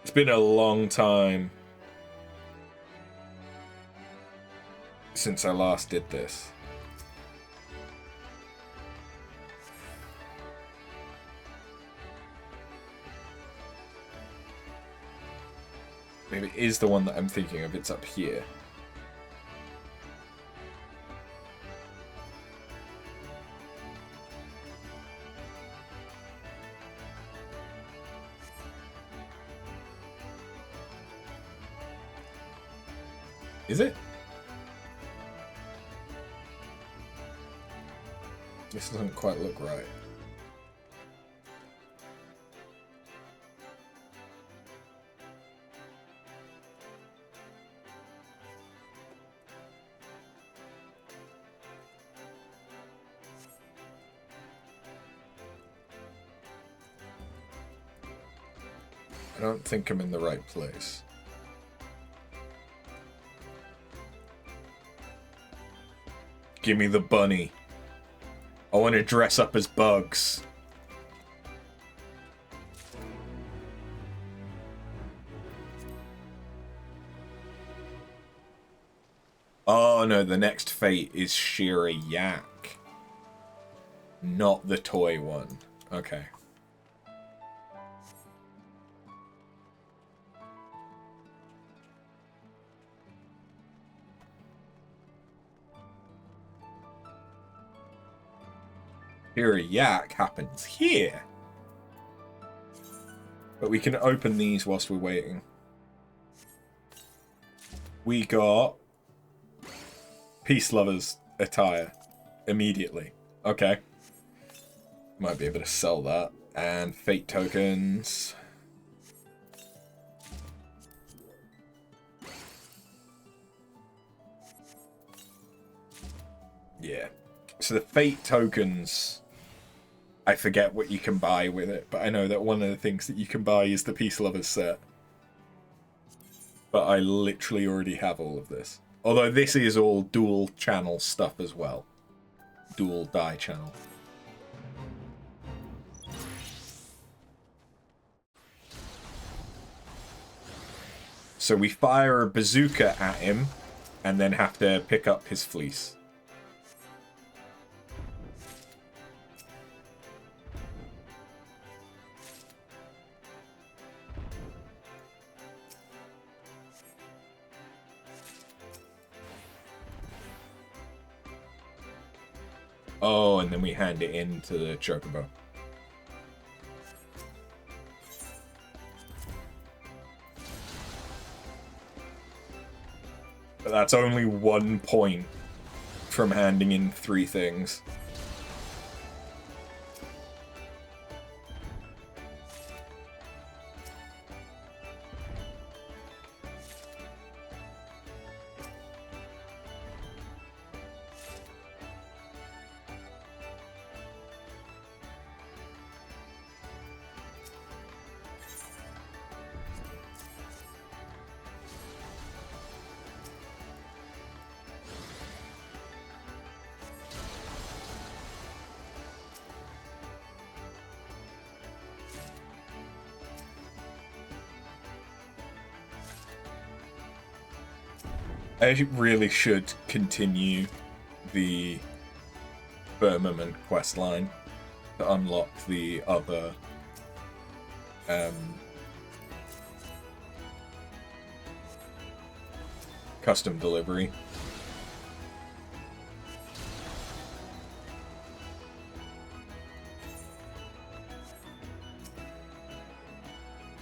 It's been a long time since I last did this. Maybe it is the one that I'm thinking of. It's up here. Is it? This doesn't quite look right. I don't think I'm in the right place. Give me the bunny. I want to dress up as Bugs. Oh no, the next fate is Shira Yak. Not the toy one. Okay. Here a yak happens here. But we can open these whilst we're waiting. We got Peace Lovers attire immediately. Okay. Might be able to sell that. And fate tokens. Yeah. So the fate tokens, I forget what you can buy with it, but I know that one of the things that you can buy is the Peace Lovers set. But I literally already have all of this. Although this is all dual channel stuff as well. Dual die channel. So we fire a bazooka at him and then have to pick up his fleece. Oh, and then we hand it in to the Chocobo. But that's only 1 point from handing in 3 things. I really should continue the Firmament questline to unlock the other custom delivery.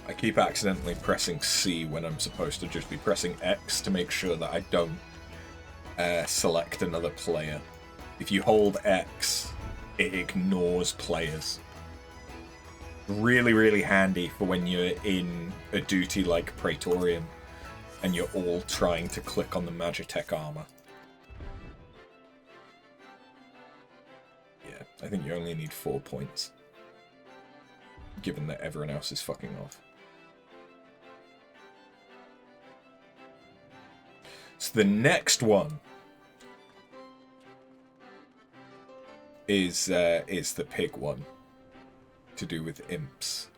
I keep accidentally pressing C when I'm supposed to just be pressing X to make sure that I don't select another player. If you hold X, it ignores players. Really, really handy for when you're in a duty like Praetorium and you're all trying to click on the Magitech armor. Yeah, I think you only need 4 points, given that everyone else is fucking off. So the next one is the pig one, to do with imps.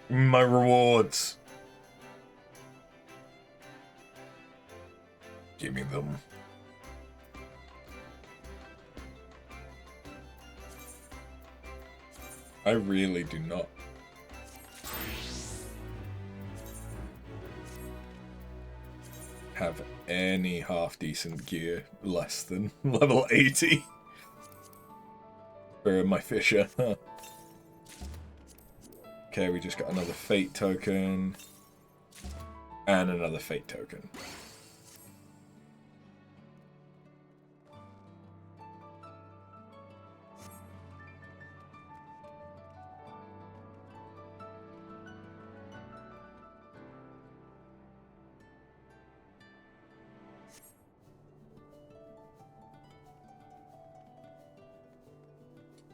My rewards. Give me them. I really do not have any half-decent gear less than level 80 for my Fisher. Okay, we just got another fate token and another fate token.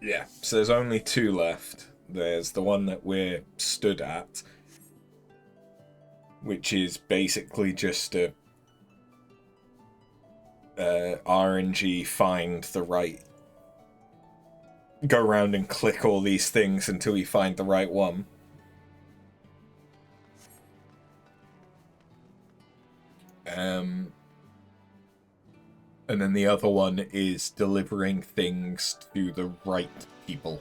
Yeah, so there's only 2 left. There's the one that we're stood at, which is basically just a RNG find the right... Go around and click all these things until you find the right one. And then the other one is delivering things to the right people.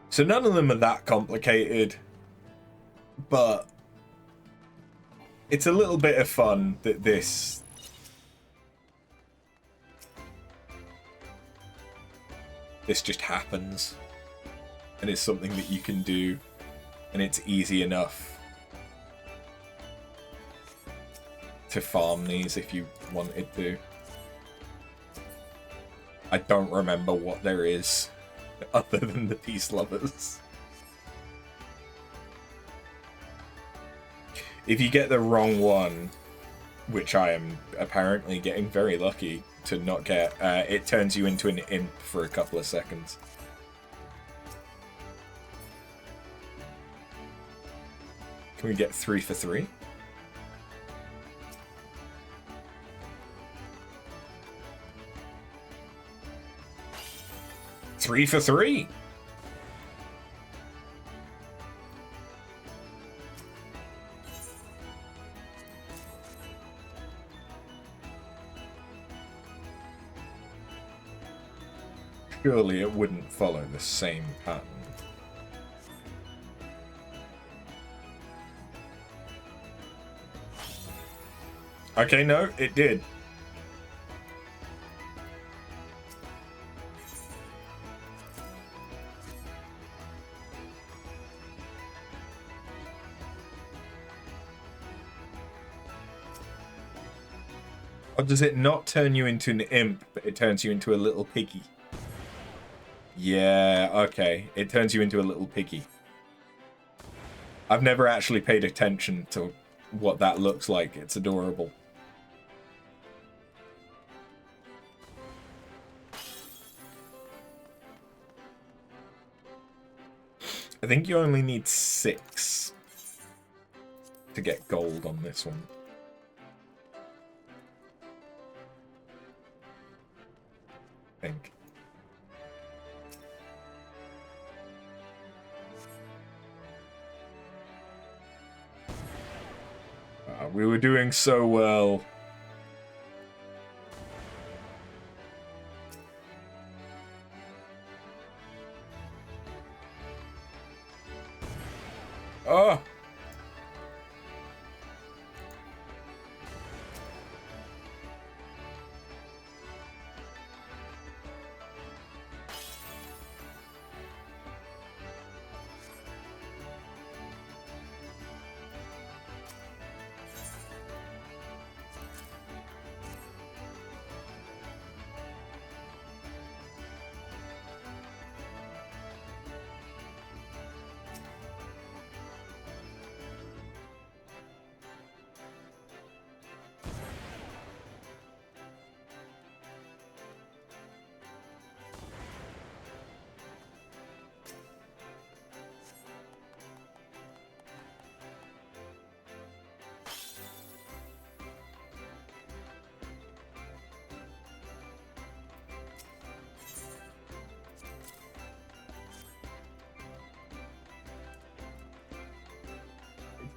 So none of them are that complicated, but it's a little bit of fun that this just happens. and it's something that you can do, and it's easy enough to farm these if you wanted to. I don't remember what there is other than the Peace Lovers. If you get the wrong one, which I am apparently getting very lucky to not get, it turns you into an imp for a couple of seconds. Can we get 3 for 3? Three for 3. Surely it wouldn't follow the same pattern. Okay, no, it did. Or does it not turn you into an imp, but it turns you into a little piggy? Yeah, okay. It turns you into a little piggy. I've never actually paid attention to what that looks like. It's adorable. I think you only need 6 to get gold on this one. I think. We were doing so well. Oh!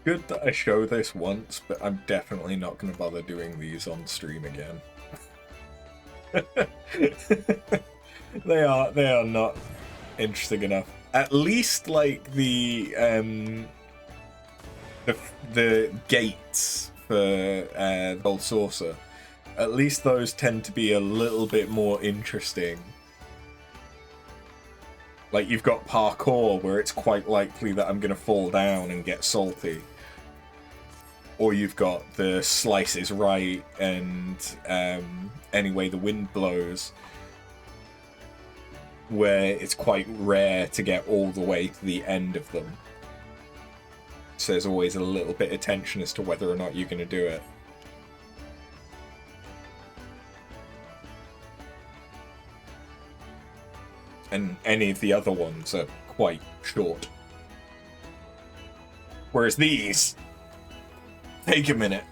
Good that I show this once, but I'm definitely not going to bother doing these on stream again. They are not interesting enough. At least like the gates for the Gold Saucer. At least those tend to be a little bit more interesting. Like you've got parkour where it's quite likely that I'm going to fall down and get salty. Or you've got the slices right and anyway the wind blows, where it's quite rare to get all the way to the end of them. So there's always a little bit of tension as to whether or not you're going to do it. And any of the other ones are quite short. Whereas these take a minute.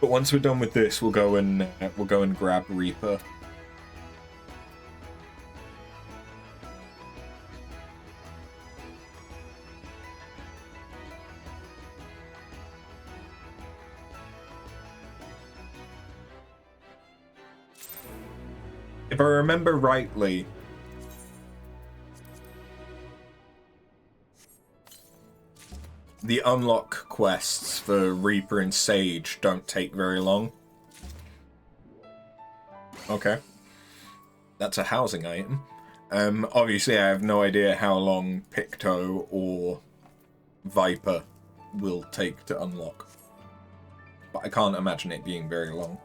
But once we're done with this, we'll go and grab Reaper. If I remember rightly, The unlock quests for Reaper and Sage don't take very long. Okay. That's a housing item. Obviously, I have no idea how long Picto or Viper will take to unlock. But I can't imagine it being very long.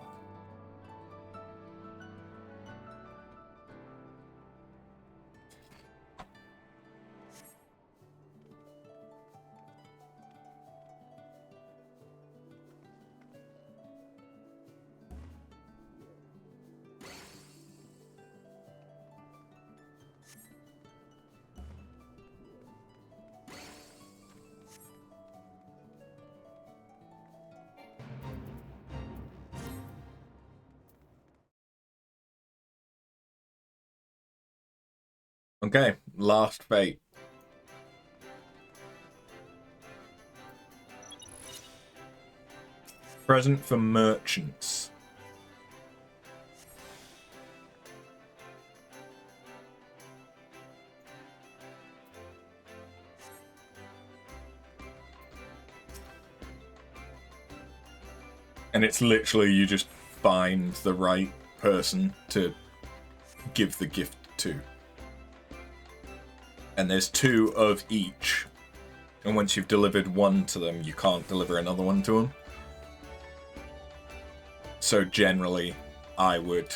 Okay, last fate. Present for merchants. And it's literally you just find the right person to give the gift to. And there's 2 of each. And once you've delivered one to them, you can't deliver another one to them. So generally, I would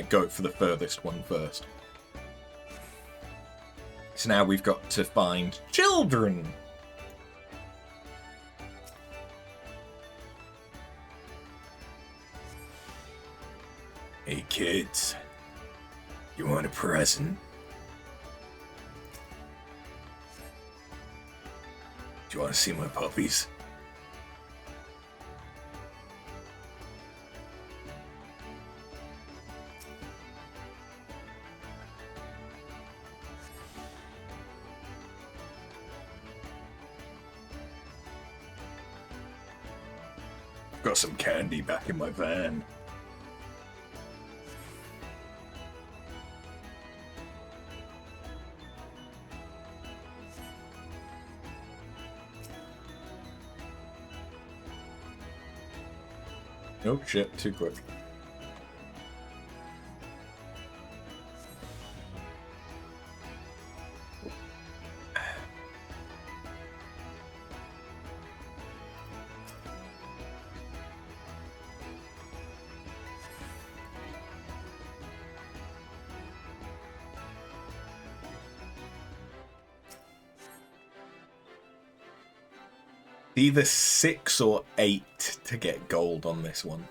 go for the furthest one first. So now we've got to find children. Hey kids, you want a present? Do you want to see my puppies? I've got some candy back in my van. Oh shit, too quick. Either 6 or 8 to get gold on this one.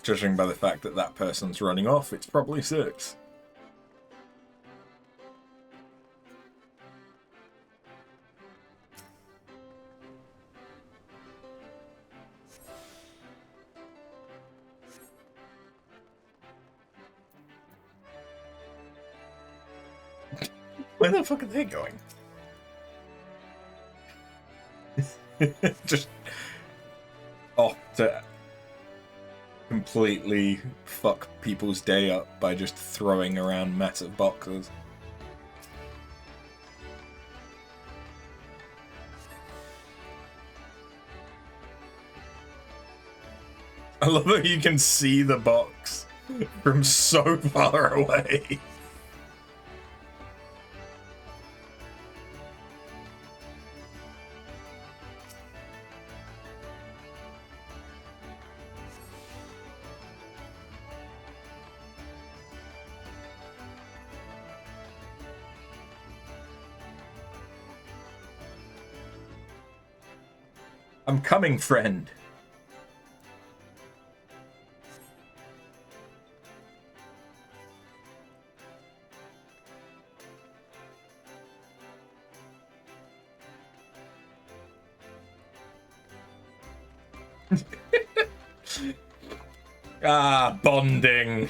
Judging by the fact that that person's running off, it's probably 6. Where the fuck are they going? Just off to completely fuck people's day up by just throwing around massive boxes. I love that you can see the box from so far away. I'm coming, friend. Ah, bonding.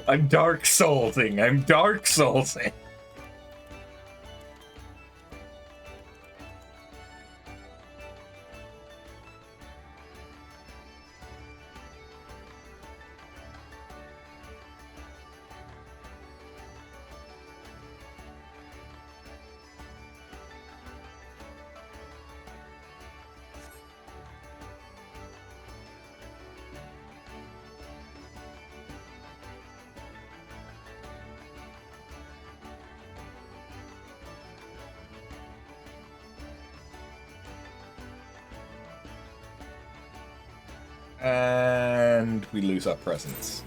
I'm Dark Soulsing. I'm Dark Soulsing. And we lose our presence.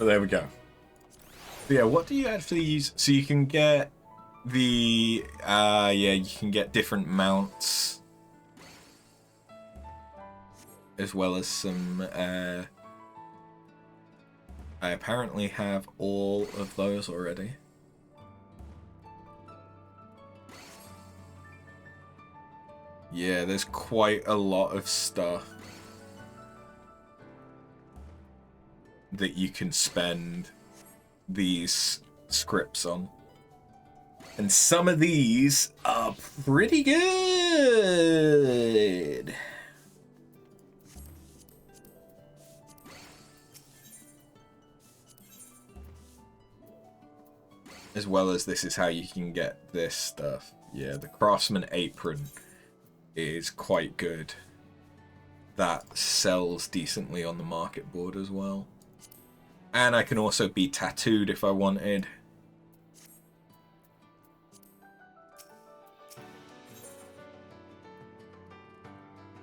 Oh, there we go. But yeah, what do you actually use? So you can get the yeah, you can get different mounts as well as some I apparently have all of those already. Yeah, there's quite a lot of stuff that you can spend these scripts on. And some of these are pretty good. As well as this is how you can get this stuff. Yeah, the Craftsman Apron is quite good. That sells decently on the market board as well. And I can also be tattooed if I wanted.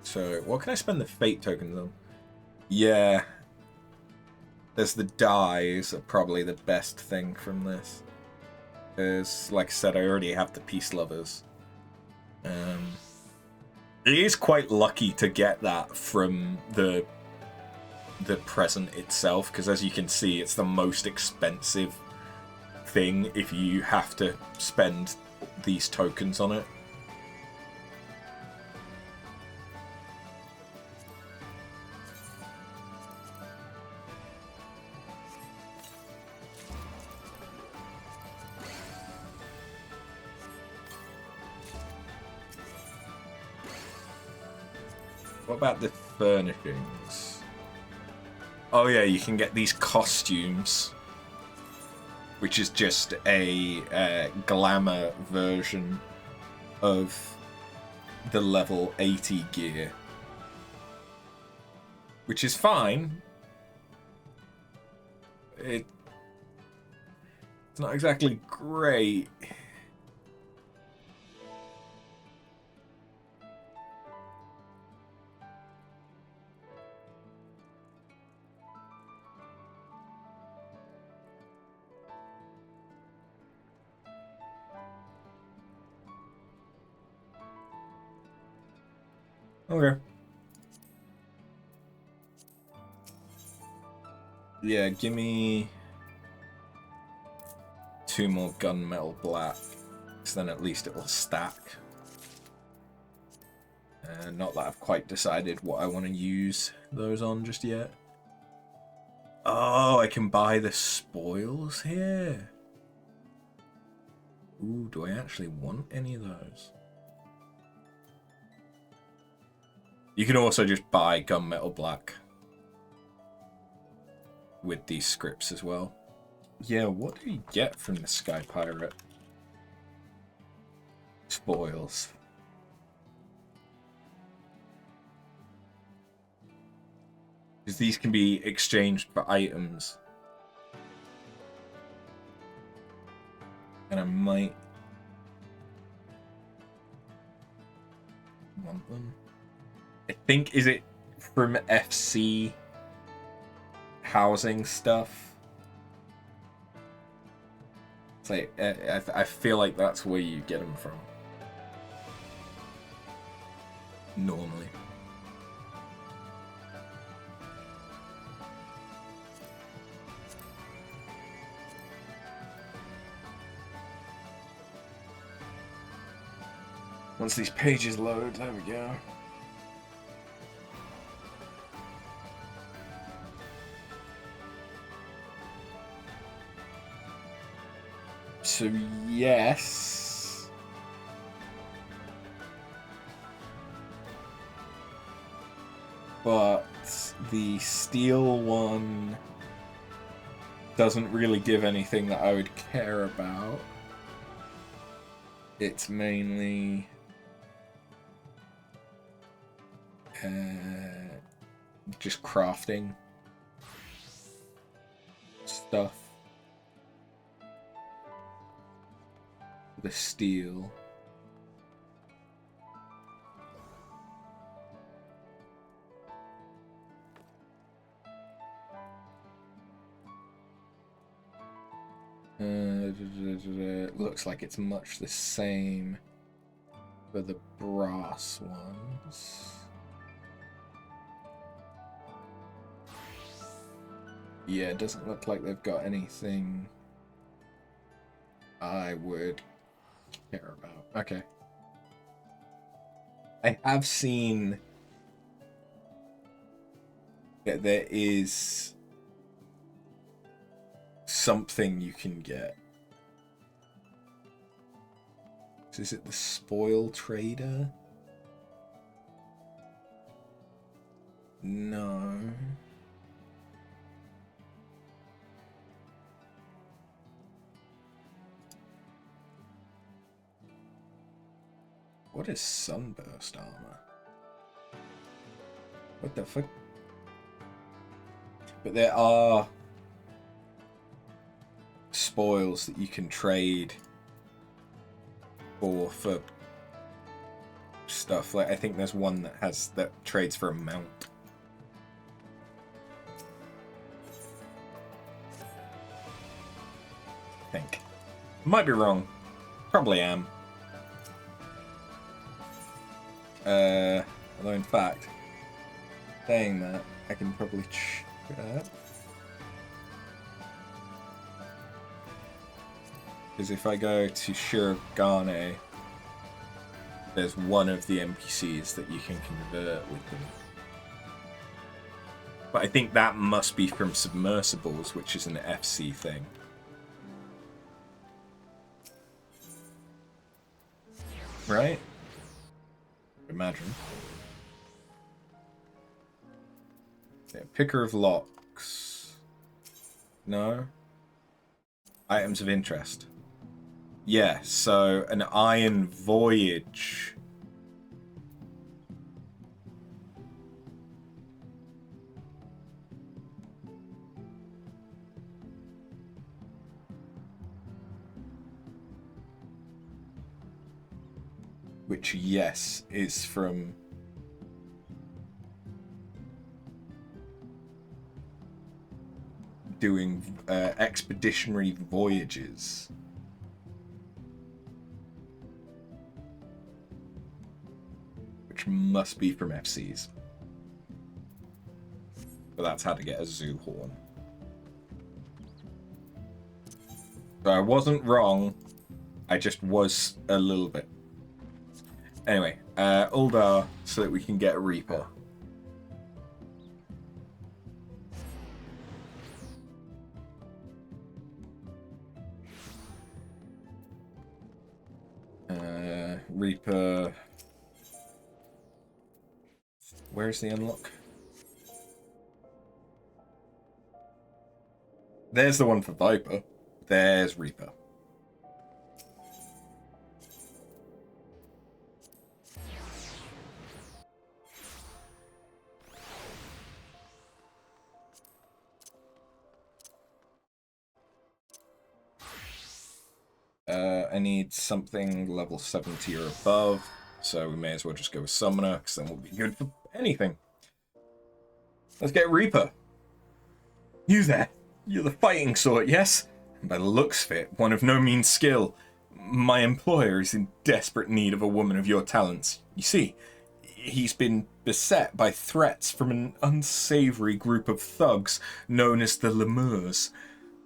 So, what can I spend the fate tokens on? Yeah. There's the dyes are probably the best thing from this. Because, like I said, I already have the Peace Lovers. It is quite lucky to get that from the present itself, because as you can see, it's the most expensive thing if you have to spend these tokens on it. What about the furnishings? Oh yeah, you can get these costumes, which is just a glamour version of the level 80 gear, which is fine. It's not exactly great. Okay. Yeah, give me 2 more gunmetal black, so then at least it will stack. Not that I've quite decided what I want to use those on just yet. Oh, I can buy the spoils here. Ooh, do I actually want any of those? You can also just buy gunmetal black with these scripts as well. Yeah, what do you get from the Sky Pirate? Spoils. Because these can be exchanged for items. And I might want them. I think, is it from FC housing stuff? It's like, I feel like that's where you get them from. Normally. Once these pages load, there we go. So, yes. But the steel one doesn't really give anything that I would care about. It's mainly just crafting stuff. The steel. Looks like it's much the same for the brass ones. Yeah, it doesn't look like they've got anything I would care about. Okay. I have seen that there is something you can get. Is it the spoil trader? No. What is sunburst armor? What the fuck? But there are spoils that you can trade for stuff. Like I think there's one that trades for a mount. I think. Might be wrong. Probably am. Although in fact, saying that, I can probably check that. Because if I go to Shirogane, there's one of the NPCs that you can convert with them. But I think that must be from Submersibles, which is an FC thing. Right? Imagine. Yeah, picker of locks. No. Items of interest. Yeah, so an Iron Voyage. Which, yes, is from doing expeditionary voyages. Which must be from FCs. But that's how to get a zoo horn. So I wasn't wrong. I just was a little bit. Anyway, Uldar, so that we can get a Reaper. Reaper. Where's the unlock? There's the one for Viper. There's Reaper. I need something level 70 or above, so we may as well just go with Summoner, because then we'll be good for anything. Let's get Reaper. You there? You're the fighting sort, yes? And by the looks of it, one of no mean skill. My employer is in desperate need of a woman of your talents. You see, he's been beset by threats from an unsavory group of thugs known as the Lemurs.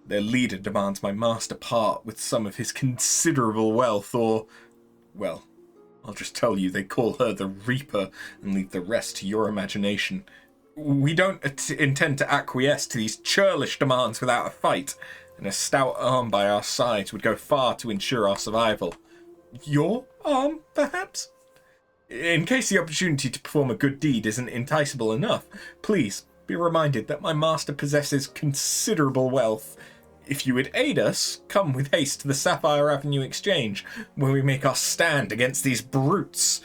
Their leader demands my master part with some of his considerable wealth, or, well, I'll just tell you, they call her the Reaper and leave the rest to your imagination. We don't intend to acquiesce to these churlish demands without a fight. and a stout arm by our sides would go far to ensure our survival. Your arm, perhaps? In case the opportunity to perform a good deed isn't enticable enough, please be reminded that my master possesses considerable wealth. If you would aid us, come with haste to the Sapphire Avenue Exchange, where we make our stand against these brutes.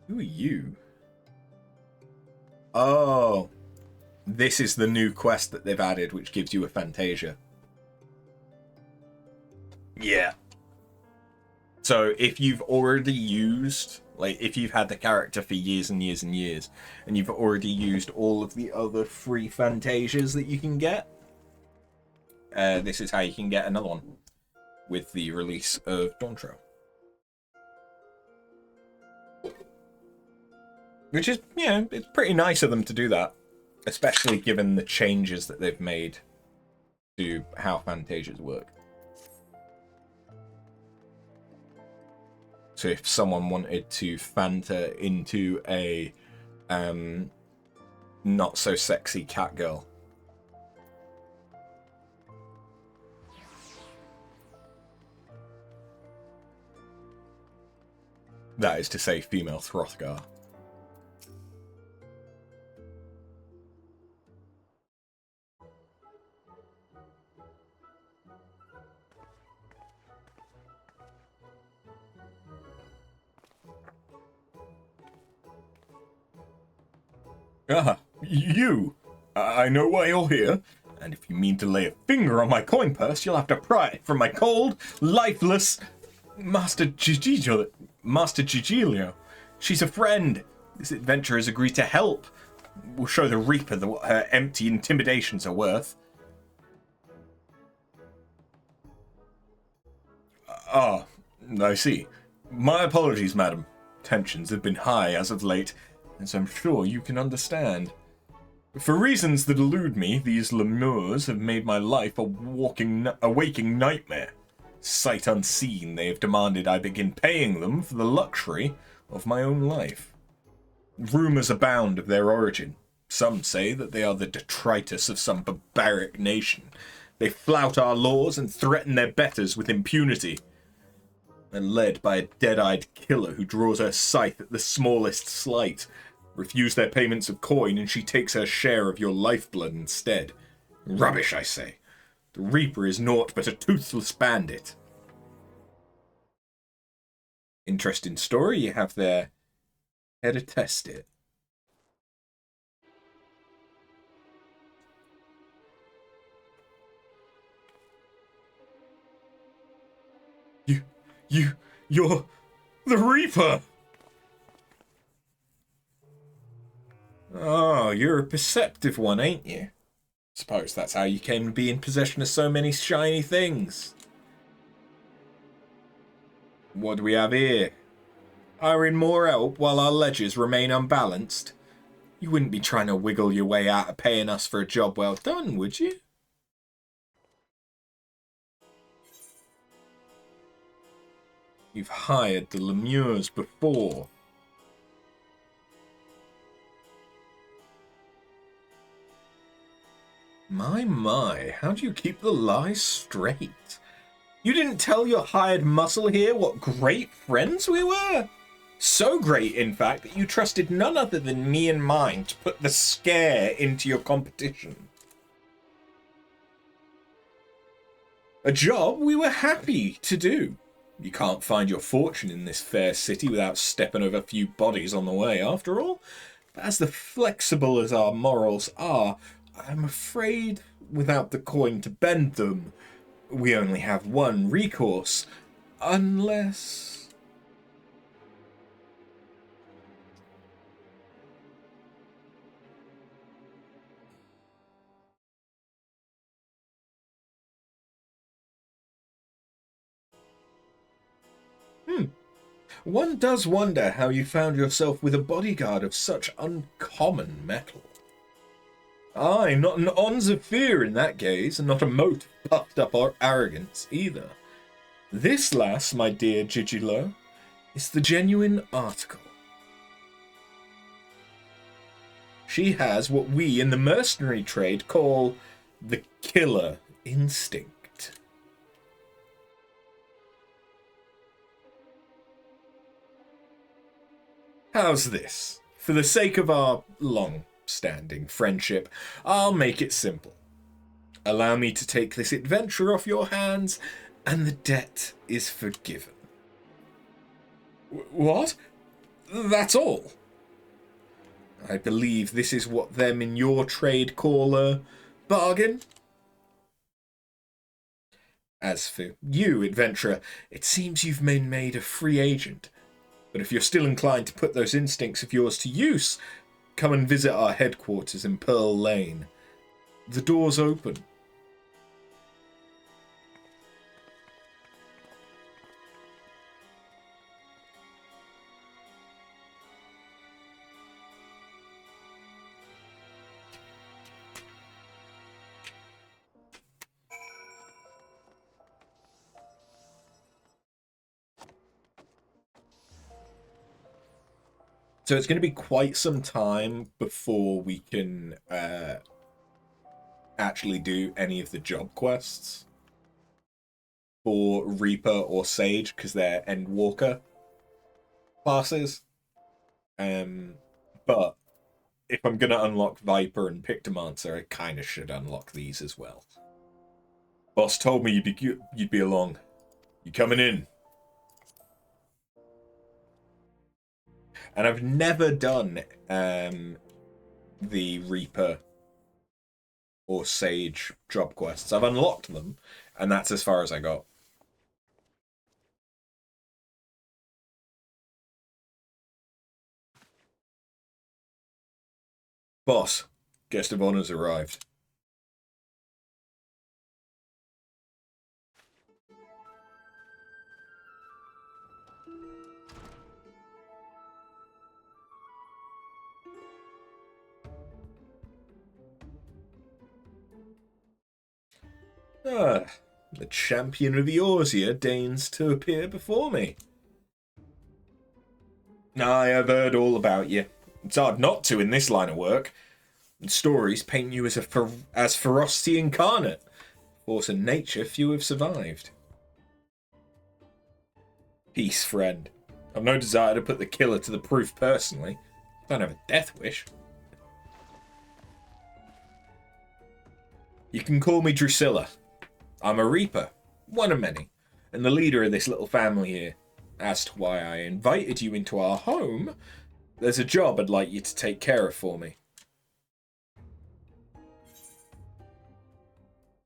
Who are you? Oh, this is the new quest that they've added, which gives you a Fantasia. Yeah. So if you've already used, like, if you've had the character for years and years and years, and you've already used all of the other free Fantasias that you can get, this is how you can get another one with the release of Dawntrail. Which is, it's pretty nice of them to do that. Especially given the changes that they've made to how Fantasias work. So if someone wanted to Fanta into a not so sexy cat girl, that is to say female Throthgar. You! I know why you're here, and if you mean to lay a finger on my coin purse, you'll have to pry it from my cold, lifeless Master Gigilio. She's a friend. This adventurer has agreed to help. We'll show the Reaper what her empty intimidations are worth. I see. My apologies, madam. Tensions have been high as of late, as I'm sure you can understand. For reasons that elude me, these lemurs have made my life a waking nightmare. Sight unseen, they have demanded I begin paying them for the luxury of my own life. Rumours abound of their origin. Some say that they are the detritus of some barbaric nation. They flout our laws and threaten their betters with impunity. They're led by a dead-eyed killer who draws her scythe at the smallest slight. Refuse their payments of coin, and she takes her share of your lifeblood instead. Rubbish, I say. The Reaper is naught but a toothless bandit. Interesting story you have there. Here to test it. You're the Reaper! Oh, you're a perceptive one, ain't you? Suppose that's how you came to be in possession of so many shiny things. What do we have here? Hiring more help while our ledgers remain unbalanced? You wouldn't be trying to wiggle your way out of paying us for a job well done, would you? You've hired the lemurs before. My, how do you keep the lies straight? You didn't tell your hired muscle here what great friends we were? So great, in fact, that you trusted none other than me and mine to put the scare into your competition. A job we were happy to do. You can't find your fortune in this fair city without stepping over a few bodies on the way, after all. But as the flexible as our morals are, I'm afraid, without the coin to bend them, we only have one recourse. Unless... One does wonder how you found yourself with a bodyguard of such uncommon mettle. Aye, not an ons of fear in that gaze, and not a mote of puffed up arrogance either. This lass, my dear Gigolo, is the genuine article. She has what we in the mercenary trade call the killer instinct. How's this? For the sake of our long-standing friendship, I'll make it simple. Allow me to take this adventure off your hands, and the debt is forgiven. What? That's all? I believe this is what them in your trade call a bargain. As for you, adventurer, it seems you've been made a free agent. But if you're still inclined to put those instincts of yours to use, come and visit our headquarters in Pearl Lane. The door's open. So it's going to be quite some time before we can actually do any of the job quests for Reaper or Sage, because they're Endwalker classes. But if I'm going to unlock Viper and Pictomancer, I kind of should unlock these as well. Boss told me you'd be along. You coming in? And I've never done the Reaper or Sage job quests. I've unlocked them, and that's as far as I got. Boss, guest of honor's arrived. Ah, the champion of Eorzean deigns to appear before me. I have heard all about you. It's hard not to in this line of work. And stories paint you as ferocity incarnate. Force and nature few have survived. Peace, friend. I've no desire to put the killer to the proof personally. I don't have a death wish. You can call me Drusilla. I'm a Reaper, one of many, and the leader of this little family here. As to why I invited you into our home, there's a job I'd like you to take care of for me.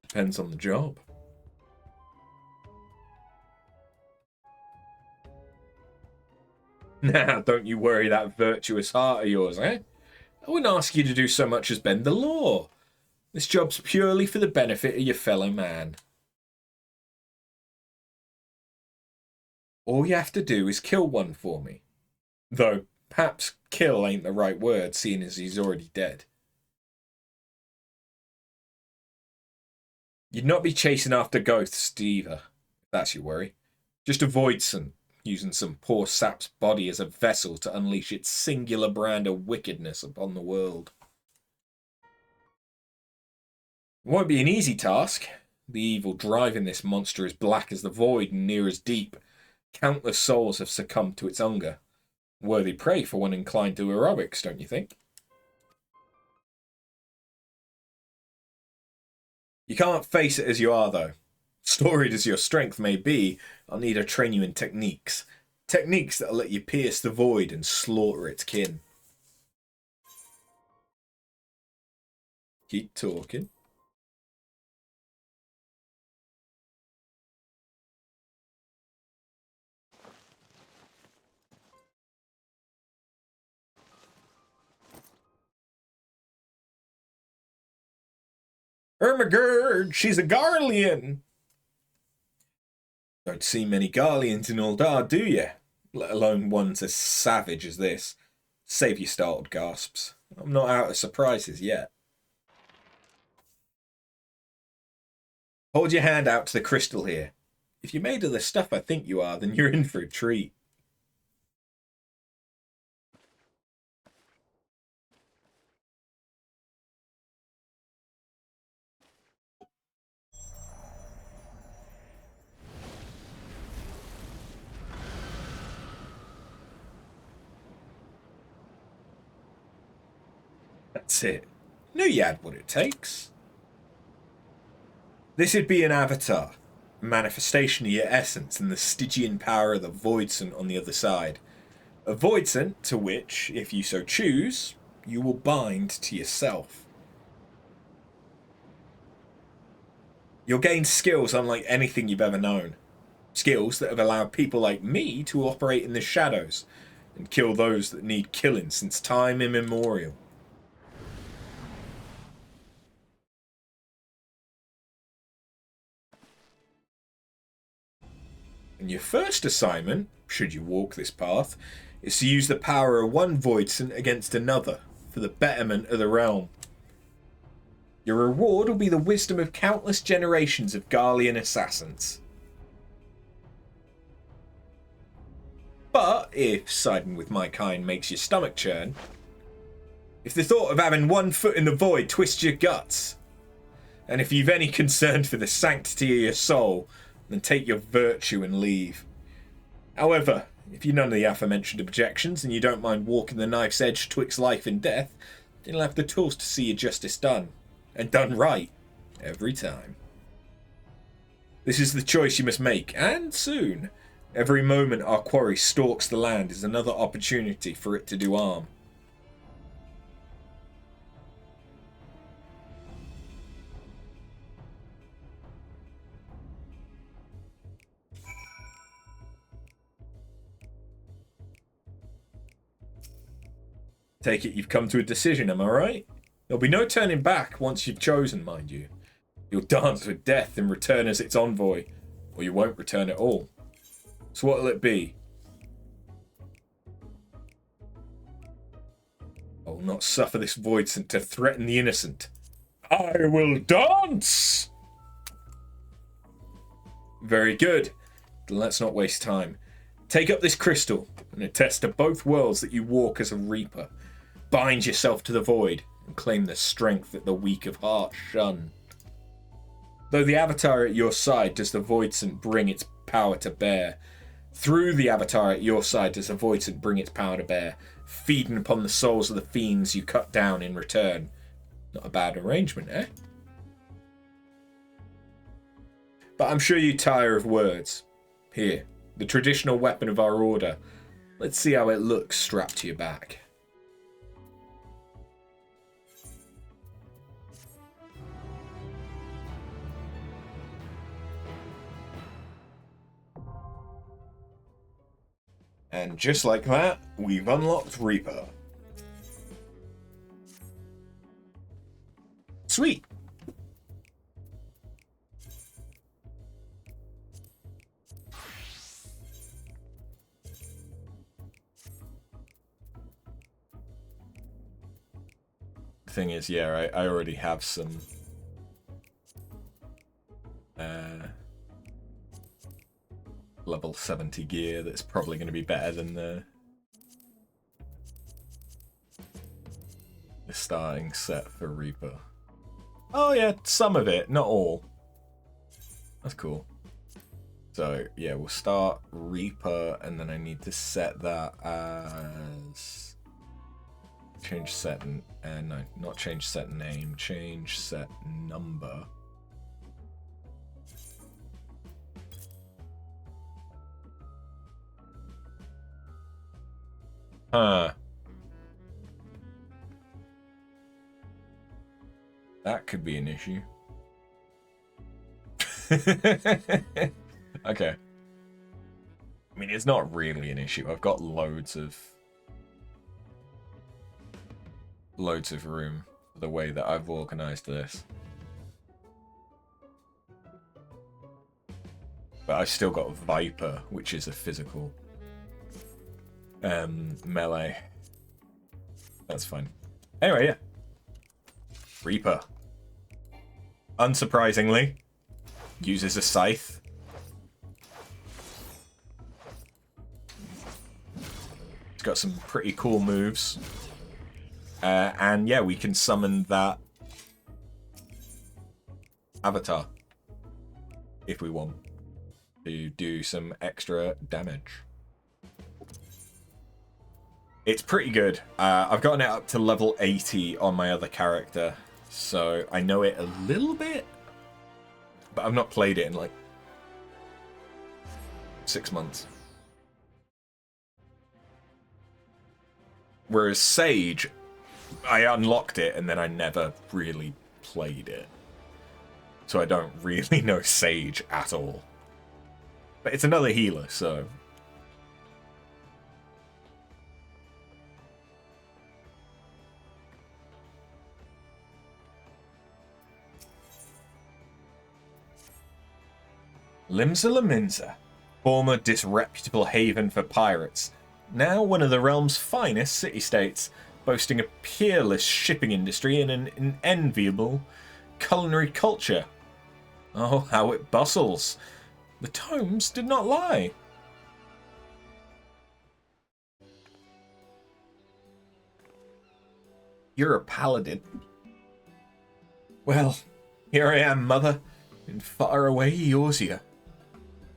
Depends on the job. Now, don't you worry that virtuous heart of yours, eh? I wouldn't ask you to do so much as bend the law. This job's purely for the benefit of your fellow man. All you have to do is kill one for me. Though, perhaps kill ain't the right word, seeing as he's already dead. You'd not be chasing after ghosts, either, if that's your worry. Just avoid using some poor sap's body as a vessel to unleash its singular brand of wickedness upon the world. It won't be an easy task. The evil driving this monster is black as the void and near as deep. Countless souls have succumbed to its hunger. Worthy prey for one inclined to heroics, don't you think? You can't face it as you are, though. Storied as your strength may be, I'll need to train you in techniques. Techniques that'll let you pierce the void and slaughter its kin. Keep talking. Ermagerd, she's a Garlean. Don't see many Garleans in Uldar, do you? Let alone ones as savage as this. Save your startled gasps. I'm not out of surprises yet. Hold your hand out to the crystal here. If you're made of the stuff I think you are, then you're in for a treat. That's it. Knew you had what it takes. This would be an avatar, a manifestation of your essence and the Stygian power of the Voidsent on the other side. A Voidsent to which, if you so choose, you will bind to yourself. You'll gain skills unlike anything you've ever known. Skills that have allowed people like me to operate in the shadows and kill those that need killing since time immemorial. And your first assignment, should you walk this path, is to use the power of one Voidsent against another for the betterment of the realm. Your reward will be the wisdom of countless generations of Garlean assassins. But if siding with my kind makes your stomach churn, if the thought of having one foot in the void twists your guts, and if you've any concern for the sanctity of your soul, then take your virtue and leave. However, if you're none of the aforementioned objections and you don't mind walking the knife's edge twixt life and death, then you'll have the tools to see your justice done. And done right. Every time. This is the choice you must make, and soon. Every moment our quarry stalks the land is another opportunity for it to do harm. Take it you've come to a decision, am I right? There'll be no turning back once you've chosen, mind you. You'll dance with death and return as its envoy, or you won't return at all. So what'll it be? I will not suffer this Voidsent to threaten the innocent. I will dance! Very good. Then let's not waste time. Take up this crystal and attest to both worlds that you walk as a reaper. Bind yourself to the void and claim the strength that the weak of heart shun. Though the avatar at your side does the Voidsent bring its power to bear. Through the avatar at your side does the Voidsent bring its power to bear, feeding upon the souls of the fiends you cut down in return. Not a bad arrangement, eh? But I'm sure you tire of words. Here, the traditional weapon of our order. Let's see how it looks strapped to your back. And just like that, we've unlocked Reaper. Sweet. Thing is, yeah, I already have some level 70 gear that's probably going to be better than the starting set for Reaper. Oh yeah, some of it, not all. That's cool. So yeah, we'll start Reaper, and then I need to set that as change set no, not change set name, change set number. That could be an issue. Okay. I mean, it's not really an issue. I've got loads of room for the way that I've organized this. But I've still got Viper, which is a physical melee. That's fine. Anyway, yeah. Reaper. Unsurprisingly, uses a scythe. It's got some pretty cool moves. And yeah, we can summon that avatar if we want to do some extra damage. It's pretty good. I've gotten it up to level 80 on my other character, so I know it a little bit, but I've not played it in like 6 months. Whereas Sage, I unlocked it and then I never really played it. So I don't really know Sage at all. But it's another healer, so... Limsa Laminsa, former disreputable haven for pirates, now one of the realm's finest city-states, boasting a peerless shipping industry and an enviable culinary culture. Oh, how it bustles. The tomes did not lie. You're a paladin. Well, here I am, mother, in faraway Eorzea.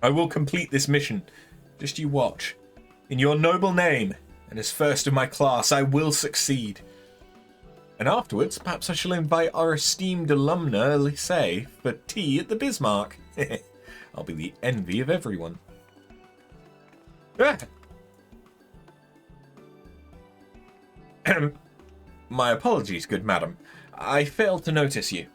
I will complete this mission. Just you watch. In your noble name, and as first of my class, I will succeed. And afterwards, perhaps I shall invite our esteemed alumna, Lycée, for tea at the Bismarck. I'll be the envy of everyone. My apologies, good madam. I failed to notice you.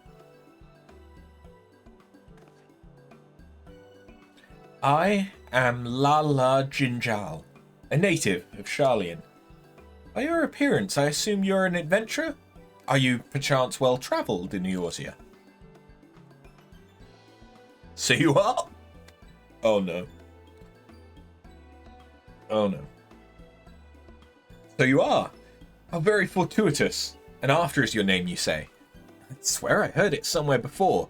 I am Lala Jinjal, a native of Sharlayan. By your appearance, I assume you're an adventurer? Are you perchance well-travelled in Eorzea? So you are? Oh no. Oh no. So you are? How very fortuitous. And after is your name, you say? I swear I heard it somewhere before.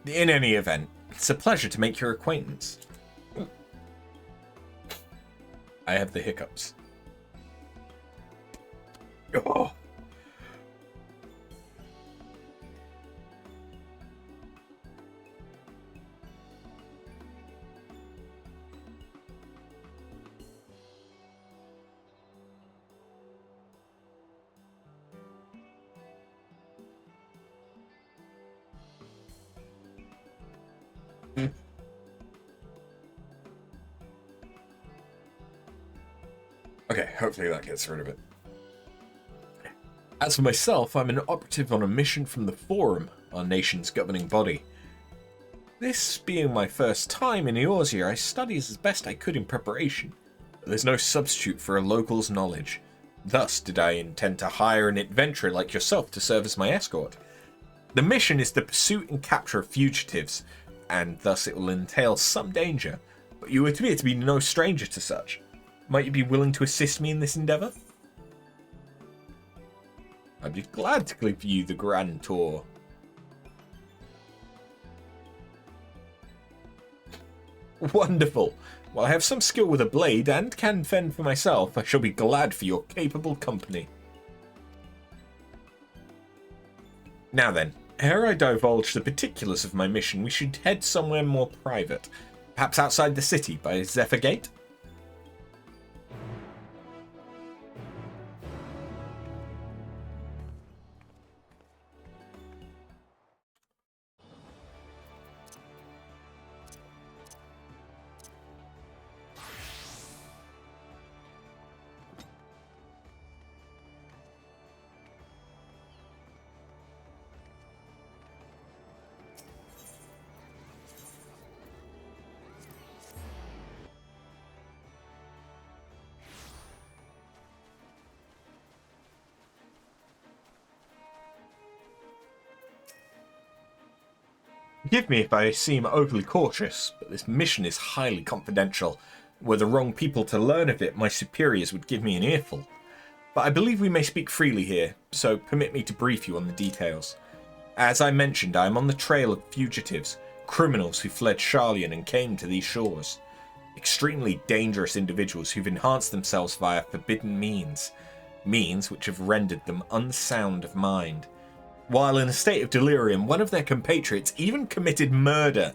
In any event, it's a pleasure to make your acquaintance. I have the hiccups. Oh. Okay, hopefully that gets rid of it. As for myself, I'm an operative on a mission from the Forum, our nation's governing body. This being my first time in Eorzea, I studied as best I could in preparation. But there's no substitute for a local's knowledge. Thus did I intend to hire an adventurer like yourself to serve as my escort. The mission is the pursuit and capture of fugitives, and thus it will entail some danger, but you appear to be no stranger to such. Might you be willing to assist me in this endeavour? I'd be glad to give you the grand tour. Wonderful. While I have some skill with a blade and can fend for myself, I shall be glad for your capable company. Now then, ere I divulge the particulars of my mission, we should head somewhere more private. Perhaps outside the city by Zephyr Gate? Forgive me if I seem overly cautious, but this mission is highly confidential. Were the wrong people to learn of it, my superiors would give me an earful. But I believe we may speak freely here, so permit me to brief you on the details. As I mentioned, I am on the trail of fugitives, Criminals who fled Sharlayan and came to these shores. Extremely dangerous individuals who've enhanced themselves via forbidden means. Means which have rendered them unsound of mind. While in a state of delirium, one of their compatriots even committed murder.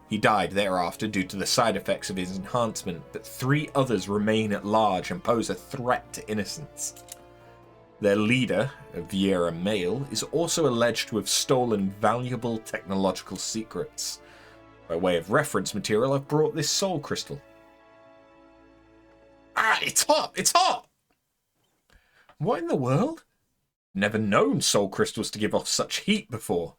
He died thereafter due to the side effects of his enhancement, but 3 others remain at large and pose a threat to innocence. Their leader, a Viera male, is also alleged to have stolen valuable technological secrets. By way of reference material, I've brought this soul crystal. Ah, it's hot! It's hot! What in the world? Never known soul crystals to give off such heat before.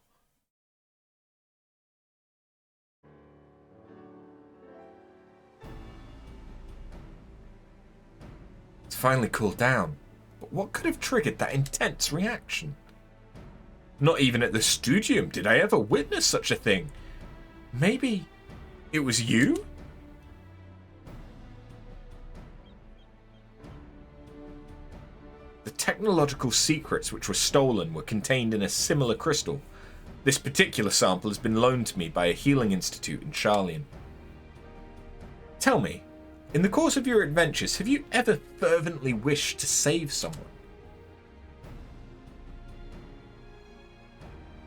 It's finally cooled down, but what could have triggered that intense reaction? Not even at the studium did I ever witness such a thing. Maybe it was you? The technological secrets which were stolen were contained in a similar crystal. This particular sample has been loaned to me by a healing institute in Sharlayan. Tell me, in the course of your adventures, have you ever fervently wished to save someone,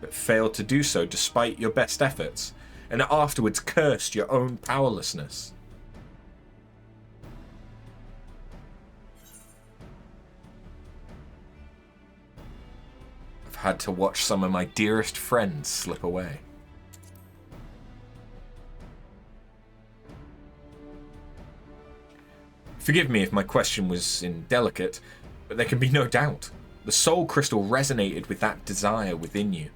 but failed to do so despite your best efforts, and afterwards cursed your own powerlessness? I've had to watch some of my dearest friends slip away. Forgive me if my question was indelicate, but there can be no doubt. The soul crystal resonated with that desire within you.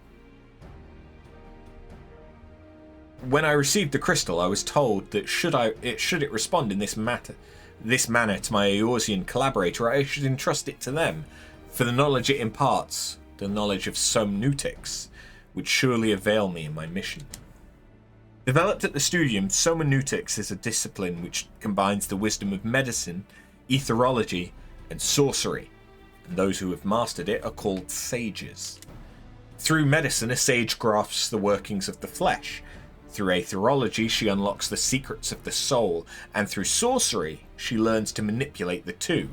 When I received the crystal, I was told that should it respond in this manner to my Eorzean collaborator, I should entrust it to them, for the knowledge it imparts, the knowledge of somnutics, would surely avail me in my mission. Developed at the studium, somnutics is a discipline which combines the wisdom of medicine, etherology, and sorcery, and those who have mastered it are called sages. Through medicine, a sage grasps the workings of the flesh. Through aetherology, she unlocks the secrets of the soul, and through sorcery, she learns to manipulate the two.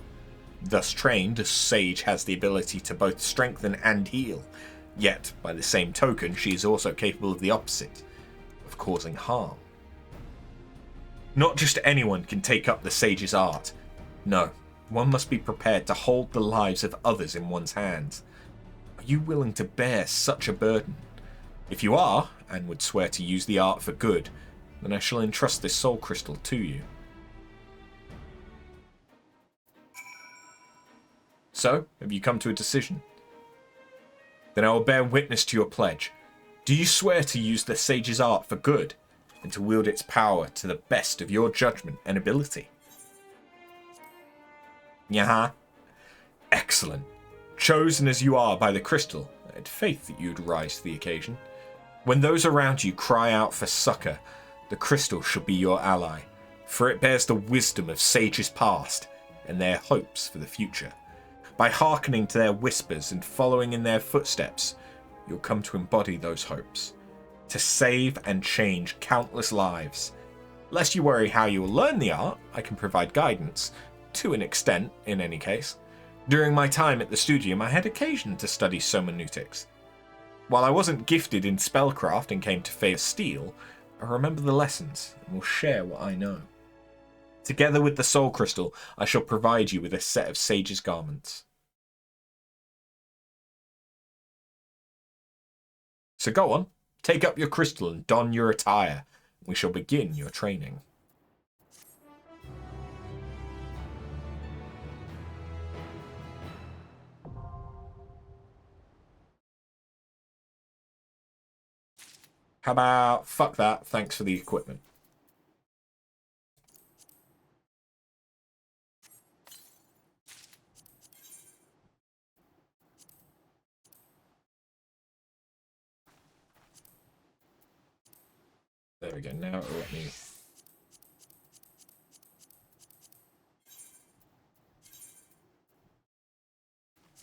Thus trained, a sage has the ability to both strengthen and heal, yet, by the same token, she is also capable of the opposite, of causing harm. Not just anyone can take up the sage's art. No, one must be prepared to hold the lives of others in one's hands. Are you willing to bear such a burden? If you are, and would swear to use the art for good, then I shall entrust this soul crystal to you. So, have you come to a decision? Then I will bear witness to your pledge. Do you swear to use the sage's art for good, and to wield its power to the best of your judgment and ability? Yaha. Excellent. Chosen as you are by the crystal, I had faith that you'd rise to the occasion. When those around you cry out for succor, the crystal shall be your ally, for it bears the wisdom of sages past and their hopes for the future. By hearkening to their whispers and following in their footsteps, you'll come to embody those hopes, to save and change countless lives. Lest you worry how you will learn the art, I can provide guidance, to an extent in any case. During my time at the studium, I had occasion to study somnutics. While I wasn't gifted in spellcraft and came to favor steel, I remember the lessons and will share what I know. Together with the soul crystal, I shall provide you with a set of sage's garments. So go on, take up your crystal and don your attire. We shall begin your training. How about, fuck that, thanks for the equipment. There we go, now it'll let me...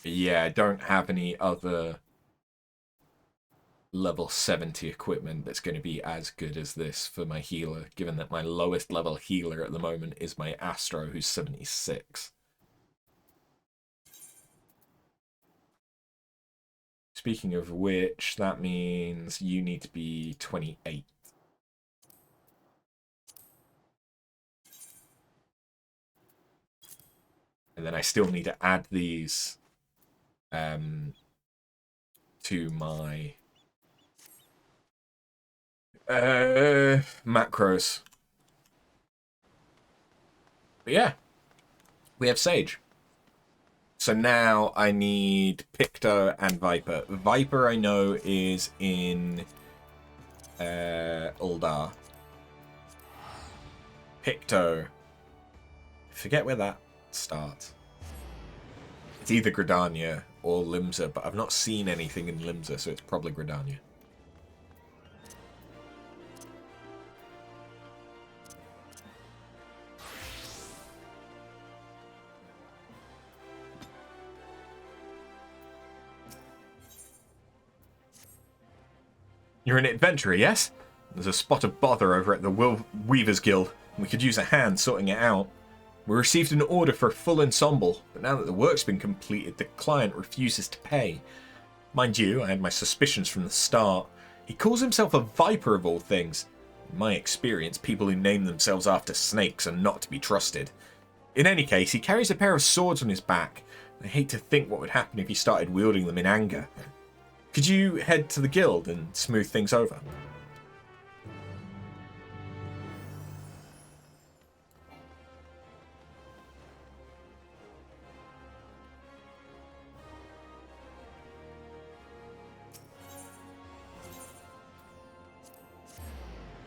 Yeah, I don't have any other level 70 equipment that's going to be as good as this for my healer, given that my lowest level healer at the moment is my Astro, who's 76. Speaking of which, that means you need to be 28. And then I still need to add these to my macros. But yeah, we have Sage. So now I need Picto and Viper. Viper I know is in Uldar. Picto, forget where that starts. It's either Gridania or Limsa, but I've not seen anything in Limsa, so it's probably Gridania. You're an adventurer, yes? There's a spot of bother over at the Weavers Guild. We could use a hand sorting it out. We received an order for a full ensemble, but now that the work's been completed, the client refuses to pay. Mind you, I had my suspicions from the start. He calls himself a Viper of all things. In my experience, people who name themselves after snakes are not to be trusted. In any case, he carries a pair of swords on his back. I hate to think what would happen if he started wielding them in anger. Could you head to the guild and smooth things over?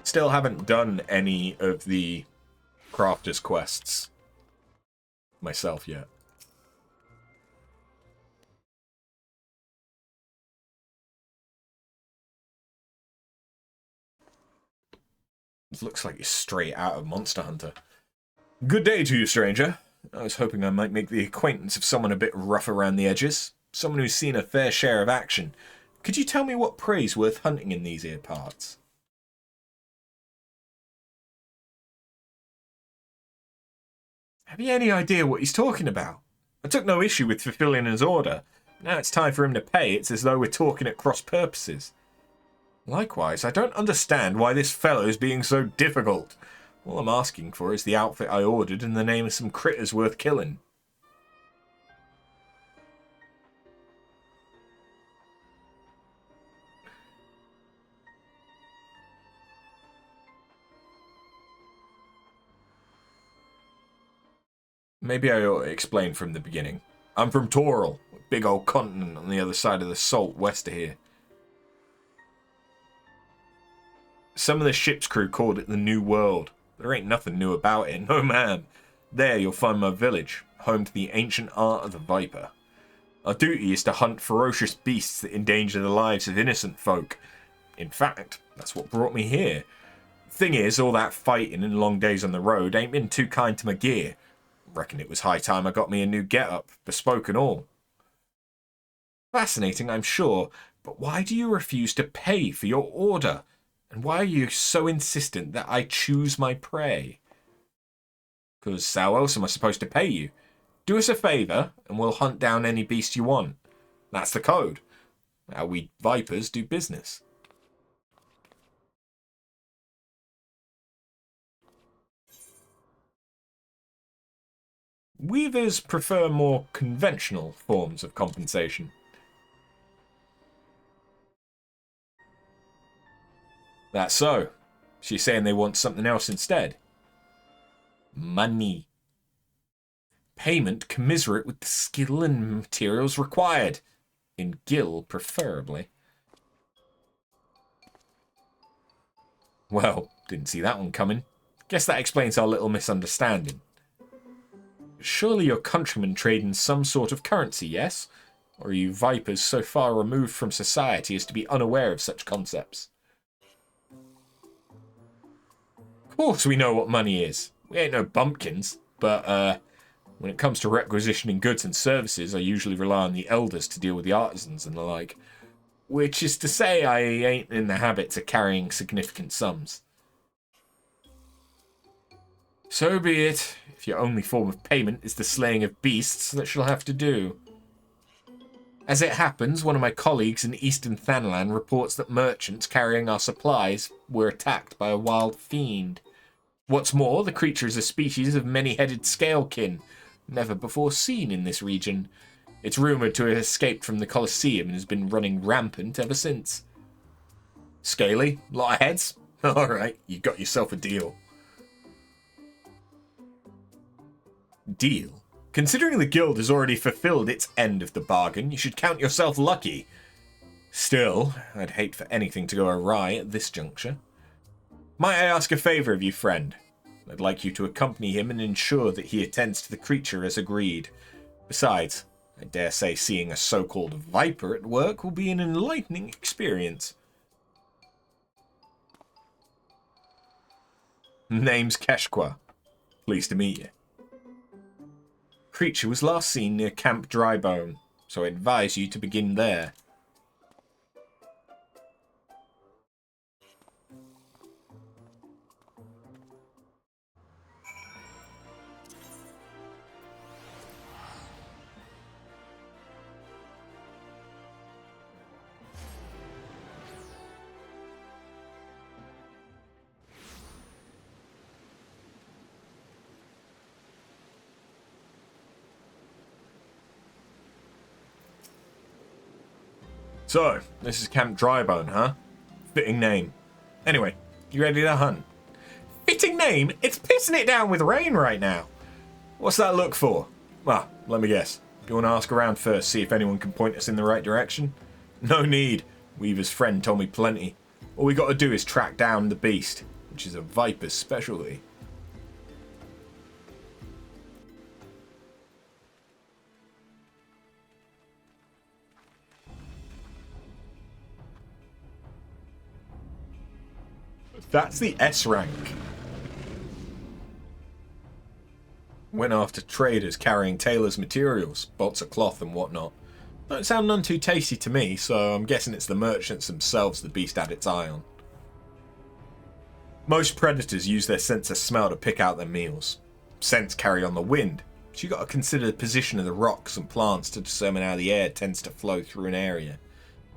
Still haven't done any of the crafters quests myself yet. It looks like you're straight out of Monster Hunter. Good day to you, stranger. I was hoping I might make the acquaintance of someone a bit rough around the edges. Someone who's seen a fair share of action. Could you tell me what prey's worth hunting in these here parts? Have you any idea what he's talking about? I took no issue with fulfilling his order. Now it's time for him to pay. It's as though we're talking at cross purposes. Likewise, I don't understand why this fellow's being so difficult. All I'm asking for is the outfit I ordered in the name of some critters worth killing. Maybe I ought to explain from the beginning. I'm from Toril, a big old continent on the other side of the salt west of here. Some of the ship's crew called it the New World. There ain't nothing new about it, no ma'am. There you'll find my village, home to the ancient art of the Viper. Our duty is to hunt ferocious beasts that endanger the lives of innocent folk. In fact, that's what brought me here. Thing is, all that fighting and long days on the road ain't been too kind to my gear. Reckon it was high time I got me a new get-up, bespoke and all. Fascinating, I'm sure, but why do you refuse to pay for your order? And why are you so insistent that I choose my prey? Because how else am I supposed to pay you? Do us a favour, and we'll hunt down any beast you want. That's the code. How we Vipers do business. Weavers prefer more conventional forms of compensation. That's so. She's saying they want something else instead. Money. Payment commensurate with the skill and materials required. In Gil, preferably. Well, didn't see that one coming. Guess that explains our little misunderstanding. Surely your countrymen trade in some sort of currency, yes? Or are you Vipers so far removed from society as to be unaware of such concepts? Of course we know what money is. We ain't no bumpkins, but when it comes to requisitioning goods and services, I usually rely on the elders to deal with the artisans and the like. Which is to say I ain't in the habit of carrying significant sums. So be it, if your only form of payment is the slaying of beasts, that shall have to do. As it happens, one of my colleagues in Eastern Thanalan reports that merchants carrying our supplies were attacked by a wild fiend. What's more, the creature is a species of many-headed scalekin, never before seen in this region. It's rumoured to have escaped from the Colosseum and has been running rampant ever since. Scaly? Lot of heads? Alright, you got yourself a deal. Deal? Considering the guild has already fulfilled its end of the bargain, you should count yourself lucky. Still, I'd hate for anything to go awry at this juncture. Might I ask a favour of you, friend? I'd like you to accompany him and ensure that he attends to the creature as agreed. Besides, I dare say seeing a so-called viper at work will be an enlightening experience. Name's Keshqua. Pleased to meet you. Creature was last seen near Camp Drybone, so I advise you to begin there. So, this is Camp Drybone, huh? Fitting name. Anyway, you ready to hunt? Fitting name? It's pissing it down with rain right now. What's that look for? Well, let me guess. You want to ask around first, see if anyone can point us in the right direction? No need. Weaver's friend told me plenty. All we got to do is track down the beast, which is a viper's specialty. That's the S rank. Went after traders carrying tailors' materials, bolts of cloth and whatnot. Don't sound none too tasty to me, so I'm guessing it's the merchants themselves the beast had its eye on. Most predators use their sense of smell to pick out their meals. Scents carry on the wind, so you got to consider the position of the rocks and plants to determine how the air tends to flow through an area.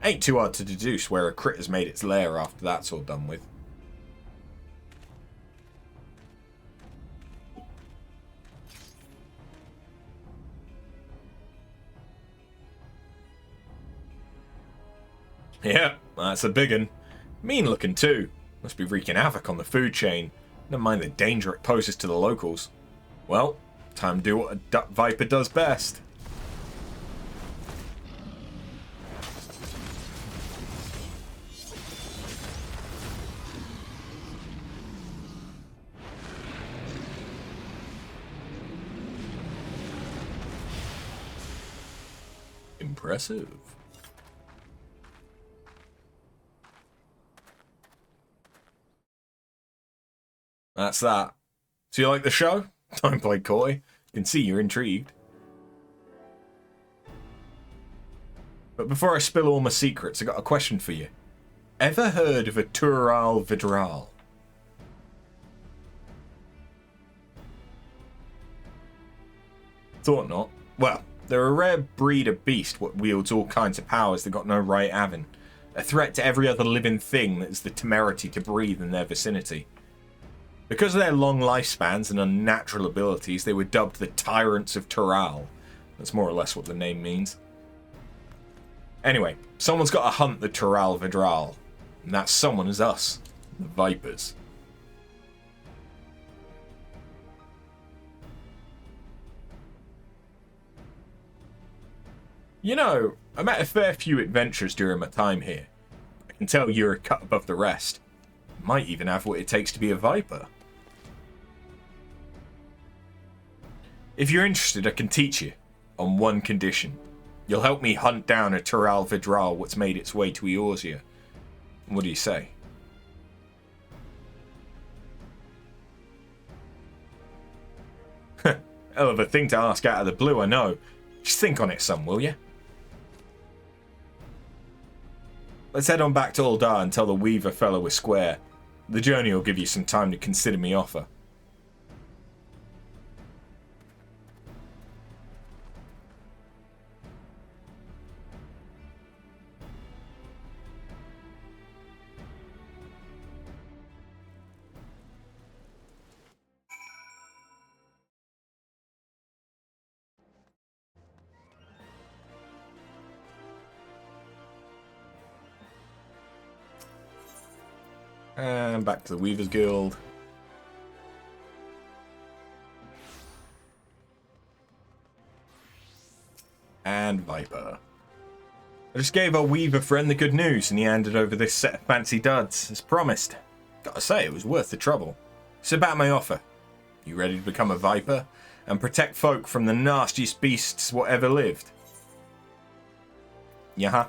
Ain't too hard to deduce where a critter's made its lair after that's all done with. Yeah, that's a big un. Mean looking too. Must be wreaking havoc on the food chain. Never mind the danger it poses to the locals. Well, time to do what a duck viper does best. Impressive. That's that. So you like the show? Don't play coy. Can see you're intrigued. But before I spill all my secrets, I got a question for you. Ever heard of a Tural Vidral? Thought not. Well, they're a rare breed of beast what wields all kinds of powers they got no right having. A threat to every other living thing that has the temerity to breathe in their vicinity. Because of their long lifespans and unnatural abilities, they were dubbed the Tyrants of Tural. That's more or less what the name means. Anyway, someone's got to hunt the Tural Vidral. And that someone is us, the Vipers. You know, I met a fair few adventurers during my time here. I can tell you're a cut above the rest. Might even have what it takes to be a Viper. If you're interested, I can teach you, on one condition. You'll help me hunt down a Tural Vidral what's made its way to Eorzean. What do you say? Hell of a thing to ask out of the blue, I know. Just think on it some, will you? Let's head on back to Uldar and tell the Weaver fellow we're square. The journey will give you some time to consider me offer. And back to the Weaver's Guild. And Viper. I just gave our Weaver friend the good news and he handed over this set of fancy duds, as promised. Gotta say, it was worth the trouble. So about my offer. You ready to become a Viper and protect folk from the nastiest beasts what ever lived? Yeah.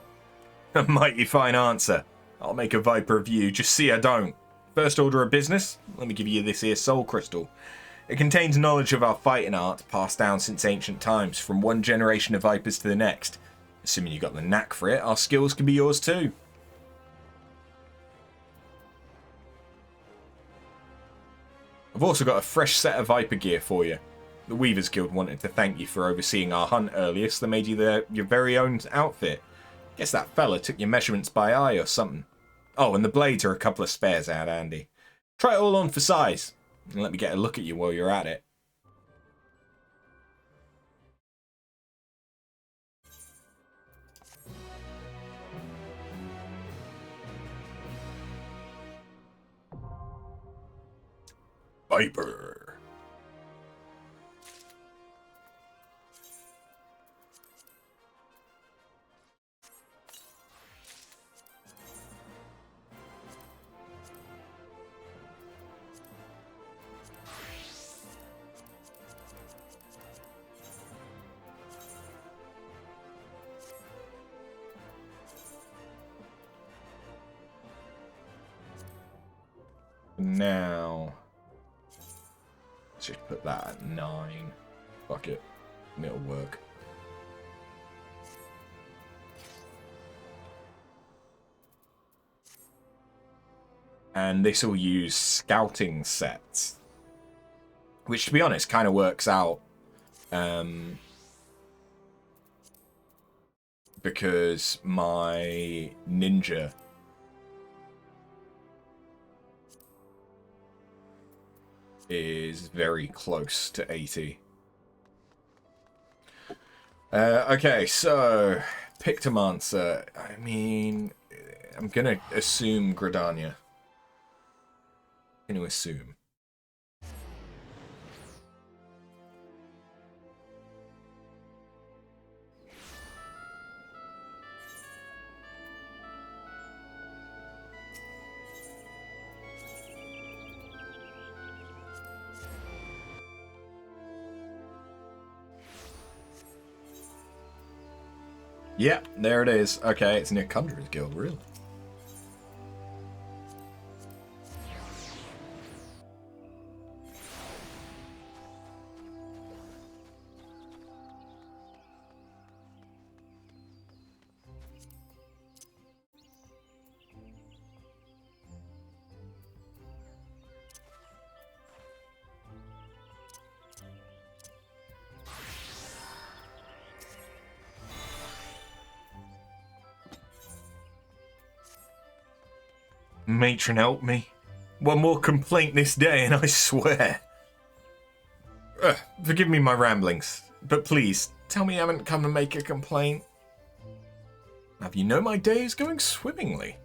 A mighty fine answer. I'll make a Viper of you, just see I don't. First order of business, let me give you this here soul crystal. It contains knowledge of our fighting art passed down since ancient times, from one generation of Vipers to the next. Assuming you got the knack for it, our skills can be yours too. I've also got a fresh set of Viper gear for you. The Weavers Guild wanted to thank you for overseeing our hunt earlier, so they made you your very own outfit. Guess that fella took your measurements by eye or something. Oh, and the blades are a couple of spares out handy. Try it all on for size, and let me get a look at you while you're at it. Viper. Now, let's just put that at 9. Fuck it. It'll work. And this will use scouting sets, which, to be honest, kind of works out. Because my ninja is very close to 80. Okay, so Pictomancer. I mean, I'm gonna assume Gridania. I'm gonna assume. Yep, there it is. Okay, it's near Conjurer's Guild, really. Matron, help me. One more complaint this day and I swear. Forgive me my ramblings, but please, tell me you haven't come to make a complaint. Have you know my day is going swimmingly?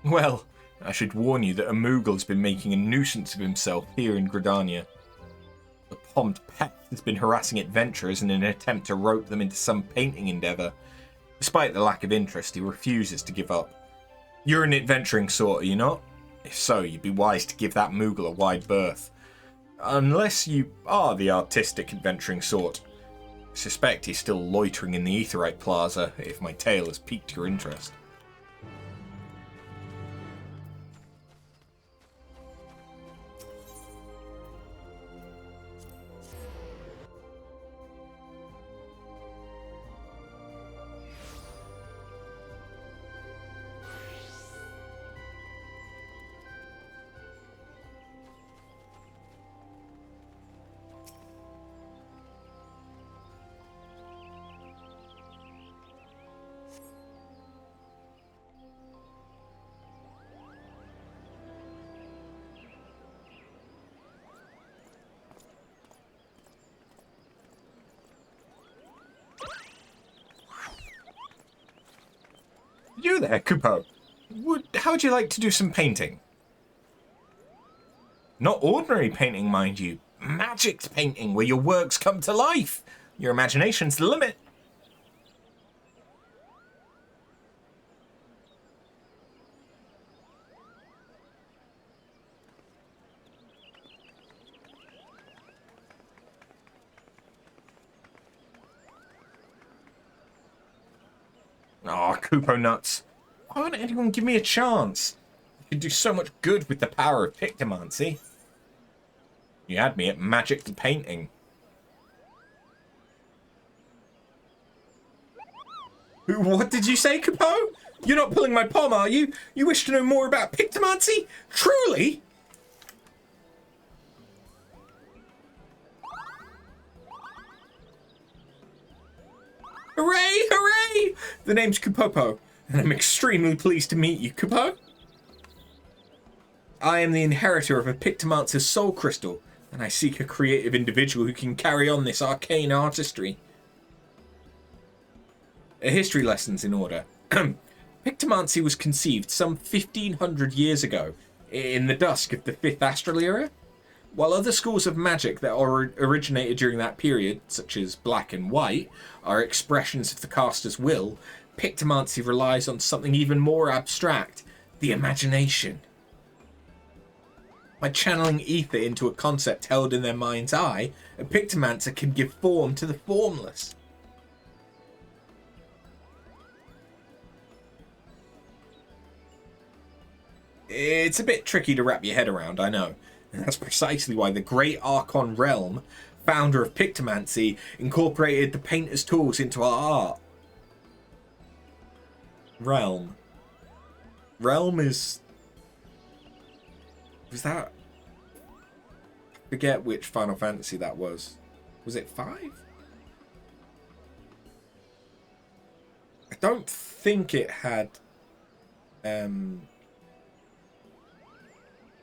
Well, I should warn you that a Moogle's been making a nuisance of himself here in Gridania. The Pommed Pet has been harassing adventurers in an attempt to rope them into some painting endeavour. Despite the lack of interest, he refuses to give up. You're an adventuring sort, are you not? If so, you'd be wise to give that Moogle a wide berth. Unless you are the artistic adventuring sort. I suspect he's still loitering in the Aetheryte Plaza, if my tale has piqued your interest. You there, Kupo. How would you like to do some painting? Not ordinary painting, mind you. Magic painting, where your works come to life. Your imagination's the limit. Aw, Kupo nuts. Why won't anyone give me a chance? I could do so much good with the power of pictomancy. You had me at magic painting. What did you say, Kupo? You're not pulling my palm, are you? You wish to know more about pictomancy? Truly? Hooray! Hooray! The name's Kupopo, and I'm extremely pleased to meet you, Kupo. I am the inheritor of a Pictomancer's soul crystal, and I seek a creative individual who can carry on this arcane artistry. A history lesson's in order. Pictomancy was conceived some 1500 years ago, in the dusk of the 5th Astral Era. While other schools of magic that originated during that period, such as black and white, are expressions of the caster's will, Pictomancy relies on something even more abstract, the imagination. By channeling ether into a concept held in their mind's eye, a Pictomancer can give form to the formless. It's a bit tricky to wrap your head around, I know. And that's precisely why the Great Archon Realm, founder of Pictomancy, incorporated the painter's tools into our art. Realm. Realm is... Was that... I forget which Final Fantasy that was. Was it 5? I don't think it had...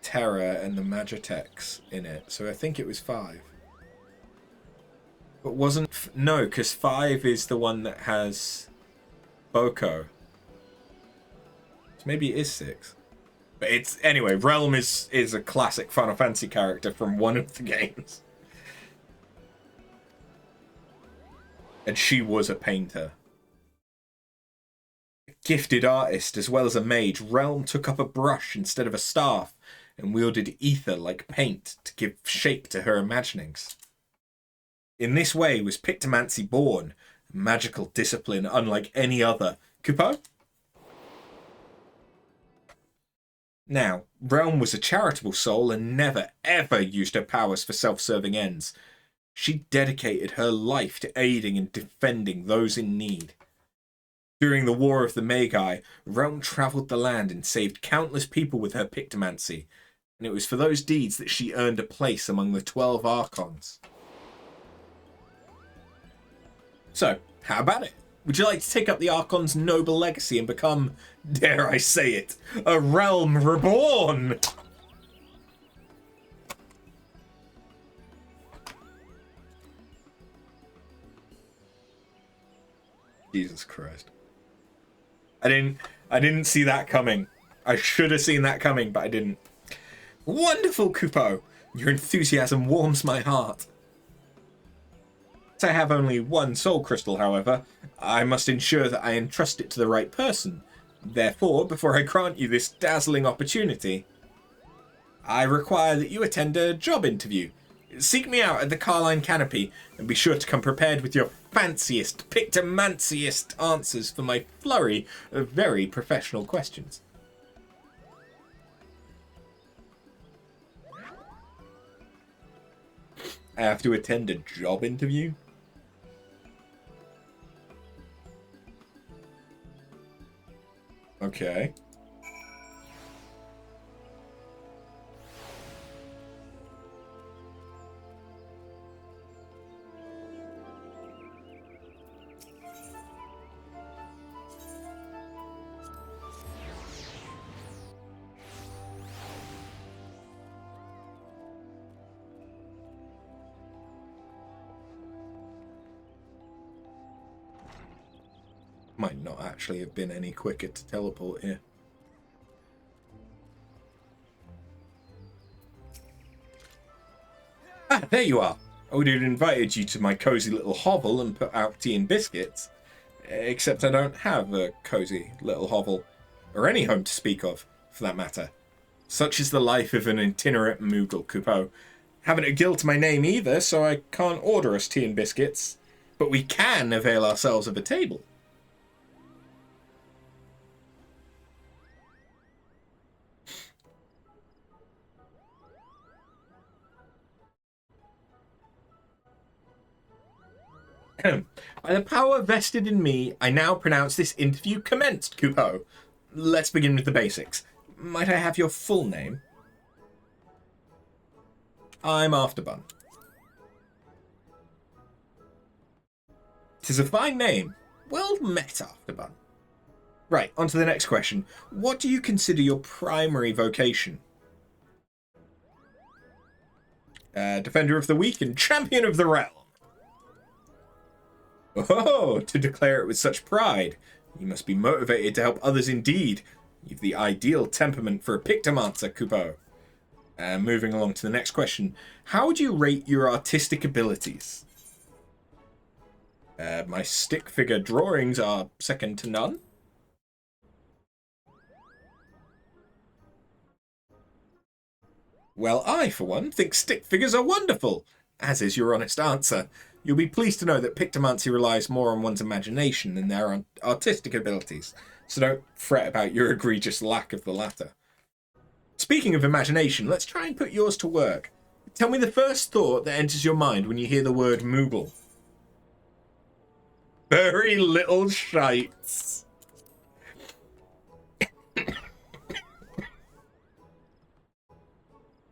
Terra and the Magitex in it, so I think it was 5. But wasn't... No, because 5 is the one that has Boko. So maybe it is 6. But it's... Anyway, Realm is a classic Final Fantasy character from one of the games. And she was a painter. A gifted artist as well as a mage, Realm took up a brush instead of a staff and wielded ether like paint to give shape to her imaginings. In this way was Pictomancy born, a magical discipline unlike any other. Kupo? Now, Realm was a charitable soul and never, ever used her powers for self-serving ends. She dedicated her life to aiding and defending those in need. During the War of the Magi, Realm travelled the land and saved countless people with her Pictomancy, and it was for those deeds that she earned a place among the 12 Archons. So, how about it? Would you like to take up the Archon's noble legacy and become, dare I say it, a Realm Reborn? Jesus Christ. I didn't see that coming. I should have seen that coming, but I didn't. Wonderful, Kupo! Your enthusiasm warms my heart. As I have only one soul crystal, however, I must ensure that I entrust it to the right person. Therefore, before I grant you this dazzling opportunity, I require that you attend a job interview. Seek me out at the Carline Canopy, and be sure to come prepared with your fanciest, pictomanciest answers for my flurry of very professional questions. I have to attend a job interview? Okay. Might not actually have been any quicker to teleport here. Ah, there you are. I would have invited you to my cozy little hovel and put out tea and biscuits. Except I don't have a cozy little hovel, or any home to speak of, for that matter. Such is the life of an itinerant Moogle, Kupo. Haven't a guild to my name either, so I can't order us tea and biscuits. But we can avail ourselves of a table. By the power vested in me, I now pronounce this interview commenced, Kupo. Let's begin with the basics. Might I have your full name? I'm Afterbun. 'Tis a fine name. Well met, Afterbun. Right, on to the next question. What do you consider your primary vocation? Defender of the weak and champion of the realm. Oh, to declare it with such pride. You must be motivated to help others indeed. You've the ideal temperament for a Pictomancer, Kupo. Moving along to the next question. How would you rate your artistic abilities? My stick figure drawings are second to none. Well, I, for one, think stick figures are wonderful, as is your honest answer. You'll be pleased to know that Pictomancy relies more on one's imagination than their artistic abilities, so don't fret about your egregious lack of the latter. Speaking of imagination, let's try and put yours to work. Tell me the first thought that enters your mind when you hear the word Moogle. Very little shites.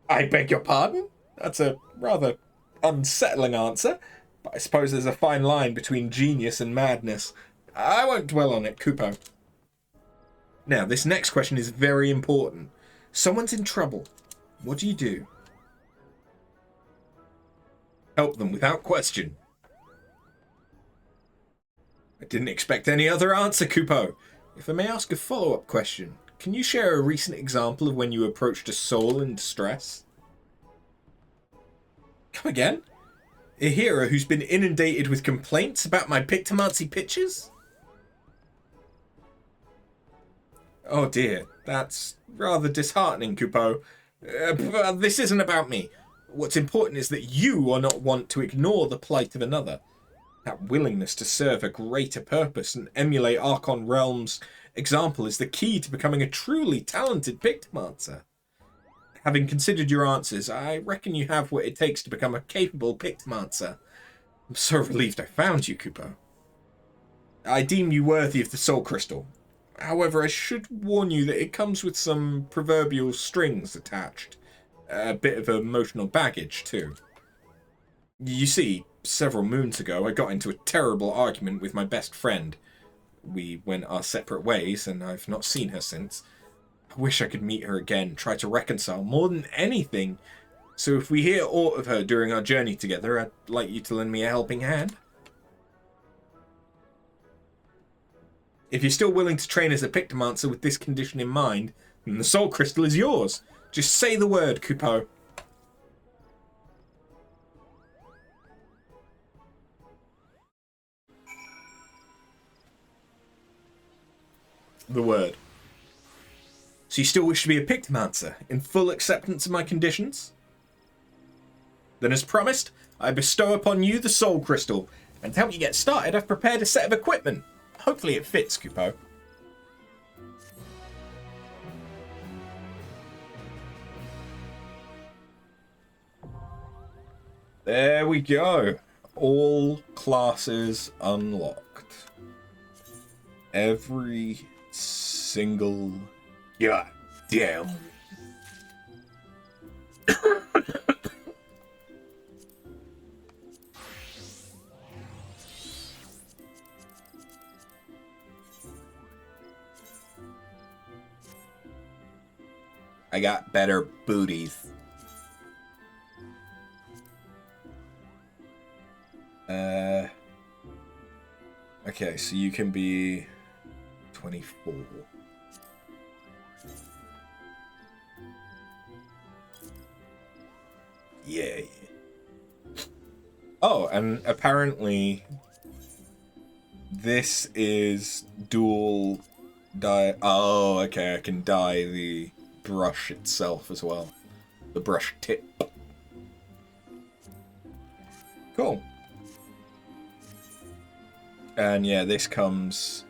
I beg your pardon? That's a rather unsettling answer, but I suppose there's a fine line between genius and madness. I won't dwell on it, Kupo. Now, this next question is very important. Someone's in trouble. What do you do? Help them without question. I didn't expect any other answer, Kupo. If I may ask a follow-up question, can you share a recent example of when you approached a soul in distress? Come again? A hero who's been inundated with complaints about my Pictomancy pitches? Oh dear, that's rather disheartening, Kupo. But this isn't about me. What's important is that you are not one to ignore the plight of another. That willingness to serve a greater purpose and emulate Archon Realm's example is the key to becoming a truly talented Pictomancer. Having considered your answers, I reckon you have what it takes to become a capable Pictomancer. I'm so relieved I found you, Kupo. I deem you worthy of the Soul Crystal. However, I should warn you that it comes with some proverbial strings attached. A bit of emotional baggage, too. You see, several moons ago, I got into a terrible argument with my best friend. We went our separate ways, and I've not seen her since. I wish I could meet her again, try to reconcile more than anything. So if we hear aught of her during our journey together, I'd like you to lend me a helping hand. If you're still willing to train as a Pictomancer with this condition in mind, then the Soul Crystal is yours. Just say the word, Kupo. The word. So you still wish to be a Pictomancer, in full acceptance of my conditions? Then as promised, I bestow upon you the Soul Crystal, and to help you get started, I've prepared a set of equipment. Hopefully it fits, Kupo. There we go. All classes unlocked. Every single goddamn. I got better booties. Okay, so you can be 24. Yeah. Oh, and apparently this is dual dye. Oh, okay, I can dye the brush itself as well. The brush tip. Cool. And yeah, this comes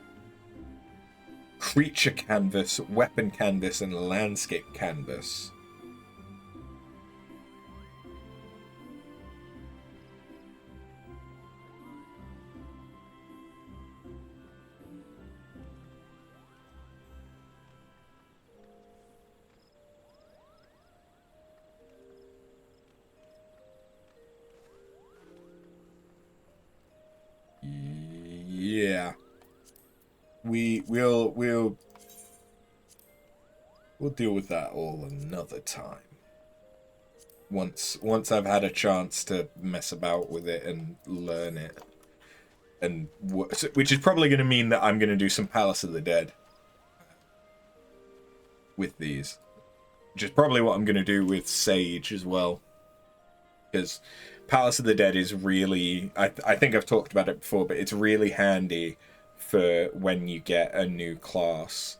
creature canvas, weapon canvas, and landscape canvas. Yeah. We'll deal with that all another time. Once I've had a chance to mess about with it and learn it, and which is probably going to mean that I'm going to do some Palace of the Dead with these, which is probably what I'm going to do with Sage as well, because Palace of the Dead is really, I think I've talked about it before, but it's really handy for when you get a new class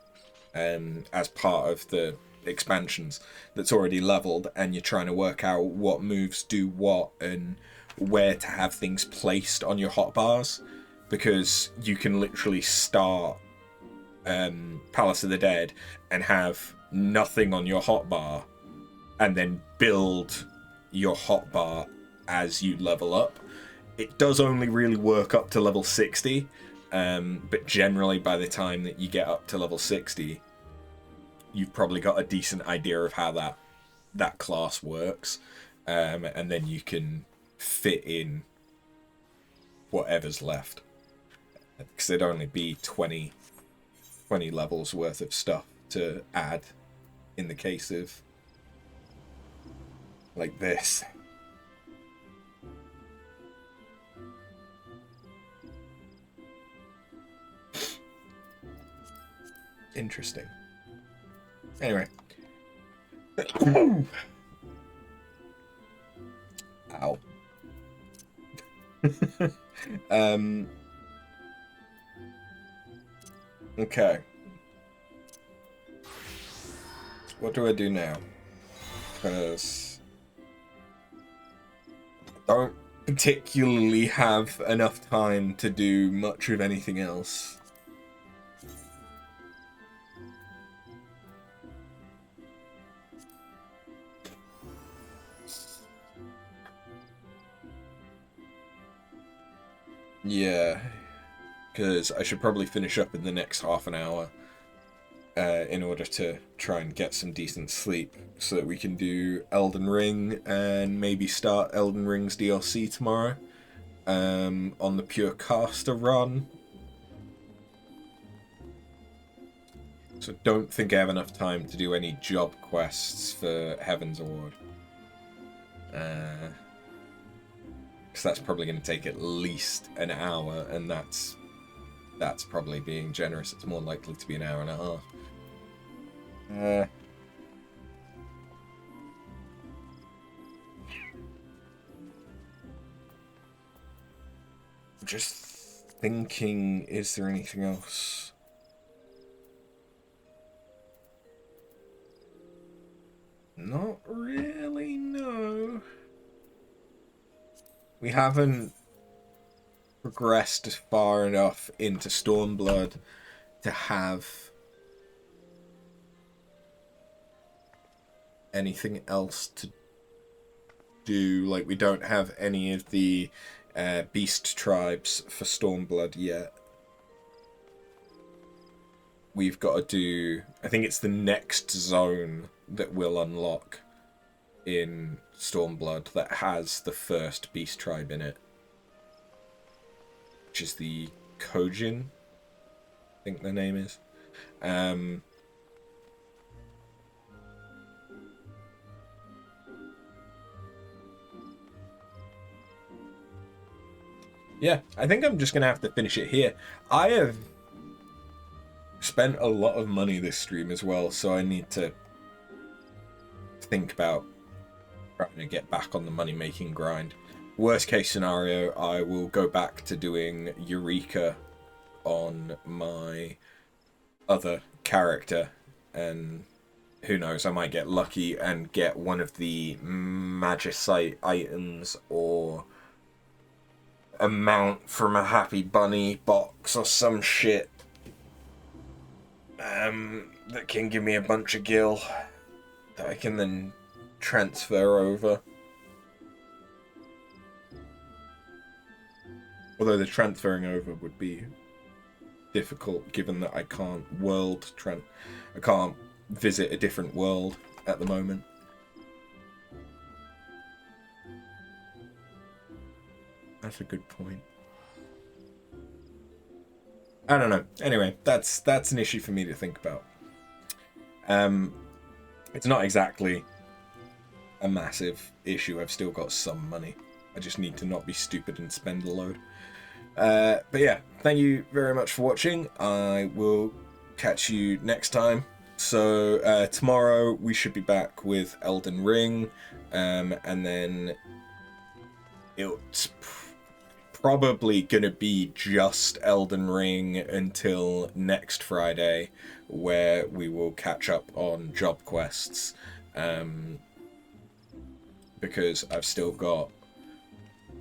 as part of the expansions that's already leveled, and you're trying to work out what moves do what and where to have things placed on your hotbars, because you can literally start Palace of the Dead and have nothing on your hotbar, and then build your hotbar as you level up. It does only really work up to level 60, but generally by the time that you get up to level 60, you've probably got a decent idea of how that class works, and then you can fit in whatever's left, because it'd only be 20 levels worth of stuff to add in the case of like this. Interesting. Anyway. Ow. Okay. What do I do now? Because I don't particularly have enough time to do much of anything else. Yeah, because I should probably finish up in the next half an hour in order to try and get some decent sleep, so that we can do Elden Ring and maybe start Elden Ring's DLC tomorrow on the Pure Caster run. So don't think I have enough time to do any job quests for Heavensward. Because that's probably going to take at least an hour, and that's probably being generous. It's more likely to be an hour and a half. Just thinking, is there anything else? Not really, no. We haven't progressed far enough into Stormblood to have anything else to do. Like, we don't have any of the beast tribes for Stormblood yet. We've got to do, I think it's the next zone that we'll unlock in Stormblood that has the first beast tribe in it, which is the Kojin, I think their name is. Yeah, I think I'm just gonna have to finish it here. I have spent a lot of money this stream as well, so I need to think about trying to get back on the money-making grind. Worst case scenario, I will go back to doing Eureka on my other character, and who knows, I might get lucky and get one of the Magicite items or a mount from a Happy Bunny box or some shit that can give me a bunch of gil that I can then transfer over. Although the transferring over would be difficult, given that I can't I can't visit a different world at the moment. That's a good point. I don't know. Anyway, that's an issue for me to think about. It's not exactly a massive issue. I've still got some money. I just need to not be stupid and spend a load. But yeah, thank you very much for watching. I will catch you next time. So tomorrow we should be back with Elden Ring, and then it's probably gonna be just Elden Ring until next Friday, where we will catch up on job quests, because I've still got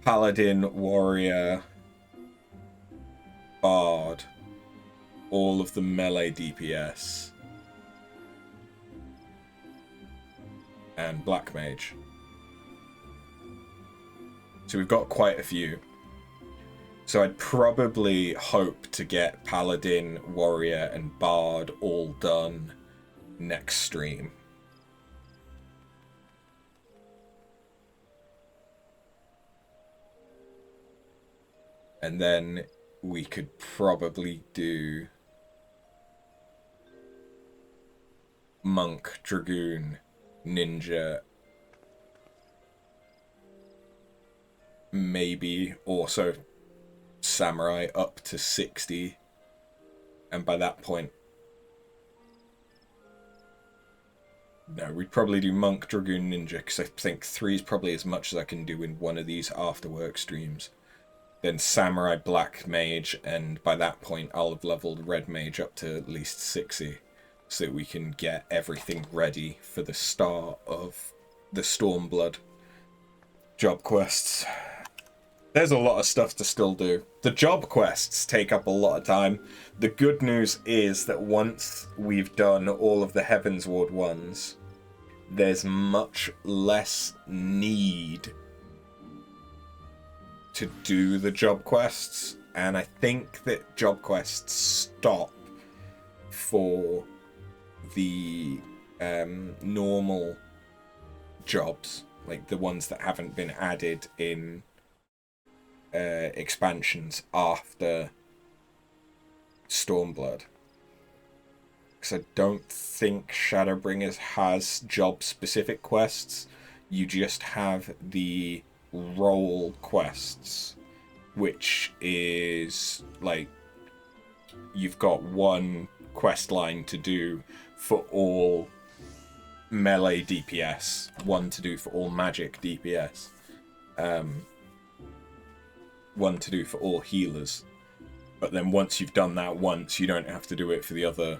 Paladin, Warrior, Bard, all of the melee DPS, and Black Mage. So we've got quite a few. So I'd probably hope to get Paladin, Warrior, and Bard all done next stream. And then we could probably do Monk, Dragoon, Ninja, maybe also Samurai up to 60, and by that point, no, we'd probably do Monk, Dragoon, Ninja, because I think 3 is probably as much as I can do in one of these after work streams. Then Samurai, Black Mage, and by that point I'll have leveled Red Mage up to at least 60, so that we can get everything ready for the start of the Stormblood job quests. There's a lot of stuff to still do. The job quests take up a lot of time. The good news is that once we've done all of the Heavensward ones, there's much less need to do the job quests, and I think that job quests stop for the normal jobs, like the ones that haven't been added in expansions after Stormblood, because I don't think Shadowbringers has job specific quests. You just have the role quests, which is like you've got one quest line to do for all melee DPS, one to do for all magic DPS, one to do for all healers. But then once you've done that once, you don't have to do it for the other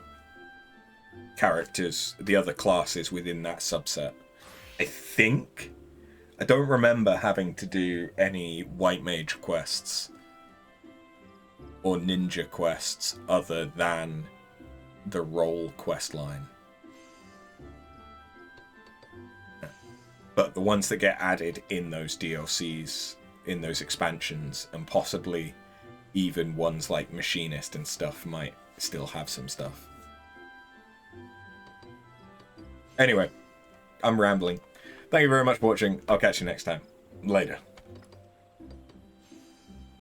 characters, the other classes within that subset. I don't remember having to do any White Mage quests or Ninja quests other than the role quest line. But the ones that get added in those DLCs, in those expansions, and possibly even ones like Machinist and stuff might still have some stuff. Anyway, I'm rambling. Thank you very much for watching. I'll catch you next time. Later.